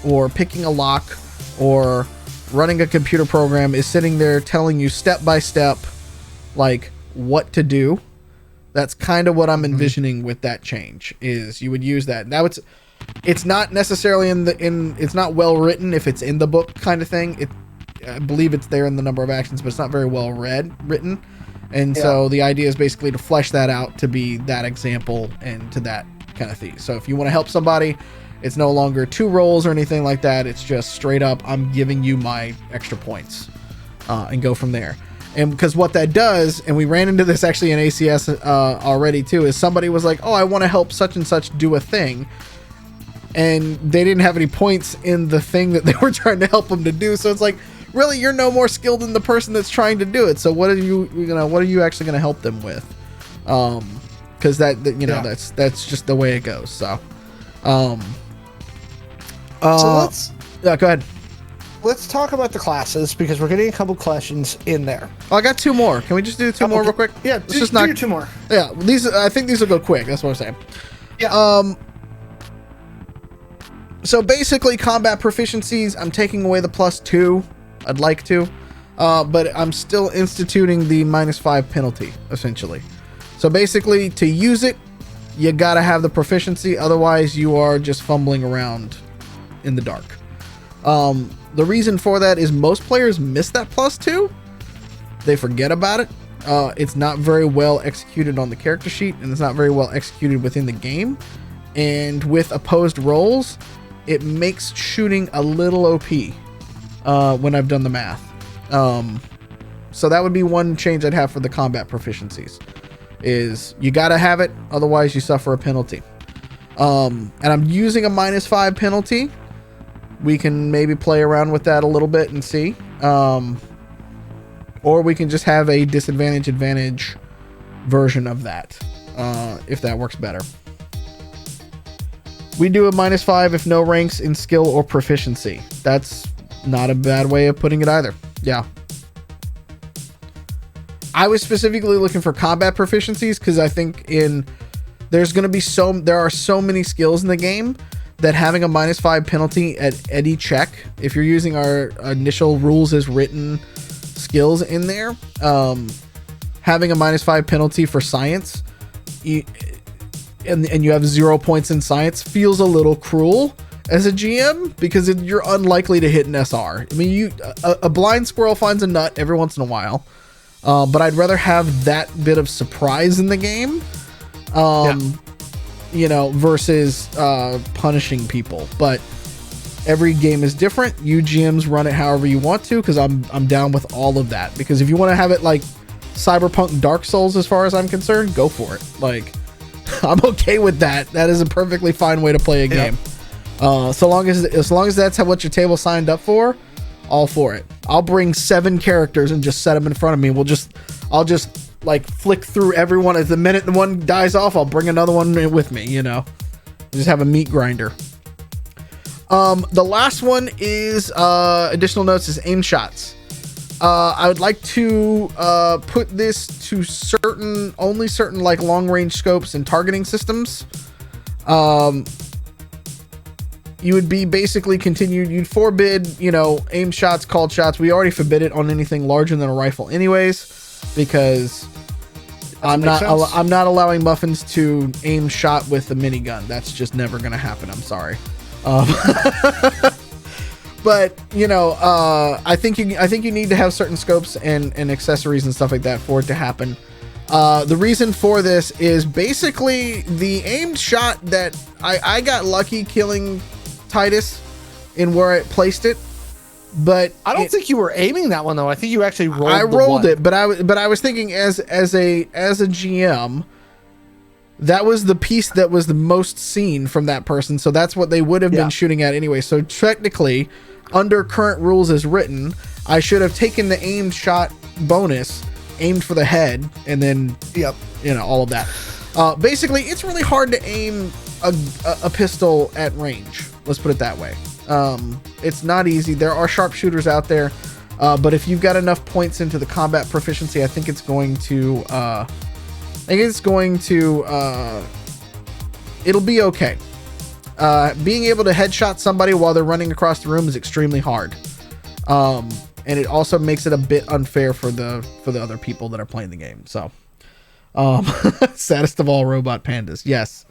or picking a lock or running a computer program is sitting there telling you step by step like what to do, that's kind of what I'm envisioning with that change. Is you would use that. Now it's not necessarily it's not well written if it's in the book kind of thing. I believe it's there in the number of actions, but it's not very well written. And so the idea is basically to flesh that out to be that example and to that kind of thing. So if you want to help somebody, it's no longer 2 rolls or anything like that. It's just straight up, I'm giving you my extra points and go from there. And because what that does, and we ran into this actually in ACS already too, is somebody was like, oh, I want to help such and such do a thing. And they didn't have any points in the thing that they were trying to help them to do. So it's like, really, you're no more skilled than the person that's trying to do it. So what are you actually going to help them with? Because that's just the way it goes. So, go ahead. Let's talk about the classes because we're getting a couple questions in there. Oh, I got 2 more. Can we just do 2 more real quick? Yeah, let's do 2 more. Yeah, I think these will go quick. That's what I'm saying. Yeah. So basically, combat proficiencies, I'm taking away the +2. I'd like to, but I'm still instituting the -5 penalty essentially. So basically, to use it, you gotta have the proficiency. Otherwise, you are just fumbling around in the dark. The reason for that is most players miss that +2. They forget about it. It's not very well executed on the character sheet, and it's not very well executed within the game. And with opposed rolls, it makes shooting a little OP when I've done the math. So that would be one change I'd have for the combat proficiencies. Is you gotta have it, otherwise you suffer a penalty. And I'm using a -5 penalty. We can maybe play around with that a little bit and see. Or we can just have a advantage version of that, if that works better. We do a -5 if no ranks in skill or proficiency. That's not a bad way of putting it either. Yeah. I was specifically looking for combat proficiencies because I think there are so many skills in the game that having a -5 penalty at any check, if you're using our initial rules as written skills in there, having a -5 penalty for science, and you have 0 points in science, feels a little cruel as a GM, because you're unlikely to hit an SR. I mean, a blind squirrel finds a nut every once in a while, but I'd rather have that bit of surprise in the game, you know, versus punishing people. But every game is different. You GMs run it however you want to, because I'm down with all of that. Because if you want to have it like Cyberpunk Dark Souls, as far as I'm concerned, go for it. Like, I'm okay with that. That is a perfectly fine way to play a game. So long as that's what your table signed up for, all for it. I'll bring 7 characters and just set them in front of me. I'll just like flick through everyone. As the minute the one dies off, I'll bring another one with me, you know. Just have a meat grinder. The last one is additional notes is aim shots. I would like to put this to only certain like long range scopes and targeting systems. You would be basically you'd forbid, you know, aim shots, called shots. We already forbid it on anything larger than a rifle anyways, because I'm not allowing muffins to aim shot with a minigun. That's just never going to happen. I'm sorry. But you know, I think you need to have certain scopes and accessories and stuff like that for it to happen. The reason for this is basically the aimed shot that I got lucky killing Titus in where I placed it, but I don't think you were aiming that one though. I think you actually rolled. I rolled it, but I was thinking as a GM, that was the piece that was the most seen from that person, so that's what they would have been shooting at anyway. So technically, under current rules as written, I should have taken the aimed shot bonus, aimed for the head, and then you know, all of that. Basically, it's really hard to aim a pistol at range. Let's put it that way. It's not easy. There are sharpshooters out there, but if you've got enough points into the combat proficiency, I think it's going to it'll be okay. Being able to headshot somebody while they're running across the room is extremely hard. And it also makes it a bit unfair for the other people that are playing the game. So, saddest of all robot pandas. Yes.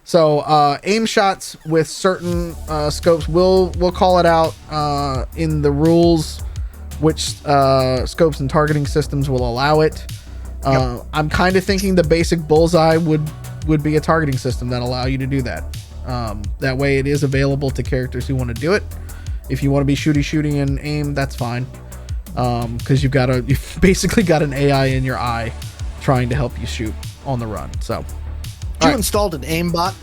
So, aim shots with certain scopes, we'll call it out in the rules, which scopes and targeting systems will allow it. I'm kind of thinking the basic bullseye would be a targeting system that allow you to do that. That way it is available to characters who want to do it. If you want to be shooting and aim, that's fine. Because you've basically got an AI in your eye trying to help you shoot on the run. So you installed an aimbot?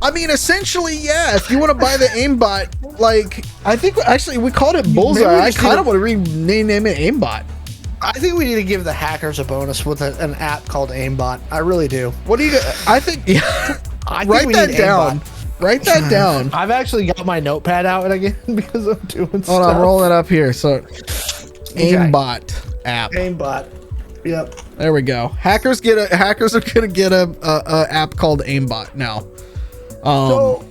I mean, essentially, yeah. If you want to buy the aimbot, like, I think actually we called it bullseye. I kind of want to rename it aimbot. I think we need to give the hackers a bonus with an app called aimbot. I really do. What do you? I think. Yeah. Write that down. Write that down. I've actually got my notepad out again because I'm doing stuff. Hold on, roll it up here. So, aimbot app. Aimbot. Yep. There we go. Hackers are gonna get a app called aimbot now. All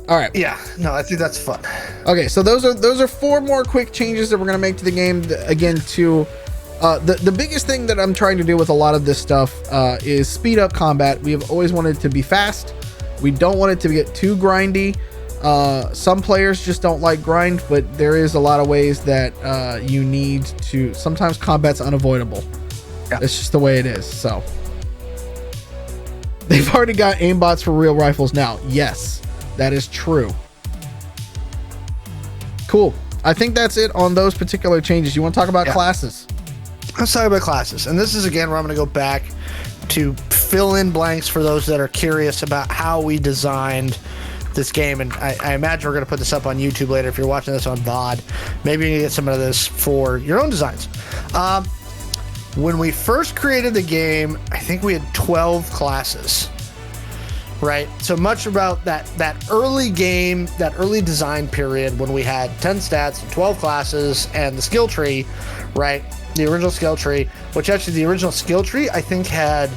right. Yeah. No, I think that's fun. Okay, so those are 4 more quick changes that we're gonna make to the game. Again, to the biggest thing that I'm trying to do with a lot of this stuff is speed up combat. We have always wanted it to be fast. We don't want it to get too grindy. Some players just don't like grind, but there is a lot of ways that you need to. Sometimes combat's unavoidable. Yeah. It's just the way it is. So they've already got aimbots for real rifles now. Yes, that is true. Cool. I think that's it on those particular changes. You want to talk about classes? Let's talk about classes. And this is again where I'm going to go back to fill in blanks for those that are curious about how we designed this game. And I imagine we're going to put this up on YouTube later if you're watching this on VOD. Maybe you can get some of this for your own designs. When we first created the game, I think we had 12 classes. Right? So much about that early game, that early design period when we had 10 stats, 12 classes, and the skill tree, right? The original skill tree, which actually the original skill tree, I think had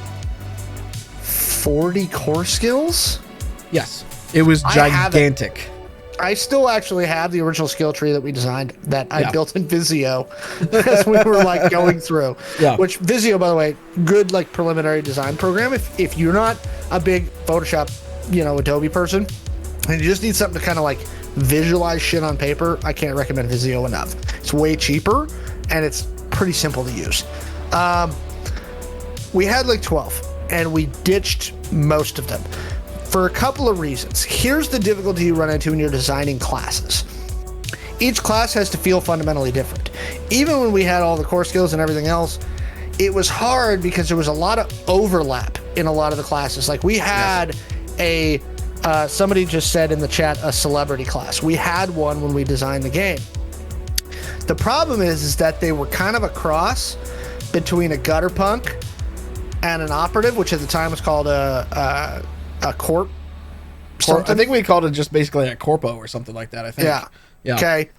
40 core skills. Yes, it was gigantic. I still actually have the original skill tree that we designed that I built in Visio as we were like going through. Yeah. Which Visio, by the way, good like preliminary design program. If you're not a big Photoshop, Adobe person, and you just need something to kind of like visualize shit on paper, I can't recommend Visio enough. It's way cheaper and it's pretty simple to use. We had like 12 and we ditched most of them for a couple of reasons. Here's the difficulty you run into when you're designing classes. Each class has to feel fundamentally different. Even when we had all the core skills and everything else, it was hard because there was a lot of overlap in a lot of the classes. Like we had somebody just said in the chat, a celebrity class. We had one when we designed the game. The problem is that they were kind of a cross between a gutter punk and an operative, which at the time was called a corp. I think we called it just basically a corpo or something like that. I think. Yeah. Okay.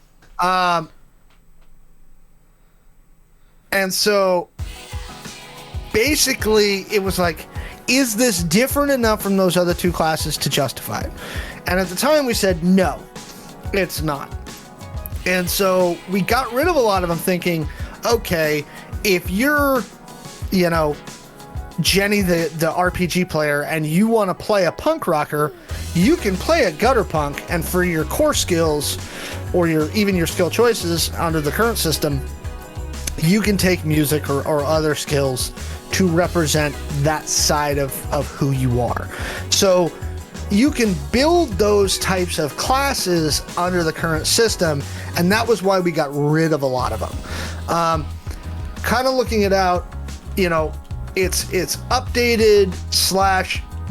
And so basically it was like, is this different enough from those other two classes to justify it? And at the time we said, no, it's not. And so we got rid of a lot of them thinking, okay, if you're, Jenny, the RPG player, and you want to play a punk rocker, you can play a gutter punk, and for your core skills or even your skill choices under the current system, you can take music or other skills to represent that side of who you are. So you can build those types of classes under the current system, and that was why we got rid of a lot of them. Kind of looking it out, it's updated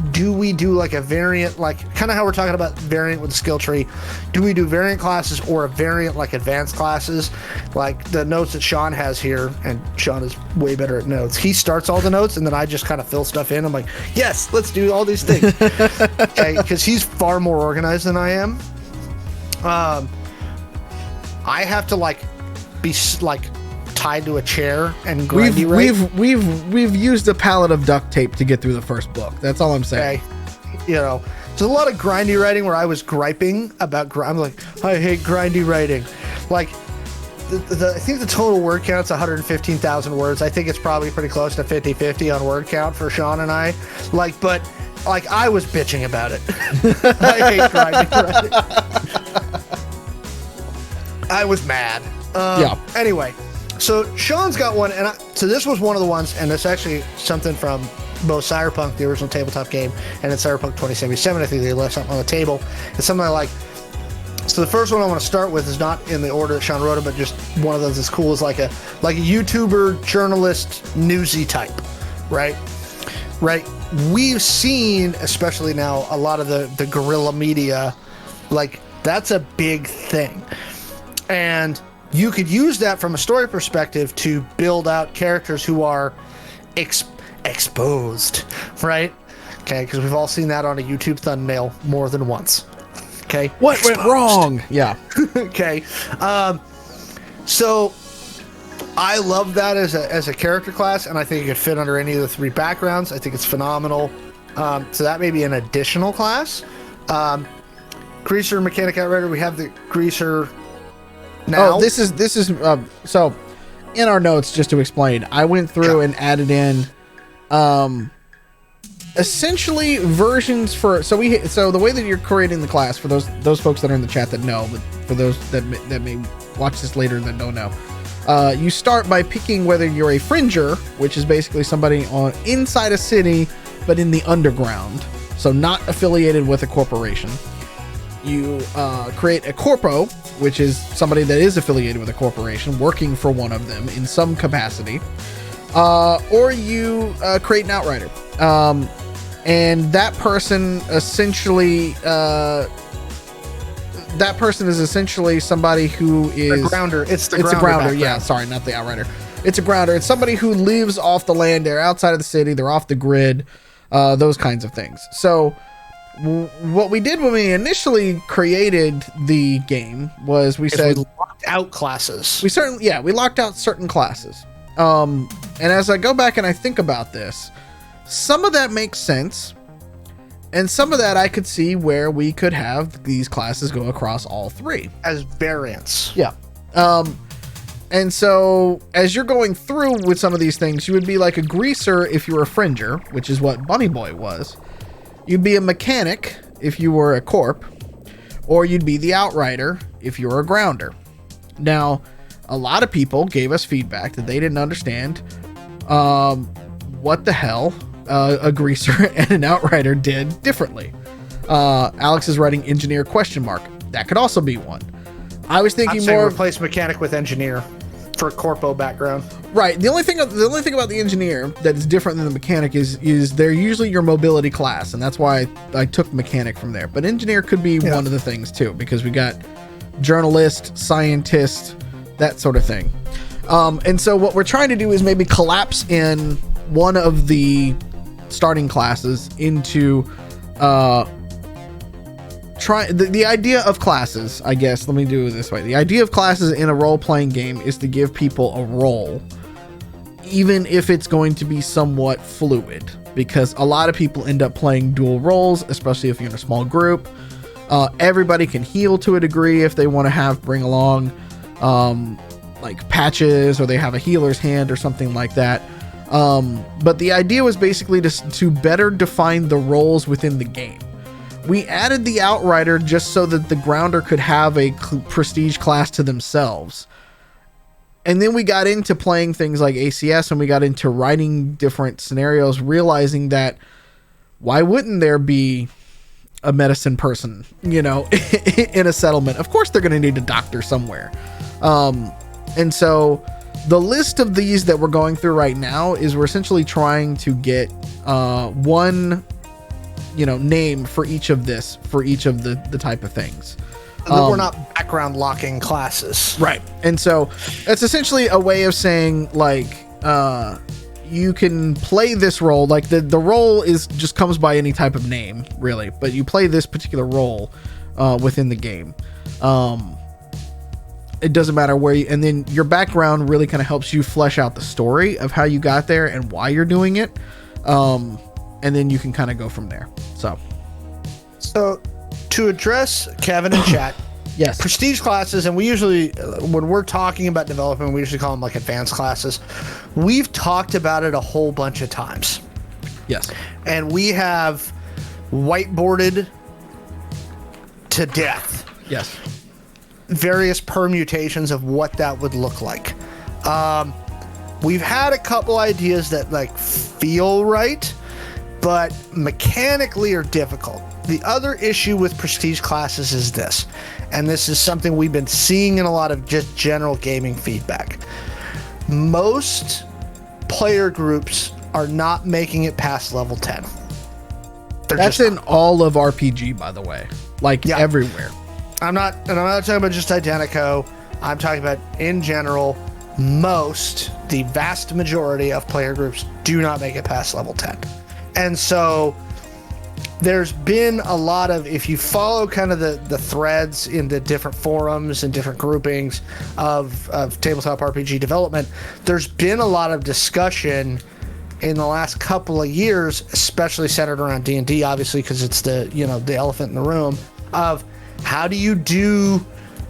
/ do we do like a variant, like kind of how we're talking about variant with the skill tree? Do we do variant classes or a variant like advanced classes? Like the notes that Sean has here, and Sean is way better at notes. He starts all the notes and then I just kind of fill stuff in. I'm like, yes, let's do all these things. Okay, because he's far more organized than I am. I have to like be like tied to a chair and grindy we've used a pallet of duct tape to get through the first book. That's all I'm saying. Okay. There's a lot of grindy writing where I was griping about I'm like, I hate grindy writing. Like I think the total word count's 115,000 words. I think it's probably pretty close to 50-50 on word count for Sean and I. But I was bitching about it. I hate grindy writing. I was mad. Anyway. So Sean's got one, and so this was one of the ones, and it's actually something from both Cyberpunk, the original tabletop game, and then Cyberpunk 2077. I think they left something on the table. It's something I like. So the first one I want to start with is not in the order that Sean wrote it, but just one of those that's cool. Is like a YouTuber, journalist, newsy type, right? Right. We've seen, especially now, a lot of the guerrilla media, like that's a big thing, and you could use that from a story perspective to build out characters who are exposed, right? Okay, because we've all seen that on a YouTube thumbnail more than once. Okay, what went wrong? Yeah. Okay, so I love that as a character class, and I think it could fit under any of the three backgrounds. I think it's phenomenal. So that may be an additional class. Greaser, Mechanic Outrider. We have the Greaser. Now. Oh, this is so in our notes, just to explain, I went through and added in essentially versions for so the way that you're creating the class, for those folks that are in the chat that know, but for those that may watch this later that don't know, you start by picking whether you're a fringer, which is basically somebody on inside a city but in the underground, so not affiliated with a corporation. You create a corpo, which is somebody that is affiliated with a corporation, working for one of them in some capacity, or you create an outrider, and that person essentially is essentially somebody who is the grounder. It's a grounder. Background. Yeah, sorry, not the outrider. It's a grounder. It's somebody who lives off the land. They're outside of the city. They're off the grid. Those kinds of things. So what we did when we initially created the game was we said we locked out classes. We locked out certain classes. And as I go back and I think about this, some of that makes sense. And some of that I could see where we could have these classes go across all three. As variants. Yeah. And so as you're going through with some of these things, you would be like a greaser if you were a fringer, which is what Bunny Boy was. You'd be a mechanic if you were a corp, or you'd be the outrider if you were a grounder. Now, a lot of people gave us feedback that they didn't understand what the hell a greaser and an outrider did differently. Alex is writing engineer ? That could also be one. I was thinking more replace mechanic with engineer for corpo background. Right. The only thing about the engineer that is different than the mechanic is they're usually your mobility class, and that's why I took mechanic from there. But engineer could be one of the things too, because we got journalist, scientist, that sort of thing. And so what we're trying to do is maybe collapse in one of the starting classes into the idea of classes, I guess. Let me do it this way. The idea of classes in a role-playing game is to give people a role, even if it's going to be somewhat fluid, because a lot of people end up playing dual roles, especially if you're in a small group. Everybody can heal to a degree if they want to bring along like patches, or they have a healer's hand or something like that. But the idea was basically to better define the roles within the game. We added the outrider just so that the grounder could have a prestige class to themselves. And then we got into playing things like ACS, and we got into writing different scenarios, realizing that why wouldn't there be a medicine person, in a settlement? Of course they're going to need a doctor somewhere. And so the list of these that we're going through right now is we're essentially trying to get one name for each of the type of things. We're not background locking classes. Right. And so that's essentially a way of saying, like, you can play this role, like the role just comes by any type of name, really, but you play this particular role within the game. It doesn't matter where and then your background really kind of helps you flesh out the story of how you got there and why you're doing it. And then you can kind of go from there. So to address Kevin in chat, yes, prestige classes, and we usually, when we're talking about development, we usually call them like advanced classes. We've talked about it a whole bunch of times. Yes. And we have whiteboarded to death. Yes. Various permutations of what that would look like. We've had a couple ideas that feel right, but mechanically are difficult. The other issue with prestige classes is this, and this is something we've been seeing in a lot of just general gaming feedback. Most player groups are not making it past level 10. That's in all of RPG, by the way, everywhere. I'm not talking about just Identico. I'm talking about in general. The vast majority of player groups do not make it past level 10. And so there's been a lot of, if you follow kind of the threads in the different forums and different groupings of tabletop RPG development, there's been a lot of discussion in the last couple of years, especially centered around D&D, obviously, because it's the elephant in the room, of how do you do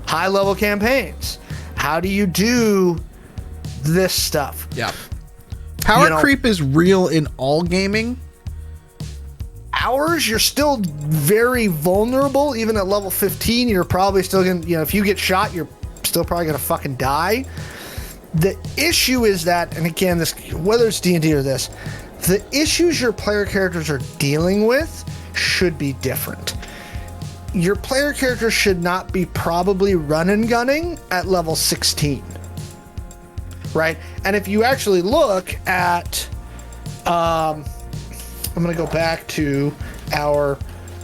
high level campaigns? How do you do this stuff? Yeah. Power creep is real in all gaming. Ours, you're still very vulnerable. Even at level 15, you're probably still going to, if you get shot, you're still probably going to fucking die. The issue is that, and again, this, whether it's D&D or this, the issues your player characters are dealing with should be different. Your player character should not be probably run and gunning at level 16. Right? And if you actually look at, I'm going to go back to our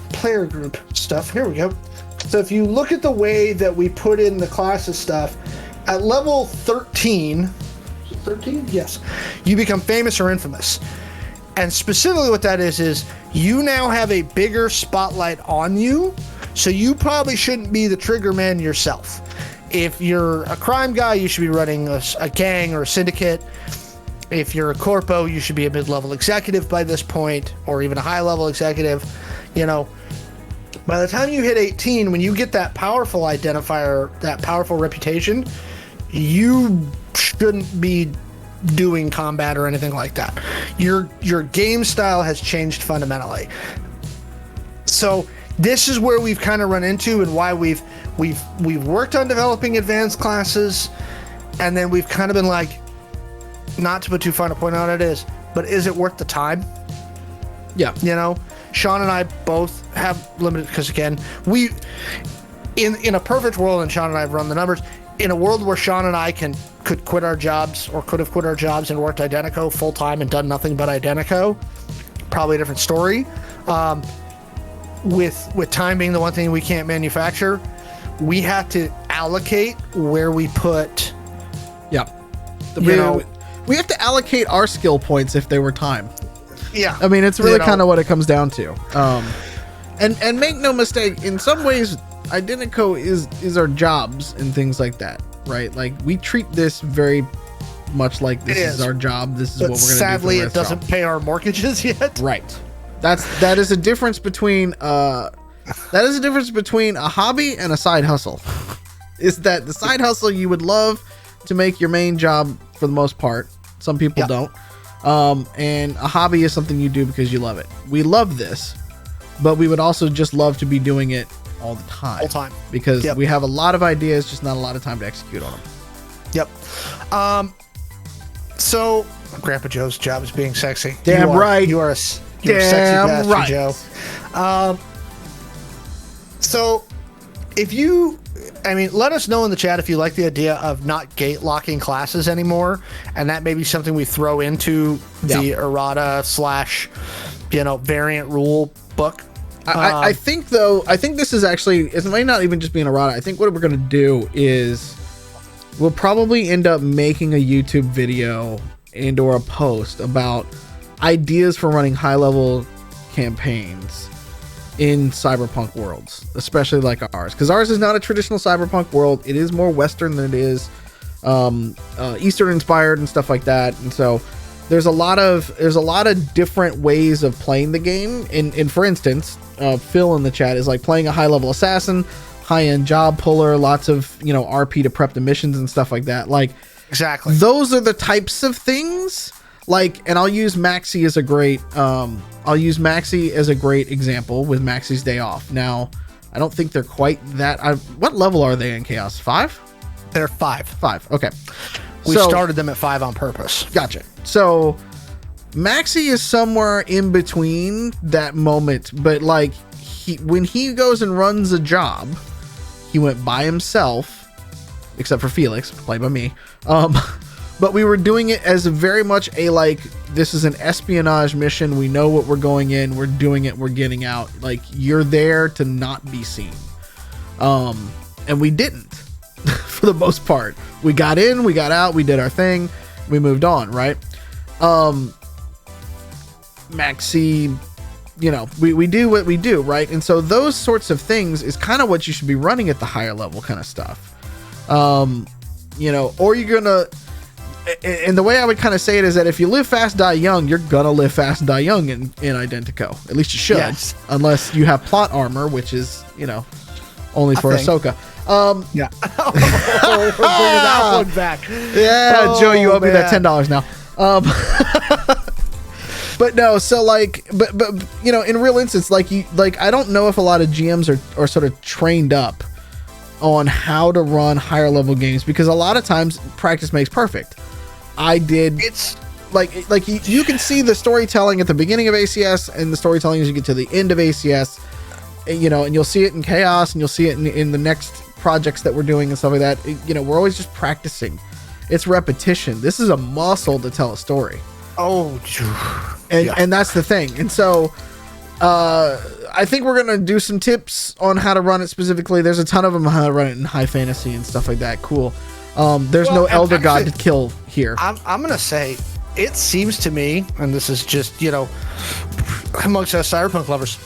player group stuff. Here we go. So if you look at the way that we put in the classes stuff, at level 13, 13? Yes. You become famous or infamous. And specifically what that is you now have a bigger spotlight on you, so you probably shouldn't be the trigger man yourself. If you're a crime guy, you should be running a gang or a syndicate. if you're a corpo, you should be a mid-level executive by this point, or even a high-level executive. You know, by the time you hit 18, when you get that powerful identifier, that powerful reputation, you shouldn't be doing combat or anything like that. Your game style has changed fundamentally. So this is where we've kind of run into, and why we've worked on developing advanced classes, and then we've kind of been like, not to put too fine a point on it is, but is it worth the time? Yeah. You know, Sean and I both have limited, because again, we in a perfect world, and Sean and I have run the numbers, in a world where Sean and I could quit our jobs, or could have quit our jobs and worked Identico full time and done nothing but Identico, probably a different story. With time being the one thing we can't manufacture, we have to allocate where we put. Yeah. We have to allocate our skill points if they were time. Yeah. I mean, it's really kind of what it comes down to. And make no mistake, in some ways, Identico is our jobs and things like that, right? Like, we treat this very much like this is our job. This is what we're going to do. Sadly, it doesn't pay our mortgages yet. Right. That is a difference between a hobby and a side hustle. Is that the side hustle you would love to make your main job for the most part? Some people don't. And a hobby is something you do because you love it. We love this, but we would also just love to be doing it all the time. Because we have a lot of ideas, just not a lot of time to execute on them. Yep. So Grandpa Joe's job is being sexy. Damn right. You're a sexy bastard, Joe. So if you, let us know in the chat if you like the idea of not gate locking classes anymore, and that may be something we throw into the errata / variant rule book. I think this is actually, it might not even just be an errata. I think what we're going to do is we'll probably end up making a YouTube video and or a post about ideas for running high level campaigns in cyberpunk worlds, especially like ours, because ours is not a traditional cyberpunk world. It is more Western than it is Eastern inspired and stuff like that. And so there's a lot of different ways of playing the game. And for instance, Phil in the chat is like playing a high level assassin, high end job puller, lots of RP to prep the missions and stuff like that. Like, exactly, those are the types of things. Like, and I'll use Maxi as a great example with Maxi's Day Off. Now, I don't think they're quite that. What level are they in Chaos? 5? They're 5. 5. Okay. We started them at 5 on purpose. Gotcha. So Maxi is somewhere in between that moment, but like when he goes and runs a job, he went by himself, except for Felix, played by me. But we were doing it as very much a, like, this is an espionage mission. We know what we're going in. We're doing it. We're getting out. Like, you're there to not be seen. And we didn't for the most part. We got in, we got out, we did our thing. We moved on, right? Maxi, we do what we do, right? And so those sorts of things is kind of what you should be running at the higher level kind of stuff. Or you're going to, and the way I would kind of say it is that if you live fast, die young, you're gonna live fast and die young in Identico. At least you should, unless you have plot armor, which is only for Ahsoka. Yeah. We're bringing that one back. Yeah, Joe, you owe me that $10 now. But no, so like, but in real instance, I don't know if a lot of GMs are sort of trained up on how to run higher level games, because a lot of times practice makes perfect. It's like you can see the storytelling at the beginning of ACS and the storytelling as you get to the end of ACS, and you'll see it in Chaos, and you'll see it in the next projects that we're doing and stuff like that. We're always just practicing. It's repetition. This is a muscle to tell a story. And that's the thing. And so I think we're gonna do some tips on how to run it specifically. There's a ton of them on how to run it in high fantasy and stuff like that. Cool. There's no elder god to kill here. I'm gonna say, it seems to me, and this is just amongst us cyberpunk lovers,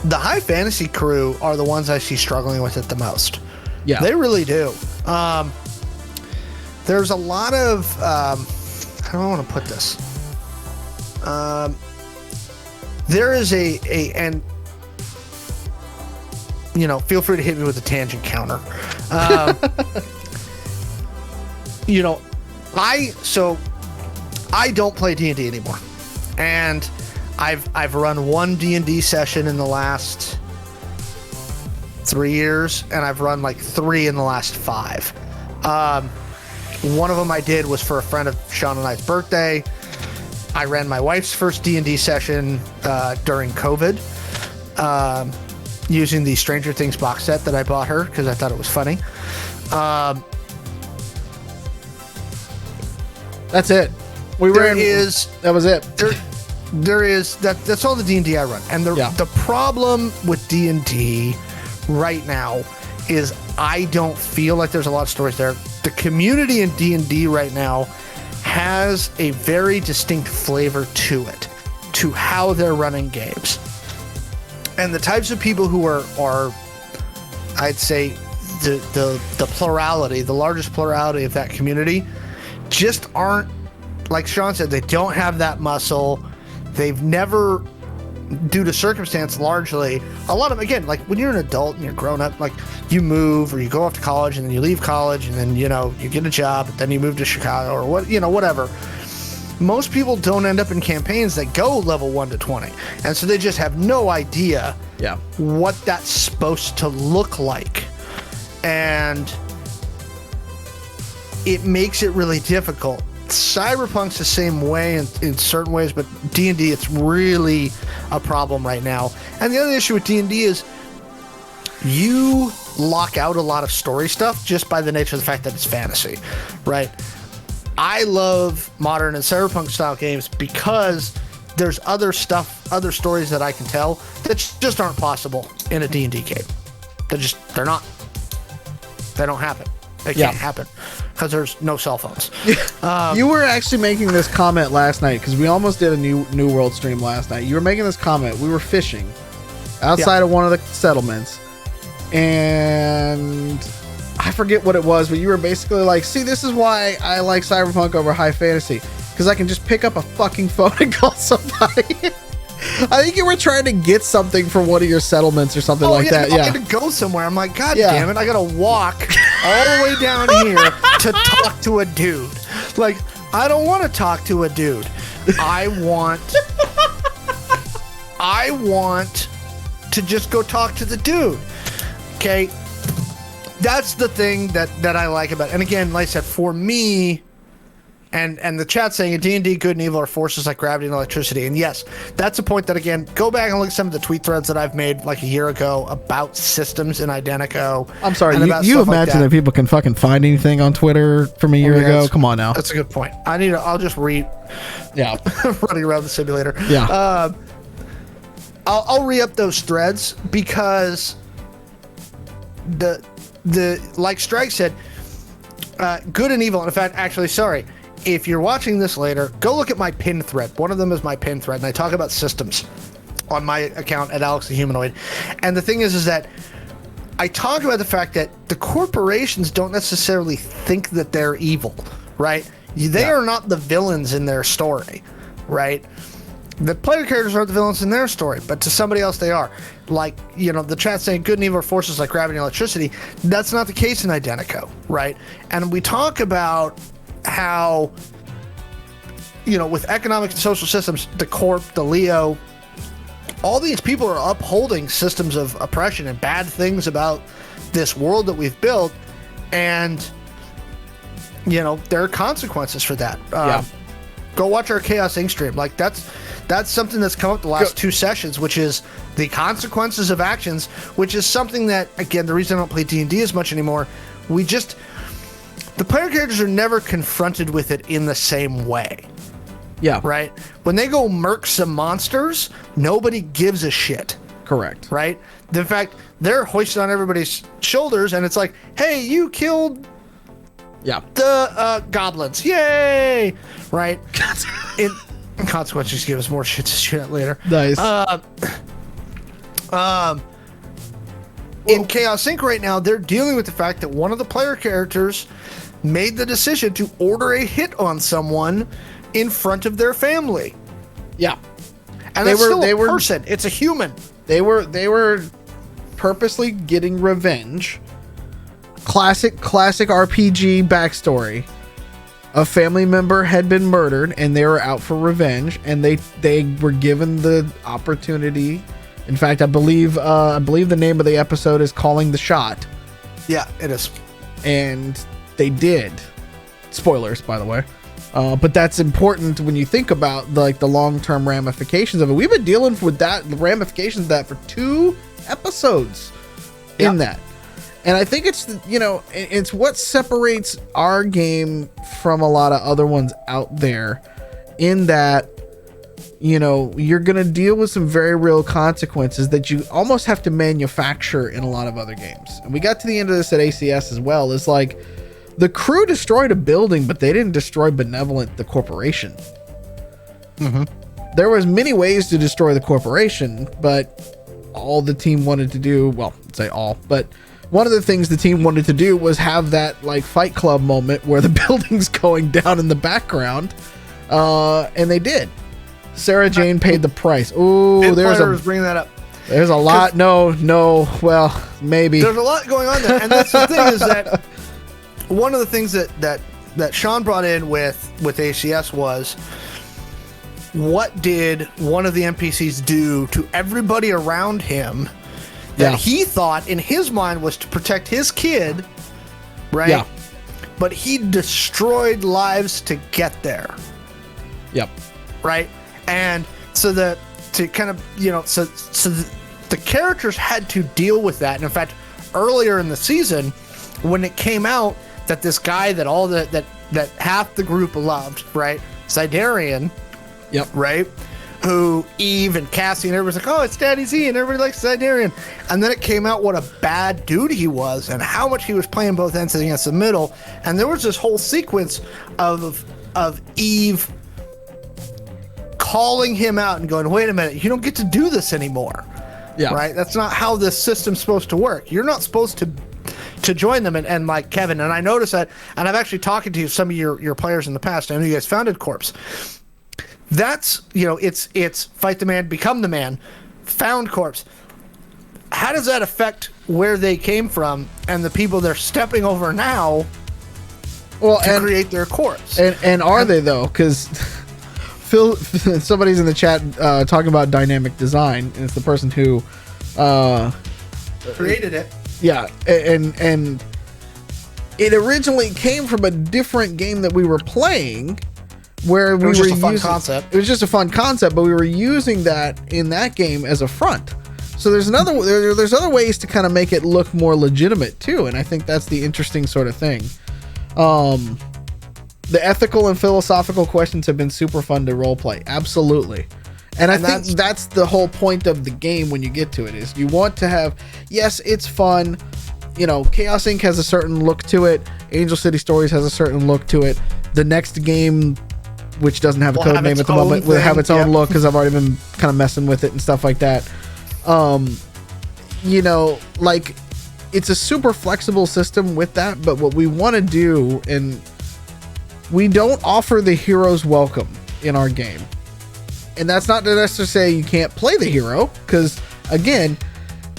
the high fantasy crew are the ones I see struggling with it the most. Yeah, they really do. There's a lot of how do I want to put this? There is and feel free to hit me with a tangent counter. I don't play D&D anymore, and I've run one D&D session in the last 3 years, and I've run like 3 in the last 5. One of them I did was for a friend of Sean and I's birthday. I ran my wife's first D&D session during COVID, using the Stranger Things box set that I bought her because I thought it was funny. That's it. That was it. That's all the D&D I run. And the problem with D&D right now is I don't feel like there's a lot of stories there. The community in D&D right now has a very distinct flavor to it, to how they're running games. And the types of people who are I'd say the plurality, the largest plurality of that community just aren't, like Sean said, they don't have that muscle. They've never, due to circumstance largely, a lot of, again, like when you're an adult and you're grown up, like you move or you go off to college and then you leave college and then, you get a job, then you move to Chicago or whatever. Most people don't end up in campaigns that go level 1 to 20. And so they just have no idea what that's supposed to look like. And it makes it really difficult. Cyberpunk's the same way in certain ways, but D&D, it's really a problem right now. And the other issue with D&D is you lock out a lot of story stuff just by the nature of the fact that it's fantasy, right? I love modern and cyberpunk style games because there's other stories that I can tell that just aren't possible in a D&D game. They're not. They don't happen. They can't happen because there's no cell phones. You were actually making this comment last night because we almost did a New World stream last night. You were making this comment. We were fishing outside of one of the settlements, and I forget what it was, but you were basically like, see, this is why I like Cyberpunk over high fantasy, because I can just pick up a fucking phone and call somebody. I think you were trying to get something from one of your settlements or something like that. I had to go somewhere. I'm like, God damn it, I gotta walk all the way down here to talk to a dude. Like, I don't want to talk to a dude. I want to just go talk to the dude. Okay? That's the thing that I like about it. And again, like I said, for me, and the chat saying D&D good and evil are forces like gravity and electricity. And yes, that's a point that, again, go back and look at some of the tweet threads that I've made like a year ago about systems in IDENTECO. I'm sorry, you imagine that people can fucking find anything on Twitter from a year ago? Come on now. That's a good point. I'll just read. Yeah. Running around the simulator. Yeah. I'll re-up those threads because the like Strike said, good and evil. And in fact, actually, sorry. If you're watching this later, go look at my pin thread. One of them is my pin thread, and I talk about systems on my account at Alex the Humanoid. And the thing is that I talk about the fact that the corporations don't necessarily think that they're evil, right? They are not the villains in their story, right? The player characters aren't the villains in their story, but to somebody else they are. Like, the chat saying good and evil are forces like gravity and electricity. That's not the case in Identico, right? And we talk about how, with economic and social systems, the Corp, the Leo, all these people are upholding systems of oppression and bad things about this world that we've built, and there are consequences for that. Go watch our Chaos Inc. stream. Like, that's something that's come up the last 2 sessions, which is the consequences of actions, which is something that, again, the reason I don't play D&D as much anymore, the player characters are never confronted with it in the same way. Yeah. Right? When they go murk some monsters, nobody gives a shit. Correct. Right? In fact, they're hoisted on everybody's shoulders, and it's like, hey, you killed the goblins. Yay! Right? In consequences, give us more shit to shoot at later. Nice. In Chaos Inc. right now, they're dealing with the fact that one of the player characters made the decision to order a hit on someone in front of their family. Yeah. And that's still a person. It's a human. They were purposely getting revenge. Classic RPG backstory. A family member had been murdered and they were out for revenge, and they were given the opportunity. In fact, I believe the name of the episode is Calling the Shot. Yeah, it is. And they did. Spoilers, by the way. But that's important when you think about the long-term ramifications of it. We've been dealing with the ramifications of that for 2 episodes in that. And I think it's what separates our game from a lot of other ones out there, in that, you're going to deal with some very real consequences that you almost have to manufacture in a lot of other games. And we got to the end of this at ACS as well. It's like the crew destroyed a building, but they didn't destroy Benevolent, the corporation. Mm-hmm. There was many ways to destroy the corporation, but all the team wanted to do, well, say all, but one of the things the team wanted to do was have that Fight Club moment where the building's going down in the background, and they did. Sarah Jane paid the price. Ooh, was bringing that up. There's a lot. No. Well, maybe there's a lot going on there, and that's the thing is that one of the things that Sean brought in with ACS was, what did one of the NPCs do to everybody around him that he thought in his mind was to protect his kid, right? Yeah. But he destroyed lives to get there. Yep. Right? And so the characters had to deal with that. And in fact, earlier in the season, when it came out that this guy that half the group loved, right? Sidarian, yep, right? Who Eve and Cassie and everybody's like, oh, it's Daddy Z, and everybody likes Sidarian. And then it came out what a bad dude he was and how much he was playing both ends against the middle. And there was this whole sequence of Eve calling him out and going, wait a minute, you don't get to do this anymore. Yeah. Right? That's not how this system's supposed to work. You're not supposed to join them. And like Kevin, and I noticed that, and I've actually talked to some of your players in the past. I know you guys founded Corps. That's, it's fight the man, become the man, found Corps. How does that affect where they came from and the people they're stepping over now to create their Corps? And are they, though? Because Phil, somebody's in the chat talking about dynamic design, and it's the person who created it. Yeah, and it originally came from a different game that we were playing, where it was just a fun concept. It was just a fun concept, but we were using that in that game as a front. So there's other ways to kind of make it look more legitimate too, and I think that's the interesting sort of thing. The ethical and philosophical questions have been super fun to roleplay, absolutely. And I think that's the whole point of the game when you get to it, is you want to have, yes, it's fun. Chaos Inc. has a certain look to it. Angel City Stories has a certain look to it. The next game, which doesn't have a code name at the moment, will have its own look, because I've already been kind of messing with it and stuff like that. It's a super flexible system with that, but what we want to do, and we don't offer the hero's welcome in our game. And that's not to necessarily say you can't play the hero, because again,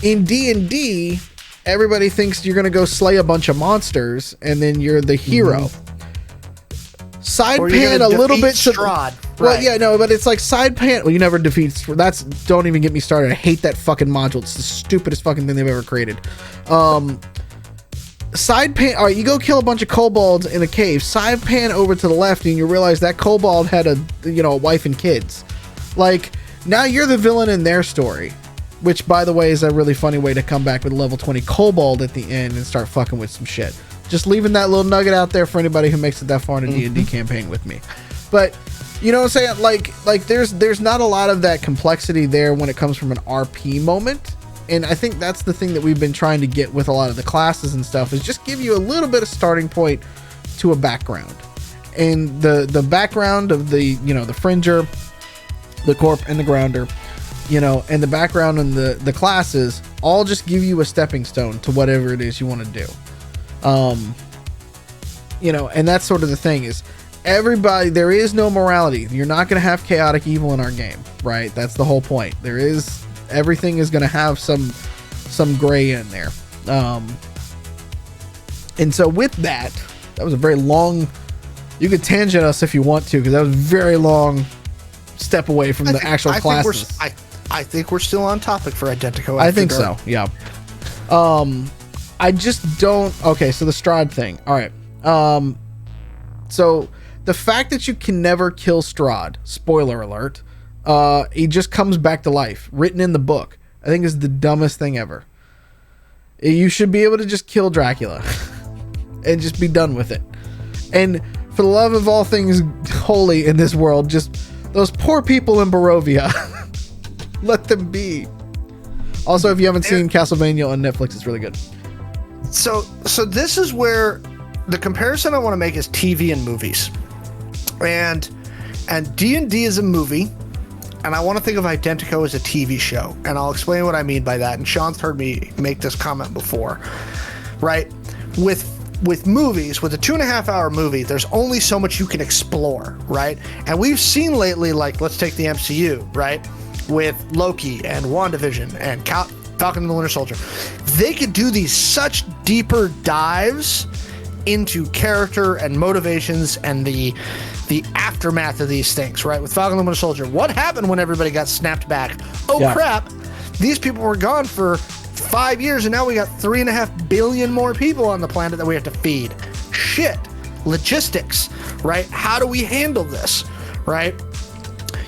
in D&D, everybody thinks you're going to go slay a bunch of monsters and then you're the hero. Mm-hmm. Side pan a little bit. Strahd. Well, right. yeah, no, but it's like side pan. Well, you never defeat. Don't even get me started. I hate that fucking module. It's the stupidest fucking thing they've ever created. Side pan. All right, you go kill a bunch of kobolds in a cave. Side pan over to the left, and you realize that kobold had a wife and kids. Like, now you're the villain in their story, which, by the way, is a really funny way to come back with a level 20 kobold at the end and start fucking with some shit. Just leaving that little nugget out there for anybody who makes it that far in a D&D campaign with me. But, you know what I'm saying? Like there's not a lot of that complexity there when it comes from an RP moment. And I think that's the thing that we've been trying to get with a lot of the classes and stuff, is just give you a little bit of starting point to a background. And the background of the Fringer, the Corp, and the Grounder, and the background and the classes all just give you a stepping stone to whatever it is you want to do. And that's sort of the thing, is everybody, there is no morality. You're not going to have chaotic evil in our game, right? That's the whole point. Everything is going to have some gray in there. And so with that was a very long, you could tangent us if you want to, because that was a very long step away from the actual classes. I think we're still on topic for Identico. I think so, yeah. I just don't. Okay, so the Strahd thing. All right. So the fact that you can never kill Strahd, spoiler alert, he just comes back to life, written in the book, I think is the dumbest thing ever. You should be able to just kill Dracula and just be done with it. And for the love of all things holy in this world, just those poor people in Barovia, let them be. Also, if you haven't seen Castlevania on Netflix, it's really good. So this is where the comparison I want to make is TV and movies, and D&D is a movie, and I want to think of Identico as a TV show, and I'll explain what I mean by that. And Sean's heard me make this comment before, right? With movies, with a 2.5-hour movie, there's only so much you can explore, right? And we've seen lately, like, let's take the MCU, right? With Loki and WandaVision and Falcon and the Winter Soldier. They could do these such deeper dives into character and motivations and the aftermath of these things, right? With Falcon and the Winter Soldier, what happened when everybody got snapped back? Oh, yeah. Crap, these people were gone for 5 years, and now we got 3.5 billion more people on the planet that we have to feed. Shit. Logistics, right? How do we handle this, right?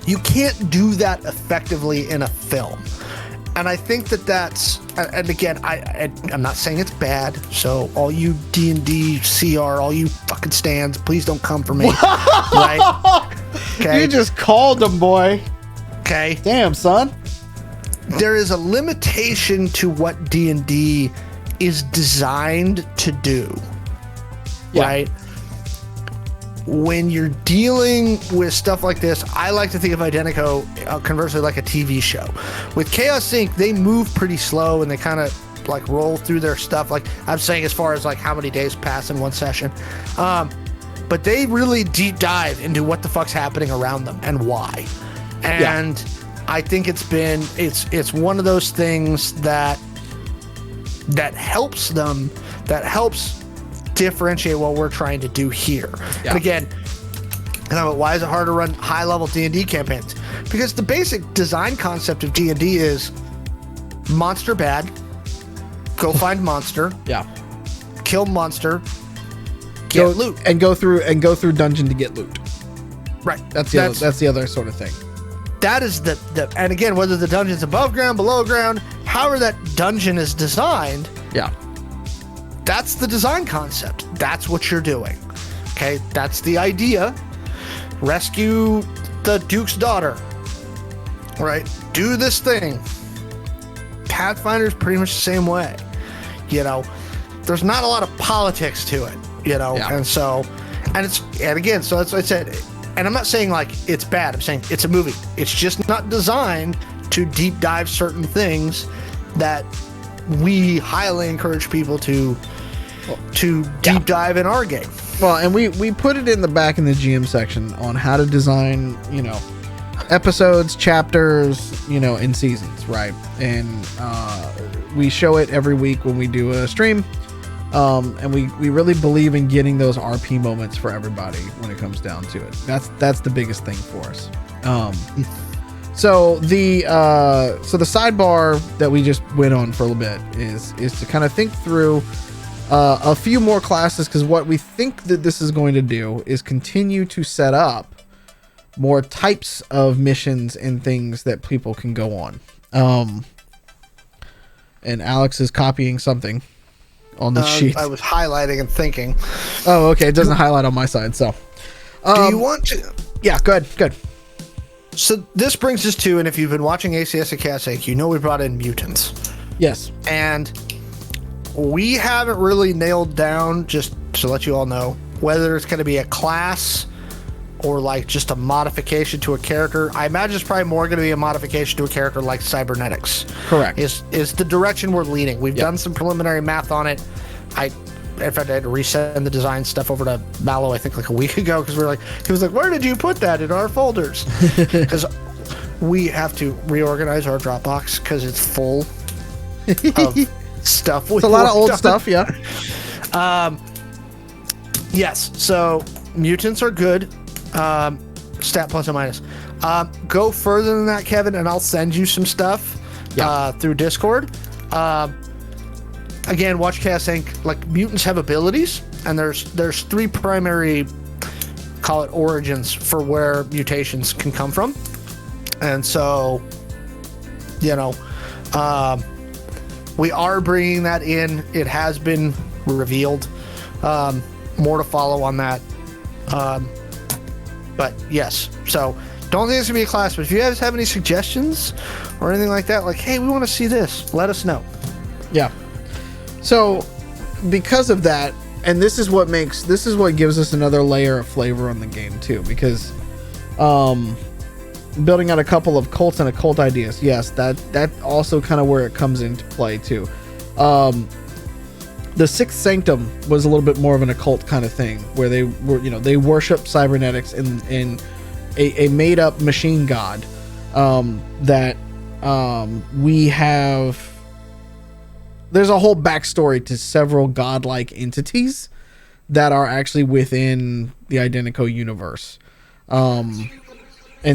You can't do that effectively in a film. And I think that's, and again, I'm not saying it's bad, so all you D&D CR, all you fucking stands, please don't come for me. Right? Okay. You just called them, boy. Okay. Damn, son. There is a limitation to what D&D is designed to do. Yeah. Right? When you're dealing with stuff like this, I like to think of Identico conversely like a TV show. With Chaos Inc., they move pretty slow and they kind of like roll through their stuff. Like I'm saying, as far as like how many days pass in one session, but they really deep dive into what the fuck's happening around them and why. And I think it's one of those things that helps them, that helps differentiate what we're trying to do here. Yeah. And again, why is it hard to run high-level D&D campaigns? Because the basic design concept of D&D is monster bad, go find monster, kill monster, get loot, and go through dungeon to get loot. Right. That's the other sort of thing. That is the and again, whether the dungeon's above ground, below ground, however that dungeon is designed. Yeah. That's the design concept. That's what you're doing. Okay, that's the idea. Rescue the Duke's daughter. Right? Do this thing. Pathfinder's pretty much the same way. You know, there's not a lot of politics to it, you know, and again, so that's what I said. And I'm not saying like it's bad. I'm saying it's a movie. It's just not designed to deep dive certain things that we highly encourage people to deep dive in our game. Well, and we put it in the back in the GM section on how to design, you know, episodes, chapters, you know, in seasons, right? And we show it every week when we do a stream. And we really believe in getting those RP moments for everybody when it comes down to it. That's the biggest thing for us. So the sidebar that we just went on for a little bit is to kind of think through a few more classes, because what we think that this is going to do is continue to set up more types of missions and things that people can go on. And Alex is copying something on the sheet. I was highlighting and thinking. Oh, okay. It doesn't highlight on my side, so. Do you want to? Yeah, good. So this brings us to, and if you've been watching ACS at Chaos Inc., you know we brought in mutants. Yes. And we haven't really nailed down, just to let you all know, whether it's going to be a class or like just a modification to a character. I imagine it's probably more going to be a modification to a character like cybernetics. Correct. Is the direction we're leaning. We've done some preliminary math on it. in fact, I had to resend the design stuff over to Mallo, I think like a week ago, because he was like, where did you put that in our folders? Because we have to reorganize our Dropbox because it's full of stuff. It's a lot of old stuff, yeah. Yes, so mutants are good. Stat plus and minus. Go further than that, Kevin, and I'll send you some stuff through Discord. Again, watch Chaos Inc. Like, mutants have abilities, and there's three primary, call it origins, for where mutations can come from. And so, you know, we are bringing that in. It has been revealed. More to follow on that. But yes, so don't think it's gonna be a class, but if you guys have any suggestions or anything like that, like, hey, we want to see this, let us know. Yeah. So because of that, and this is what gives us another layer of flavor on the game too, because building out a couple of cults and occult ideas, yes, that also kind of where it comes into play too. The Sixth Sanctum was a little bit more of an occult kind of thing, where they were, they worship cybernetics in a made up machine god that we have. There's a whole backstory to several godlike entities that are actually within the Identico universe. And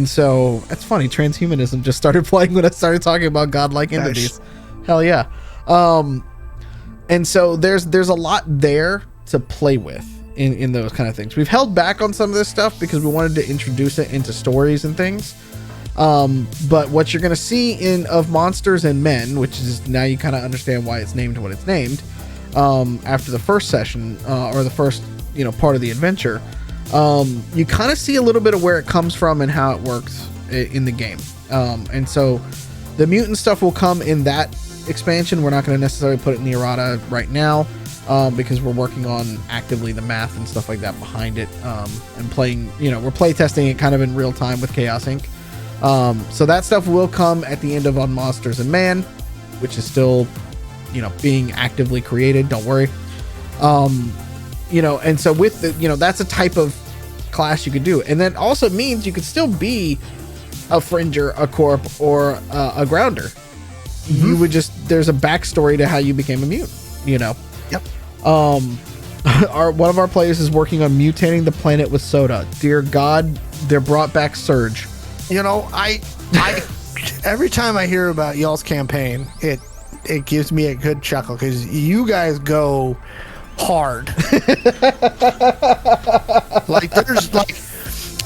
so that's funny. Transhumanism just started playing when I started talking about godlike entities. Hell yeah. And so there's a lot there to play with in those kind of things. We've held back on some of this stuff because we wanted to introduce it into stories and things. But what you're going to see of Monsters and Men, which is now you kind of understand why it's named what it's named, after the first session, or the first, part of the adventure, you kind of see a little bit of where it comes from and how it works in the game. And so the mutant stuff will come in that expansion. We're not going to necessarily put it in the errata right now, because we're working on actively the math and stuff like that behind it, and playing, we're play testing it kind of in real time with Chaos Inc. So that stuff will come at the end of On Monsters and Man, which is still, being actively created. Don't worry. And so with the, that's a type of class you could do. And that also means you could still be a Fringer, a Corp, or a Grounder. Mm-hmm. You would there's a backstory to how you became a mutant, Yep. One of our players is working on mutating the planet with soda. Dear God, they're brought back Surge. I every time I hear about y'all's campaign, it gives me a good chuckle because you guys go hard.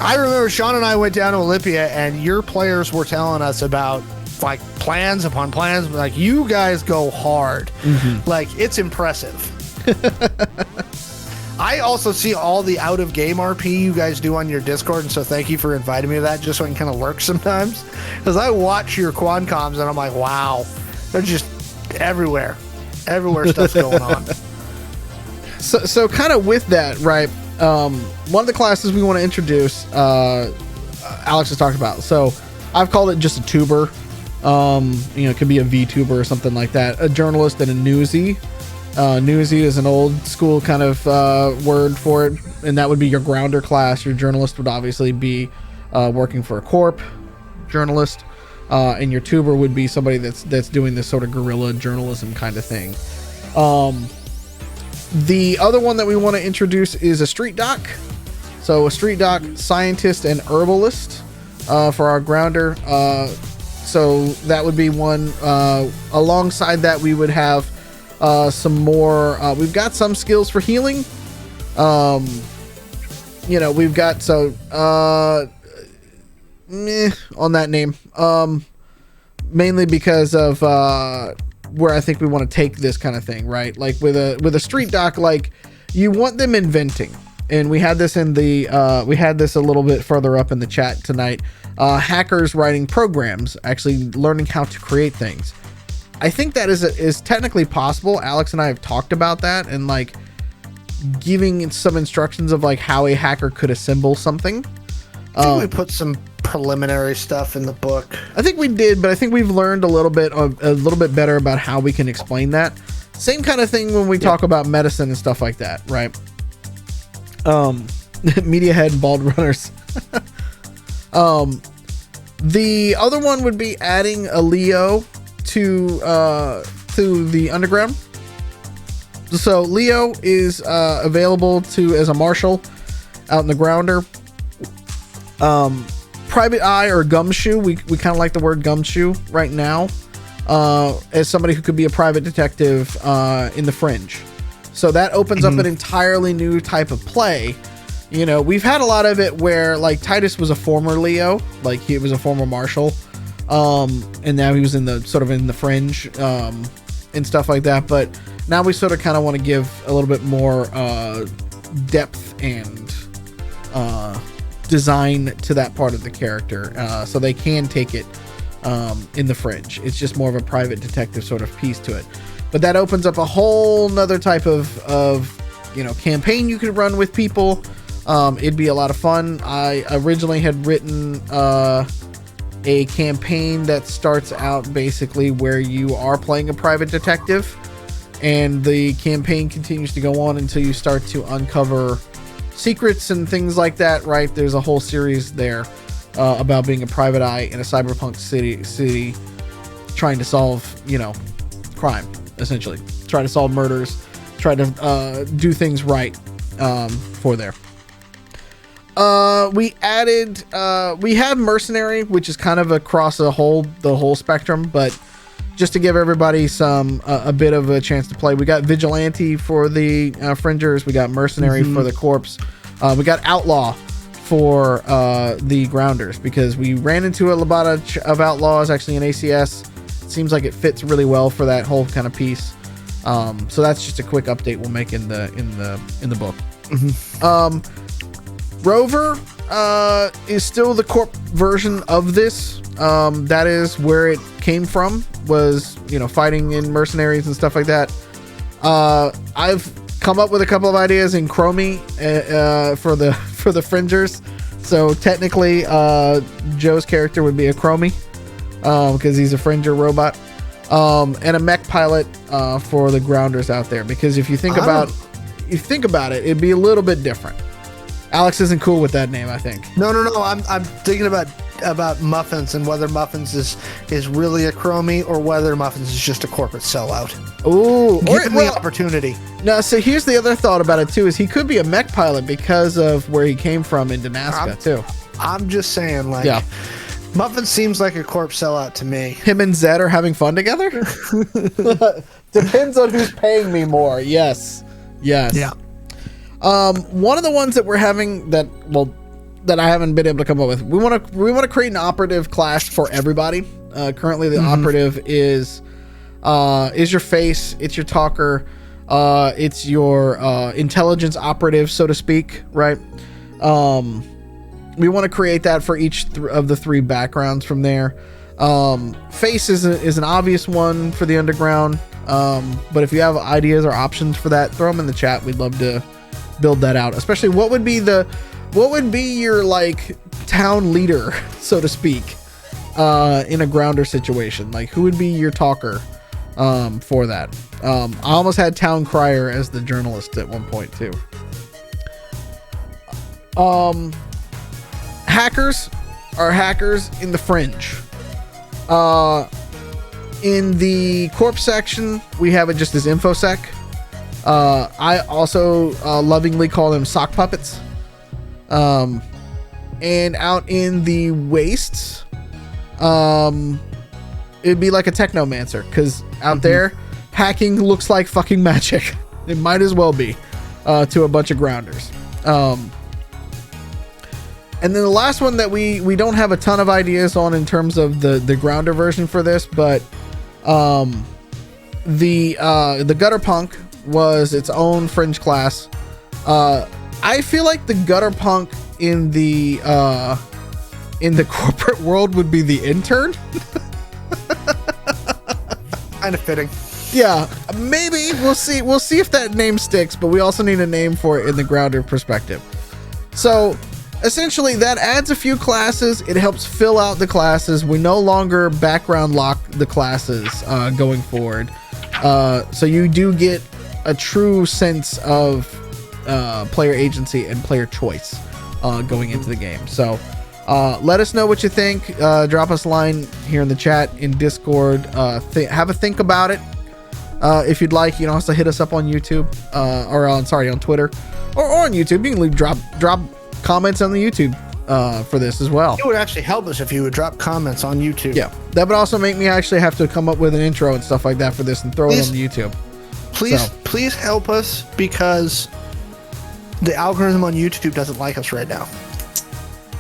I remember Sean and I went down to Olympia and your players were telling us about like plans upon plans. Like, you guys go hard. Mm-hmm. Like, it's impressive. I also see all the out of game RP you guys do on your Discord, and so thank you for inviting me to that, just so I can kind of lurk sometimes, because I watch your QuadComs and I'm like, wow, they're just everywhere stuff's going on. So kind of with that, right, one of the classes we want to introduce, Alex has talked about, so I've called it just a tuber. It could be a VTuber or something like that, a journalist and a newsie. Newsie is an old school kind of word for it, and that would be your grounder class. Your journalist would obviously be working for a corp journalist, and your tuber would be somebody that's doing this sort of guerrilla journalism kind of thing. The other one that we want to introduce is a street doc. So a street doc scientist and herbalist for our grounder. So that would be one. Alongside that, we would have some more. We've got some skills for healing. We've got on that name. Mainly because of where I think we want to take this kind of thing, right? Like with a street doc, like you want them inventing. And we had this a little bit further up in the chat tonight. Hackers writing programs, actually learning how to create things. I think that is technically possible. Alex and I have talked about that, and like giving some instructions of like how a hacker could assemble something. I think we put some preliminary stuff in the book. I think we did, but I think we've learned a little bit better about how we can explain that. Same kind of thing when we talk about medicine and stuff like that, right? Media head and bald runners. The other one would be adding a Leo to the underground. So Leo is available as a marshal out in the grounder. Private Eye or Gumshoe, we kind of like the word Gumshoe right now, as somebody who could be a private detective in the Fringe. So that opens up an entirely new type of play. You know, we've had a lot of it where like Titus was a former Leo, like he was a former marshal, and now he was in the Fringe and stuff like that. But now we sort of kind of want to give a little bit more depth and design to that part of the character, so they can take it in the Fringe. It's just more of a private detective sort of piece to it. But that opens up a whole nother type of campaign you could run with people. It'd be a lot of fun. I originally had written a campaign that starts out basically where you are playing a private detective, and the campaign continues to go on until you start to uncover secrets and things like that, right? There's a whole series there about being a private eye in a cyberpunk city trying to solve, crime, essentially. Try to solve murders, try to do things right for there. We have mercenary, which is kind of across the whole spectrum, but just to give everybody a bit of a chance to play, we got vigilante for the fringers, we got mercenary for the corpse, we got outlaw for the grounders, because we ran into a lot of outlaws actually in ACS. It seems like it fits really well for that whole kind of piece. So that's just a quick update we'll make in the book. Rover is still the corp version of this. That is where it came from, was fighting in mercenaries and stuff like that. I've come up with a couple of ideas in Chromie for the fringers. So technically Joe's character would be a Chromie because he's a fringer robot, and a mech pilot for the grounders out there, because if you think about it, it'd be a little bit different. Alex isn't cool with that name, I think. No. I'm thinking about Muffins, and whether Muffins is really a Chromie or whether Muffins is just a corporate sellout. Ooh, Give him the opportunity. No, so here's the other thought about it too: is he could be a mech pilot because of where he came from in Damascus too. I'm just saying, yeah. Muffins seems like a corp sellout to me. Him and Zed are having fun together. Depends on who's paying me more. Yes. Yeah. One of the ones that we're having that I haven't been able to come up with, we want to create an operative class for everybody. Currently the operative is your face, it's your talker, it's your intelligence operative, so to speak, right? We want to create that for each of the three backgrounds from there. Face is an obvious one for the underground, but if you have ideas or options for that, throw them in the chat. We'd love to build that out, especially what would be your like town leader, so to speak, in a grounder situation. Like, who would be your talker for that? I almost had town crier as the journalist at one point too. Hackers are hackers in the Fringe. In the corpse section, we have it just as infosec. I also lovingly call them sock puppets. And out in the wastes, it'd be like a technomancer, because out there, hacking looks like fucking magic. It might as well be to a bunch of grounders. And then the last one that we don't have a ton of ideas on in terms of the grounder version for this, but the gutter punk was its own Fringe class. I feel like the gutter punk in the corporate world would be the intern. Kind of fitting. Yeah, maybe we'll see if that name sticks, but we also need a name for it in the grounder perspective. So essentially that adds a few classes. It helps fill out the classes. We no longer background lock the classes going forward. So you do get a true sense of player agency and player choice going into the game. So let us know what you think. Drop us a line here in the chat in Discord. Have a think about it. If you'd like, you can also hit us up on YouTube on Twitter or on YouTube. You can drop comments on the YouTube for this as well. It would actually help us if you would drop comments on YouTube. Yeah, that would also make me actually have to come up with an intro and stuff like that for this and throw it on the YouTube. Please help us, because the algorithm on YouTube doesn't like us right now.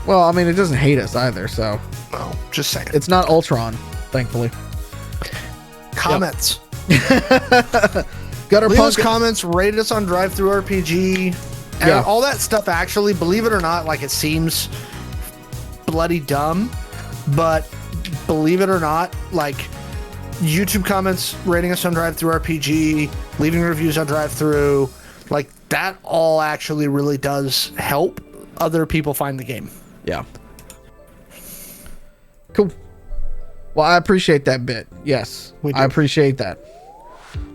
Well, I mean, it doesn't hate us either, so. Oh, just saying. It's not Ultron, thankfully. Comments. Gutter Leave us Punk. comments, rate us on DriveThruRPG, and all that stuff. Actually, believe it or not, like, it seems bloody dumb, but believe it or not, like, YouTube comments, rating us on DriveThruRPG, leaving reviews on DriveThru, like, that all actually really does help other people find the game. Yeah. Cool. Well, I appreciate that bit. Yes, I appreciate that.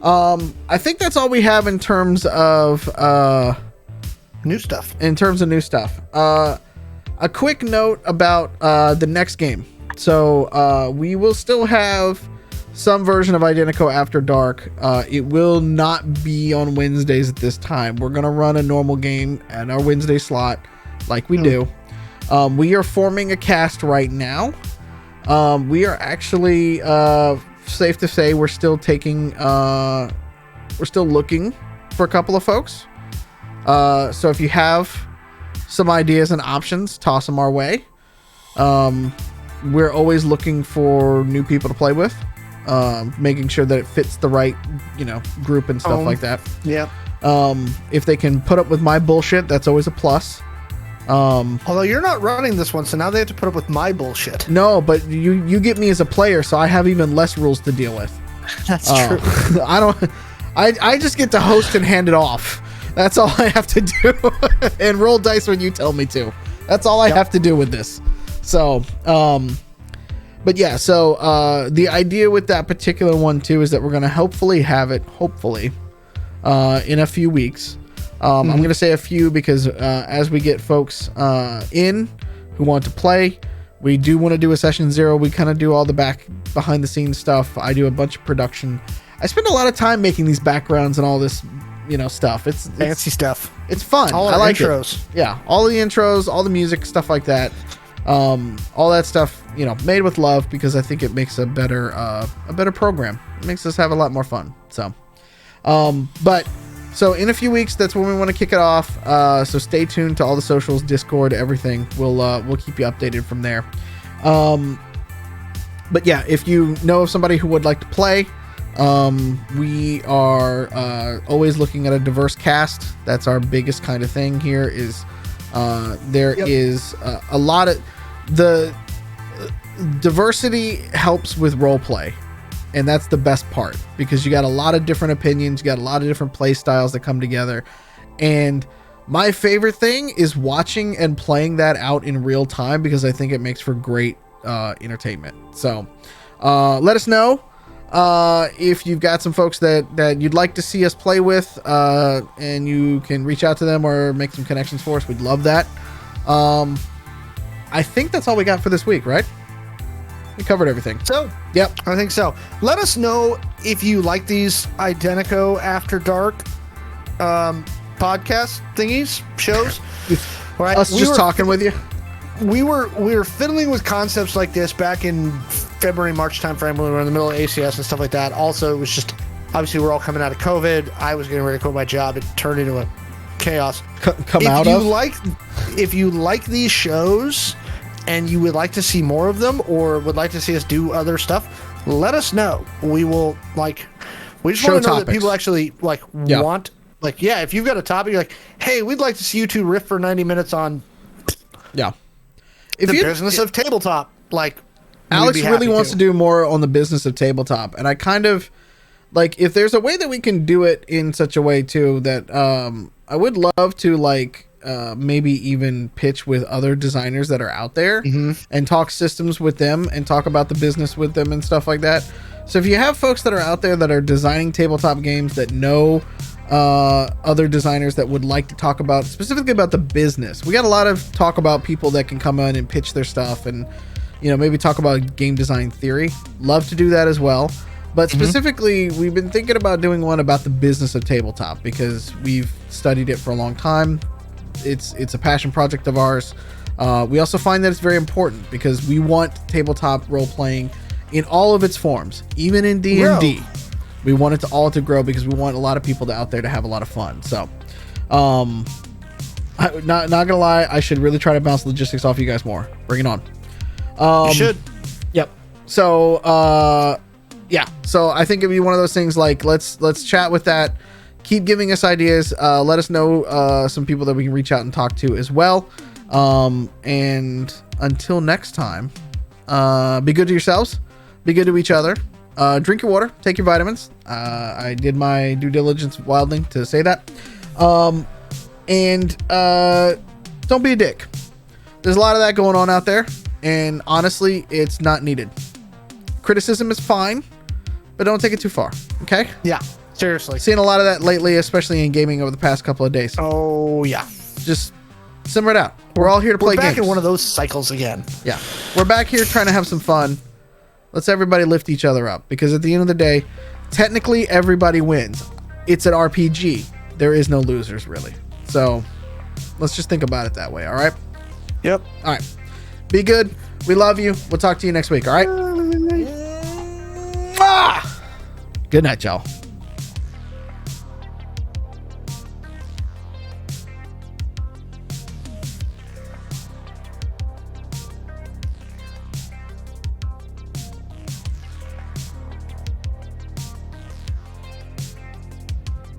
I think that's all we have in terms of new stuff. A quick note about the next game. So we will still have some version of Identico After Dark. It will not be on Wednesdays at this time. We're gonna run a normal game at our Wednesday slot, like we do. We are forming a cast right now. We are actually safe to say we're still looking for a couple of folks. So if you have some ideas and options, toss them our way. We're always looking for new people to play with, making sure that it fits the right, group and stuff like that. Yeah. If they can put up with my bullshit, that's always a plus. Although you're not running this one, so now they have to put up with my bullshit. No, but you get me as a player, so I have even less rules to deal with. That's true. I just get to host and hand it off. That's all I have to do. And roll dice when you tell me to. That's all I have to do with this. So, but yeah, so the idea with that particular one too is that we're going to hopefully have it, in a few weeks. I'm going to say a few because as we get folks in who want to play, we do want to do a session 0. We kind of do all the behind the scenes stuff. I do a bunch of production. I spend a lot of time making these backgrounds and all this, stuff. It's fancy stuff. It's fun. All I like intros. It. Yeah, all the intros, all the music, stuff like that. All that stuff, made with love, because I think it makes a better program. It makes us have a lot more fun. So, So in a few weeks, that's when we want to kick it off. So stay tuned to all the socials, Discord, everything. We'll keep you updated from there. But yeah, if you know of somebody who would like to play, we are always looking at a diverse cast. That's our biggest kind of thing here. Is there is a lot of the diversity helps with role play. And that's the best part, because you got a lot of different opinions. You got a lot of different play styles that come together. And my favorite thing is watching and playing that out in real time, because I think it makes for great entertainment. So let us know if you've got some folks that you'd like to see us play with, and you can reach out to them or make some connections for us. We'd love that. I think that's all we got for this week, right? We covered everything. So, yep, I think so. Let us know if you like these Identico After Dark podcast thingies, shows. Right? Us just talking with you. We were fiddling with concepts like this back in February, March timeframe when we were in the middle of ACS and stuff like that. Also, it was just, obviously, we're all coming out of COVID. I was getting ready to quit my job. It turned into a chaos. If you like these shows and you would like to see more of them, or would like to see us do other stuff, let us know. We will, we just want to know that people actually want, if you've got a topic, you're like, hey, we'd like to see you two riff for 90 minutes on the business of tabletop. Alex really wants to do more on the business of tabletop, and I kind of if there's a way that we can do it in such a way too that I would love to maybe even pitch with other designers that are out there and talk systems with them and talk about the business with them and stuff like that. So if you have folks that are out there that are designing tabletop games that know other designers that would like to talk about specifically about the business, we got a lot of talk about people that can come in and pitch their stuff and, you know, maybe talk about game design theory. Love to do that as well. But specifically, we've been thinking about doing one about the business of tabletop because we've studied it for a long time. It's a passion project of ours. We also find that it's very important because we want tabletop role-playing in all of its forms, even in D&D. We want it to all to grow because we want a lot of people out there to have a lot of fun. So, not gonna lie, I should really try to bounce logistics off you guys more. Bring it on. You should. Yep. So, yeah. So I think it'd be one of those things like let's chat with that. Keep giving us ideas. Let us know some people that we can reach out and talk to as well. And until next time, be good to yourselves. Be good to each other. Drink your water. Take your vitamins. I did my due diligence wildly to say that. And don't be a dick. There's a lot of that going on out there. And honestly, it's not needed. Criticism is fine, but don't take it too far. Okay? Yeah. Seriously. Seeing a lot of that lately, especially in gaming over the past couple of days. Oh, yeah. Just simmer it out. We're all here to play games. We're back in one of those cycles again. Yeah. We're back here trying to have some fun. Let's everybody lift each other up because at the end of the day, technically everybody wins. It's an RPG. There is no losers, really. So let's just think about it that way. All right? Yep. All right. Be good. We love you. We'll talk to you next week. All right? Good night, y'all.